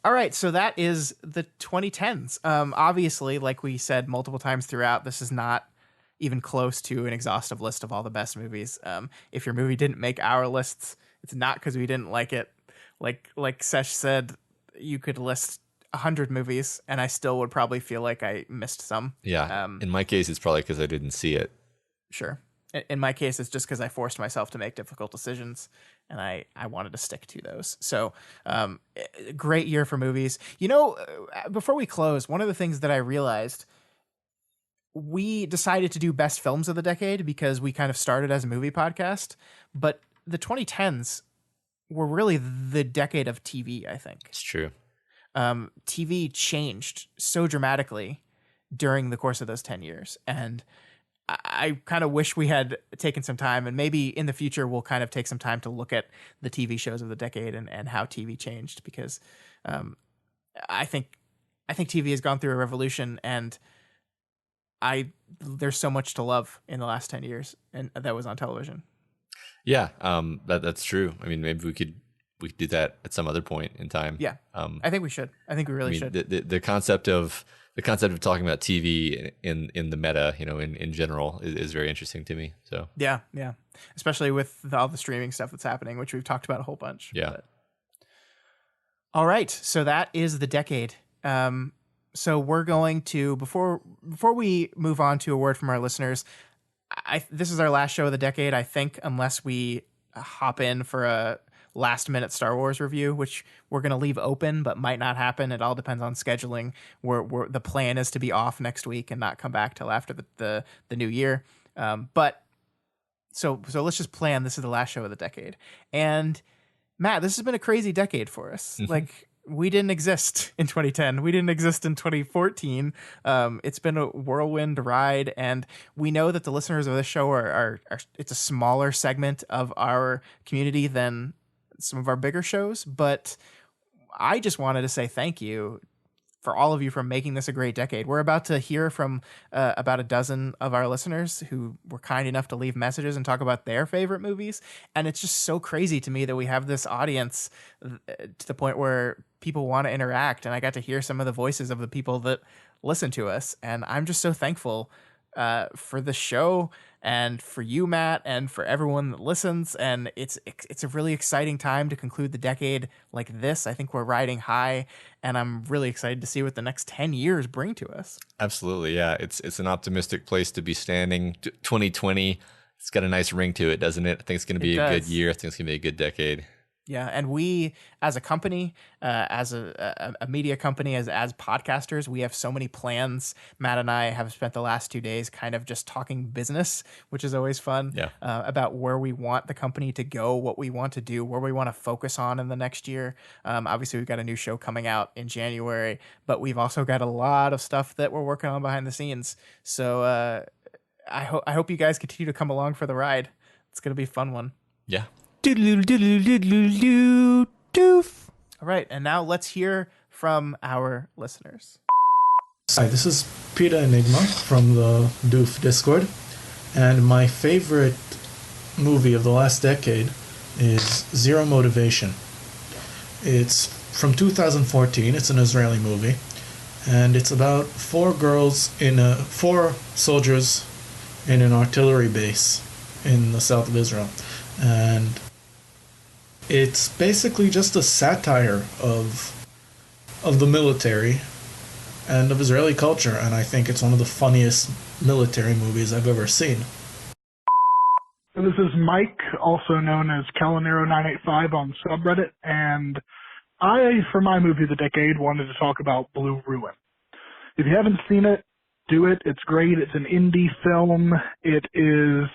All right. So that is the 2010s. Obviously, like we said multiple times throughout, this is not even close to an exhaustive list of all the best movies. If your movie didn't make our lists, it's not because we didn't like it. Like Sesh said, you could list 100 movies and I still would probably feel like I missed some. Yeah. In my case, it's probably because I didn't see it. Sure. In my case, it's just because I forced myself to make difficult decisions, and I wanted to stick to those. So, great year for movies. You know, before we close, one of the things that I realized, we decided to do best films of the decade because we kind of started as a movie podcast, but the 2010s were really the decade of TV, I think. It's true. TV changed so dramatically during the course of those 10 years, and I kind of wish we had taken some time, and maybe in the future we'll kind of take some time to look at the TV shows of the decade and how TV changed, because I think TV has gone through a revolution, and there's so much to love in the last 10 years, and that was on television. Yeah, that's true. I mean, maybe we could do that at some other point in time. Yeah, I think we should. I think we really should. The concept of talking about TV in the meta, in general, is very interesting to me. So yeah, especially with all the streaming stuff that's happening, which we've talked about a whole bunch. Yeah. But. All right, so that is the decade. So we're going to before we move on to a word from our listeners, this is our last show of the decade, I think, unless we hop in for a last minute Star Wars review, which we're going to leave open but might not happen. It all depends on scheduling. The plan is to be off next week and not come back till after the new year. But so let's just plan this is the last show of the decade. And Matt, this has been a crazy decade for us. Mm-hmm. Like, we didn't exist in 2010. We didn't exist in 2014. It's been a whirlwind ride, and we know that the listeners of this show are it's a smaller segment of our community than some of our bigger shows. But I just wanted to say thank you for all of you for making this a great decade. We're about to hear from about a dozen of our listeners who were kind enough to leave messages and talk about their favorite movies. And it's just so crazy to me that we have this audience to the point where people want to interact. And I got to hear some of the voices of the people that listen to us. And I'm just so thankful for the show and for you, Matt, and for everyone that listens. And it's a really exciting time to conclude the decade like this. I think we're riding high, and I'm really excited to see what the next 10 years bring to us. Absolutely. Yeah. It's an optimistic place to be standing. 2020, it's got a nice ring to it, doesn't it? I think it's going to be a good year. I think it's going to be a good decade. Yeah, and we, as a company, as a media company, as podcasters, we have so many plans. Matt and I have spent the last 2 days kind of just talking business, which is always fun. Yeah. About where we want the company to go, what we want to do, where we want to focus on in the next year. Obviously, we've got a new show coming out in January, but we've also got a lot of stuff that we're working on behind the scenes. So I hope you guys continue to come along for the ride. It's going to be a fun one. Yeah. Doof. All right, and now let's hear from our listeners. Hi, this is Peter Enigma from the Doof Discord, and my favorite movie of the last decade is Zero Motivation. It's from 2014. It's an Israeli movie, and it's about four soldiers in an artillery base in the south of Israel, and it's basically just a satire of the military and of Israeli culture, and I think it's one of the funniest military movies I've ever seen. This is Mike, also known as Calinero985 on subreddit, and I, for my movie of the decade, wanted to talk about Blue Ruin. If you haven't seen it, do it. It's great. It's an indie film. It is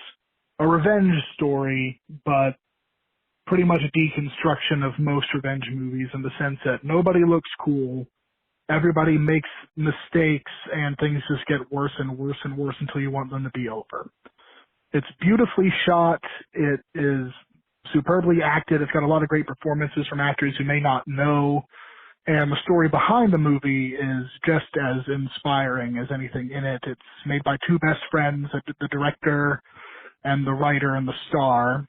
a revenge story, but pretty much a deconstruction of most revenge movies in the sense that nobody looks cool, everybody makes mistakes, and things just get worse and worse and worse until you want them to be over. It's beautifully shot. It is superbly acted. It's got a lot of great performances from actors who may not know. And the story behind the movie is just as inspiring as anything in it. It's made by two best friends, the director and the writer and the star,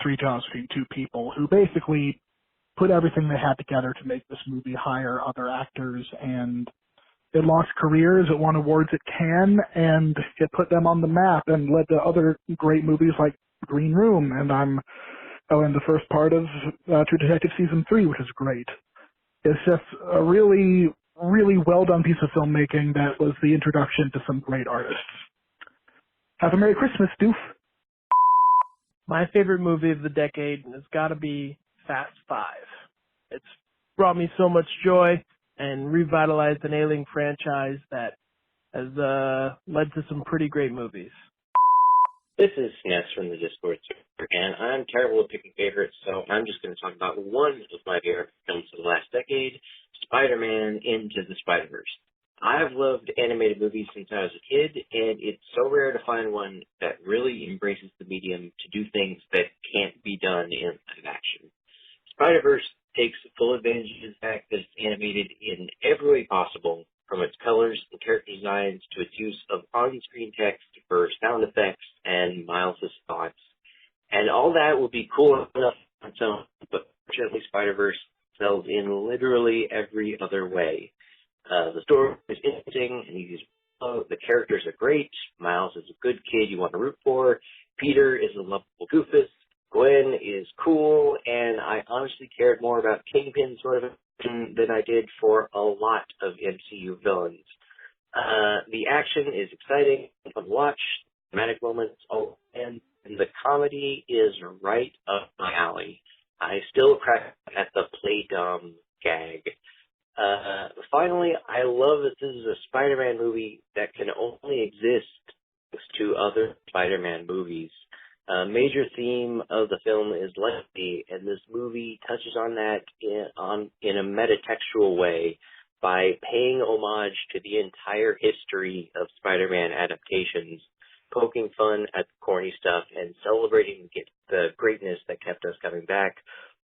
three jobs between two people, who basically put everything they had together to make this movie, hire other actors, and it launched careers, it won awards at Cannes, and it put them on the map and led to other great movies like Green Room, and I'm in the first part of True Detective Season 3, which is great. It's just a really, really well-done piece of filmmaking that was the introduction to some great artists. Have a Merry Christmas, Doof. My favorite movie of the decade has got to be Fast Five. It's brought me so much joy and revitalized an ailing franchise that has led to some pretty great movies. This is Ness from the Discord server, and I'm terrible at picking favorites, so I'm just going to talk about one of my favorite films of the last decade, Spider-Man Into the Spider-Verse. I've loved animated movies since I was a kid, and it's so rare to find one that really embraces the medium to do things that can't be done in live action. Spider-Verse takes full advantage of the fact that it's animated in every way possible, from its colors and character designs to its use of on-screen text for sound effects and Miles' thoughts. And all that will be cool enough on its own, but fortunately Spider-Verse sells in literally every other way. The story is interesting and easy to follow. The characters are great. Miles is a good kid you want to root for. Peter is a lovable goofus. Gwen is cool, and I honestly cared more about Kingpin's motivation than I did for a lot of MCU villains. The action is exciting, fun to watch, dramatic moments, and the comedy is right up my alley. I still crack at the play dumb gag. Finally, I love that this is a Spider-Man movie that can only exist thanks to other Spider-Man movies. A major theme of the film is legacy, and this movie touches on that in a metatextual way by paying homage to the entire history of Spider-Man adaptations, poking fun at the corny stuff, and celebrating the greatness that kept us coming back,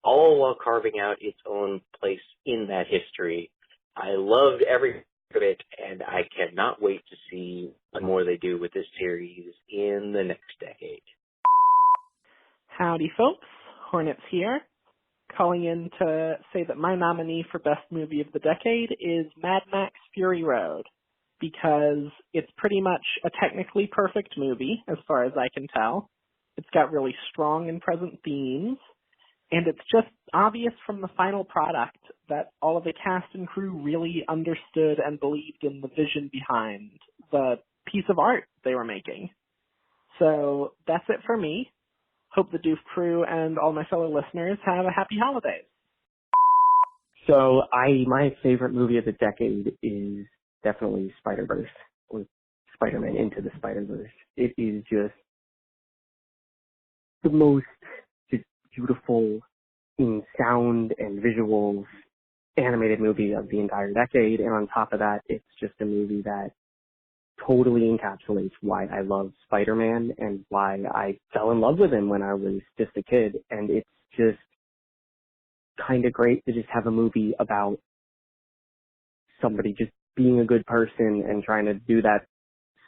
all while carving out its own place in that history. I loved every bit of it, and I cannot wait to see what more they do with this series in the next decade. Howdy, folks. Hornets here, calling in to say that my nominee for Best Movie of the Decade is Mad Max Fury Road, because it's pretty much a technically perfect movie, as far as I can tell. It's got really strong and present themes, and it's just obvious from the final product that all of the cast and crew really understood and believed in the vision behind the piece of art they were making. So that's it for me. Hope the Doof crew and all my fellow listeners have a happy holidays. So my favorite movie of the decade is definitely Spider-Verse, or Spider-Man Into the Spider-Verse. It is just the most just beautiful in sound and visuals animated movie of the entire decade. And on top of that, it's just a movie that totally encapsulates why I love Spider-Man and why I fell in love with him when I was just a kid. And it's just kind of great to just have a movie about somebody just being a good person and trying to do that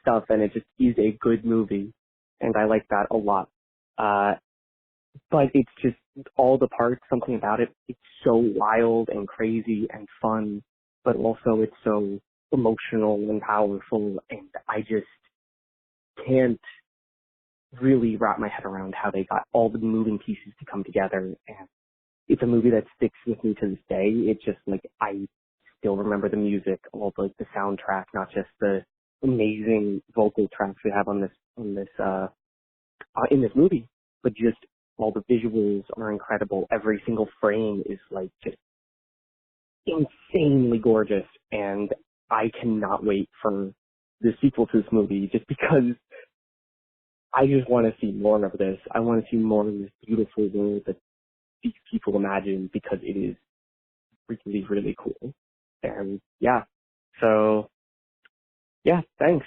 stuff, and it just is a good movie, and I like that a lot. But it's just all the parts, something about it, it's so wild and crazy and fun, but also it's so emotional and powerful, and I just can't really wrap my head around how they got all the moving pieces to come together. And it's a movie that sticks with me to this day. It's just like, I still remember the music, all the soundtrack, not just the amazing vocal tracks we have on this in this movie, but just all the visuals are incredible. Every single frame is like just insanely gorgeous, and I cannot wait for the sequel to this movie just because I just want to see more of this. I want to see more of this beautiful world that these people imagine because it is really, really cool. And yeah, so yeah, thanks.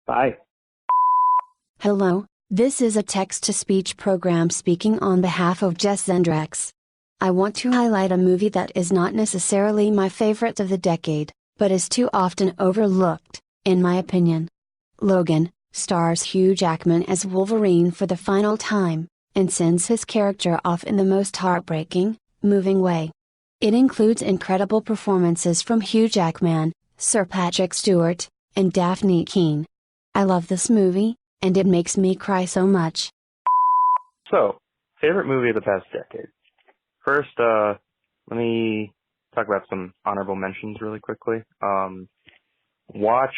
Bye. Hello, this is a text-to-speech program speaking on behalf of Jess Zendrex. I want to highlight a movie that is not necessarily my favorite of the decade, but is too often overlooked, in my opinion. Logan stars Hugh Jackman as Wolverine for the final time, and sends his character off in the most heartbreaking, moving way. It includes incredible performances from Hugh Jackman, Sir Patrick Stewart, and Daphne Keane. I love this movie, and it makes me cry so much. So, favorite movie of the past decade. First, let me talk about some honorable mentions really quickly. Watch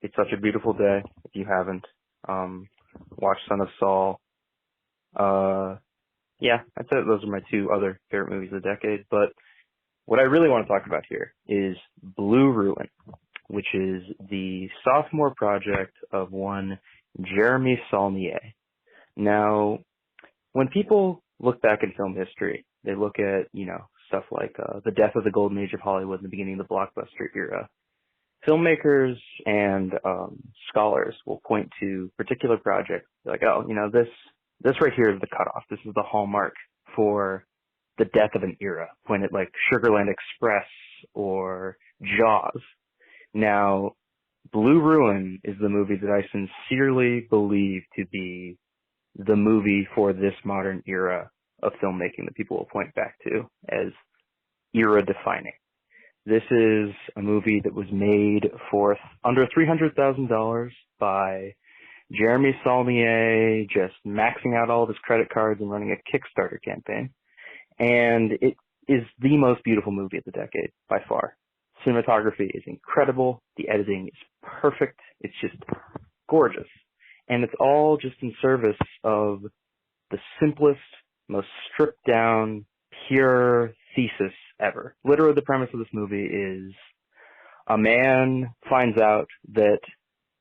It's Such a Beautiful Day, if you haven't. Watch Son of Saul. Yeah, I'd say those are my two other favorite movies of the decade. But what I really want to talk about here is Blue Ruin, which is the sophomore project of one Jeremy Saulnier. Now, when people look back at film history, they look at, stuff like the death of the golden age of Hollywood in the beginning of the blockbuster era. Filmmakers and scholars will point to particular projects like, this right here is the cutoff. This is the hallmark for the death of an era. Point at like Sugarland Express or Jaws. Now, Blue Ruin is the movie that I sincerely believe to be the movie for this modern era of filmmaking that people will point back to as era defining. This is a movie that was made for under $300,000 by Jeremy Saulnier, just maxing out all of his credit cards and running a Kickstarter campaign. And it is the most beautiful movie of the decade, by far. Cinematography is incredible. The editing is perfect. It's just gorgeous. And it's all just in service of the simplest, most stripped down, pure thesis ever. Literally, the premise of this movie is a man finds out that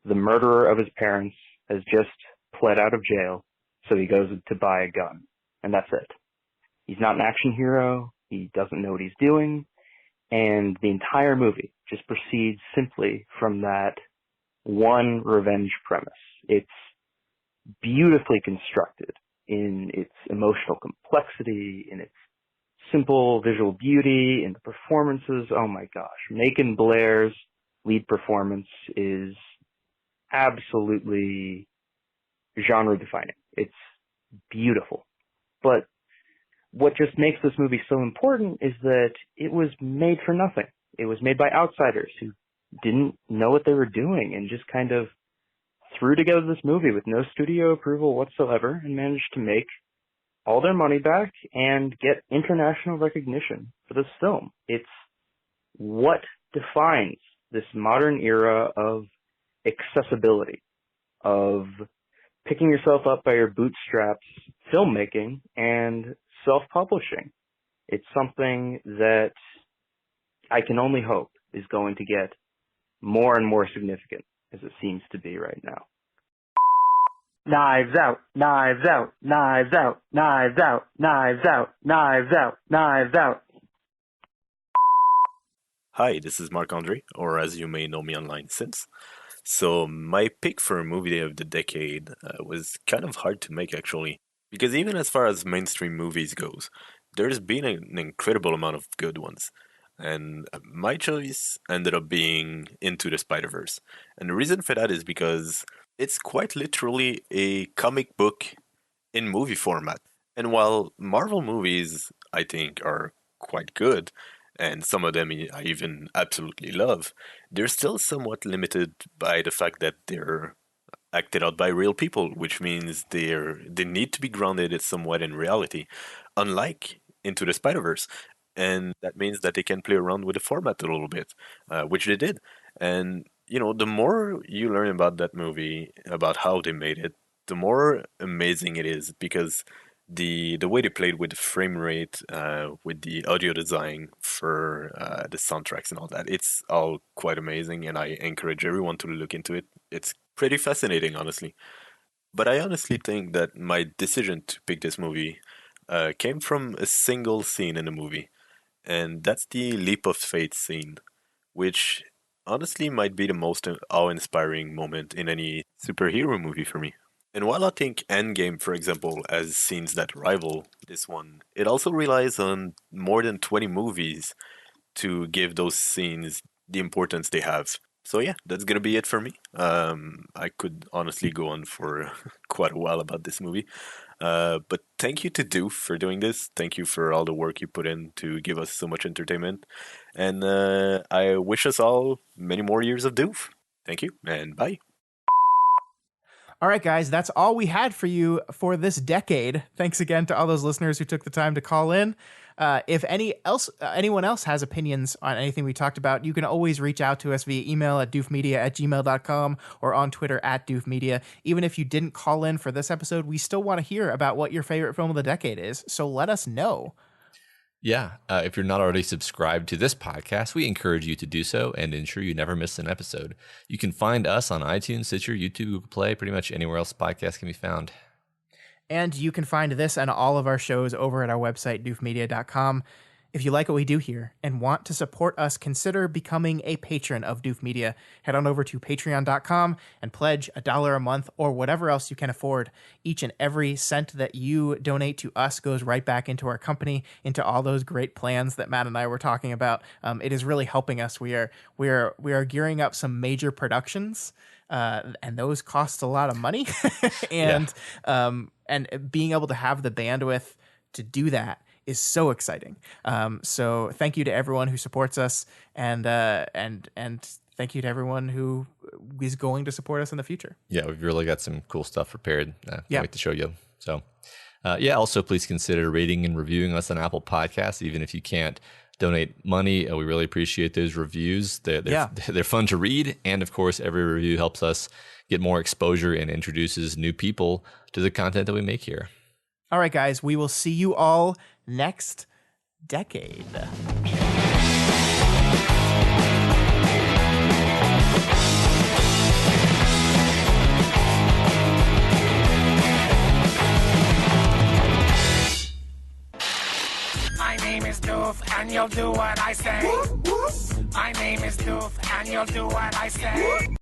the murderer of his parents has just pled out of jail, so he goes to buy a gun. And that's it. He's not an action hero. He doesn't know what he's doing. And the entire movie just proceeds simply from that one revenge premise. It's beautifully constructed in its emotional complexity, in its simple visual beauty, in the performances. Oh my gosh. Macon Blair's lead performance is absolutely genre defining. It's beautiful. But what just makes this movie so important is that it was made for nothing. It was made by outsiders who didn't know what they were doing and just kind of threw together this movie with no studio approval whatsoever and managed to make all their money back and get international recognition for this film. It's what defines this modern era of accessibility, of picking yourself up by your bootstraps, filmmaking, and self-publishing. It's something that I can only hope is going to get more and more significant as it seems to be right now. Knives Out, Knives Out, Knives Out, Knives Out, Knives Out, Knives Out, Knives Out. Hi, this is Marc Andre, or as you may know me online since. So my pick for a movie of the decade was kind of hard to make actually, because even as far as mainstream movies goes, there's been an incredible amount of good ones. And my choice ended up being Into the Spider-Verse. And the reason for that is because it's quite literally a comic book in movie format. And while Marvel movies, I think, are quite good, and some of them I even absolutely love, they're still somewhat limited by the fact that they're acted out by real people, which means they need to be grounded somewhat in reality, unlike Into the Spider-Verse. And that means that they can play around with the format a little bit, which they did. And, the more you learn about that movie, about how they made it, the more amazing it is, because the way they played with the frame rate, with the audio design for the soundtracks and all that, it's all quite amazing, and I encourage everyone to look into it. It's pretty fascinating, honestly. But I honestly think that my decision to pick this movie came from a single scene in the movie, and that's the leap of faith scene, which honestly might be the most awe-inspiring moment in any superhero movie for me. And while I think Endgame, for example, has scenes that rival this one, it also relies on more than 20 movies to give those scenes the importance they have. So yeah, that's gonna be it for me. I could honestly go on for quite a while about this movie. But thank you to Doof for doing this. Thank you for all the work you put in to give us so much entertainment. And I wish us all many more years of Doof. Thank you, and bye. All right, guys, that's all we had for you for this decade. Thanks again to all those listeners who took the time to call in. If anyone else has opinions on anything we talked about, you can always reach out to us via email at doofmedia@gmail.com or on Twitter @doofmedia. Even if you didn't call in for this episode, we still want to hear about what your favorite film of the decade is. So let us know. Yeah, if you're not already subscribed to this podcast, we encourage you to do so and ensure you never miss an episode. You can find us on iTunes, Stitcher, YouTube, Google Play, pretty much anywhere else podcasts can be found. And you can find this and all of our shows over at our website, doofmedia.com. If you like what we do here and want to support us, consider becoming a patron of Doof Media. Head on over to patreon.com and pledge $1 a month or whatever else you can afford. Each and every cent that you donate to us goes right back into our company, into all those great plans that Matt and I were talking about. It is really helping us. We are gearing up some major productions, and those cost a lot of money. And being able to have the bandwidth to do that is so exciting. So thank you to everyone who supports us, and thank you to everyone who is going to support us in the future. Yeah, we've really got some cool stuff prepared. Can't wait to show you. So, also please consider rating and reviewing us on Apple Podcasts, even if you can't donate money. We really appreciate those reviews. They're fun to read, and of course, every review helps us get more exposure and introduces new people to the content that we make here. All right, guys, we will see you all next decade. My name is Doof, and you'll do what I say. My name is Doof, and you'll do what I say.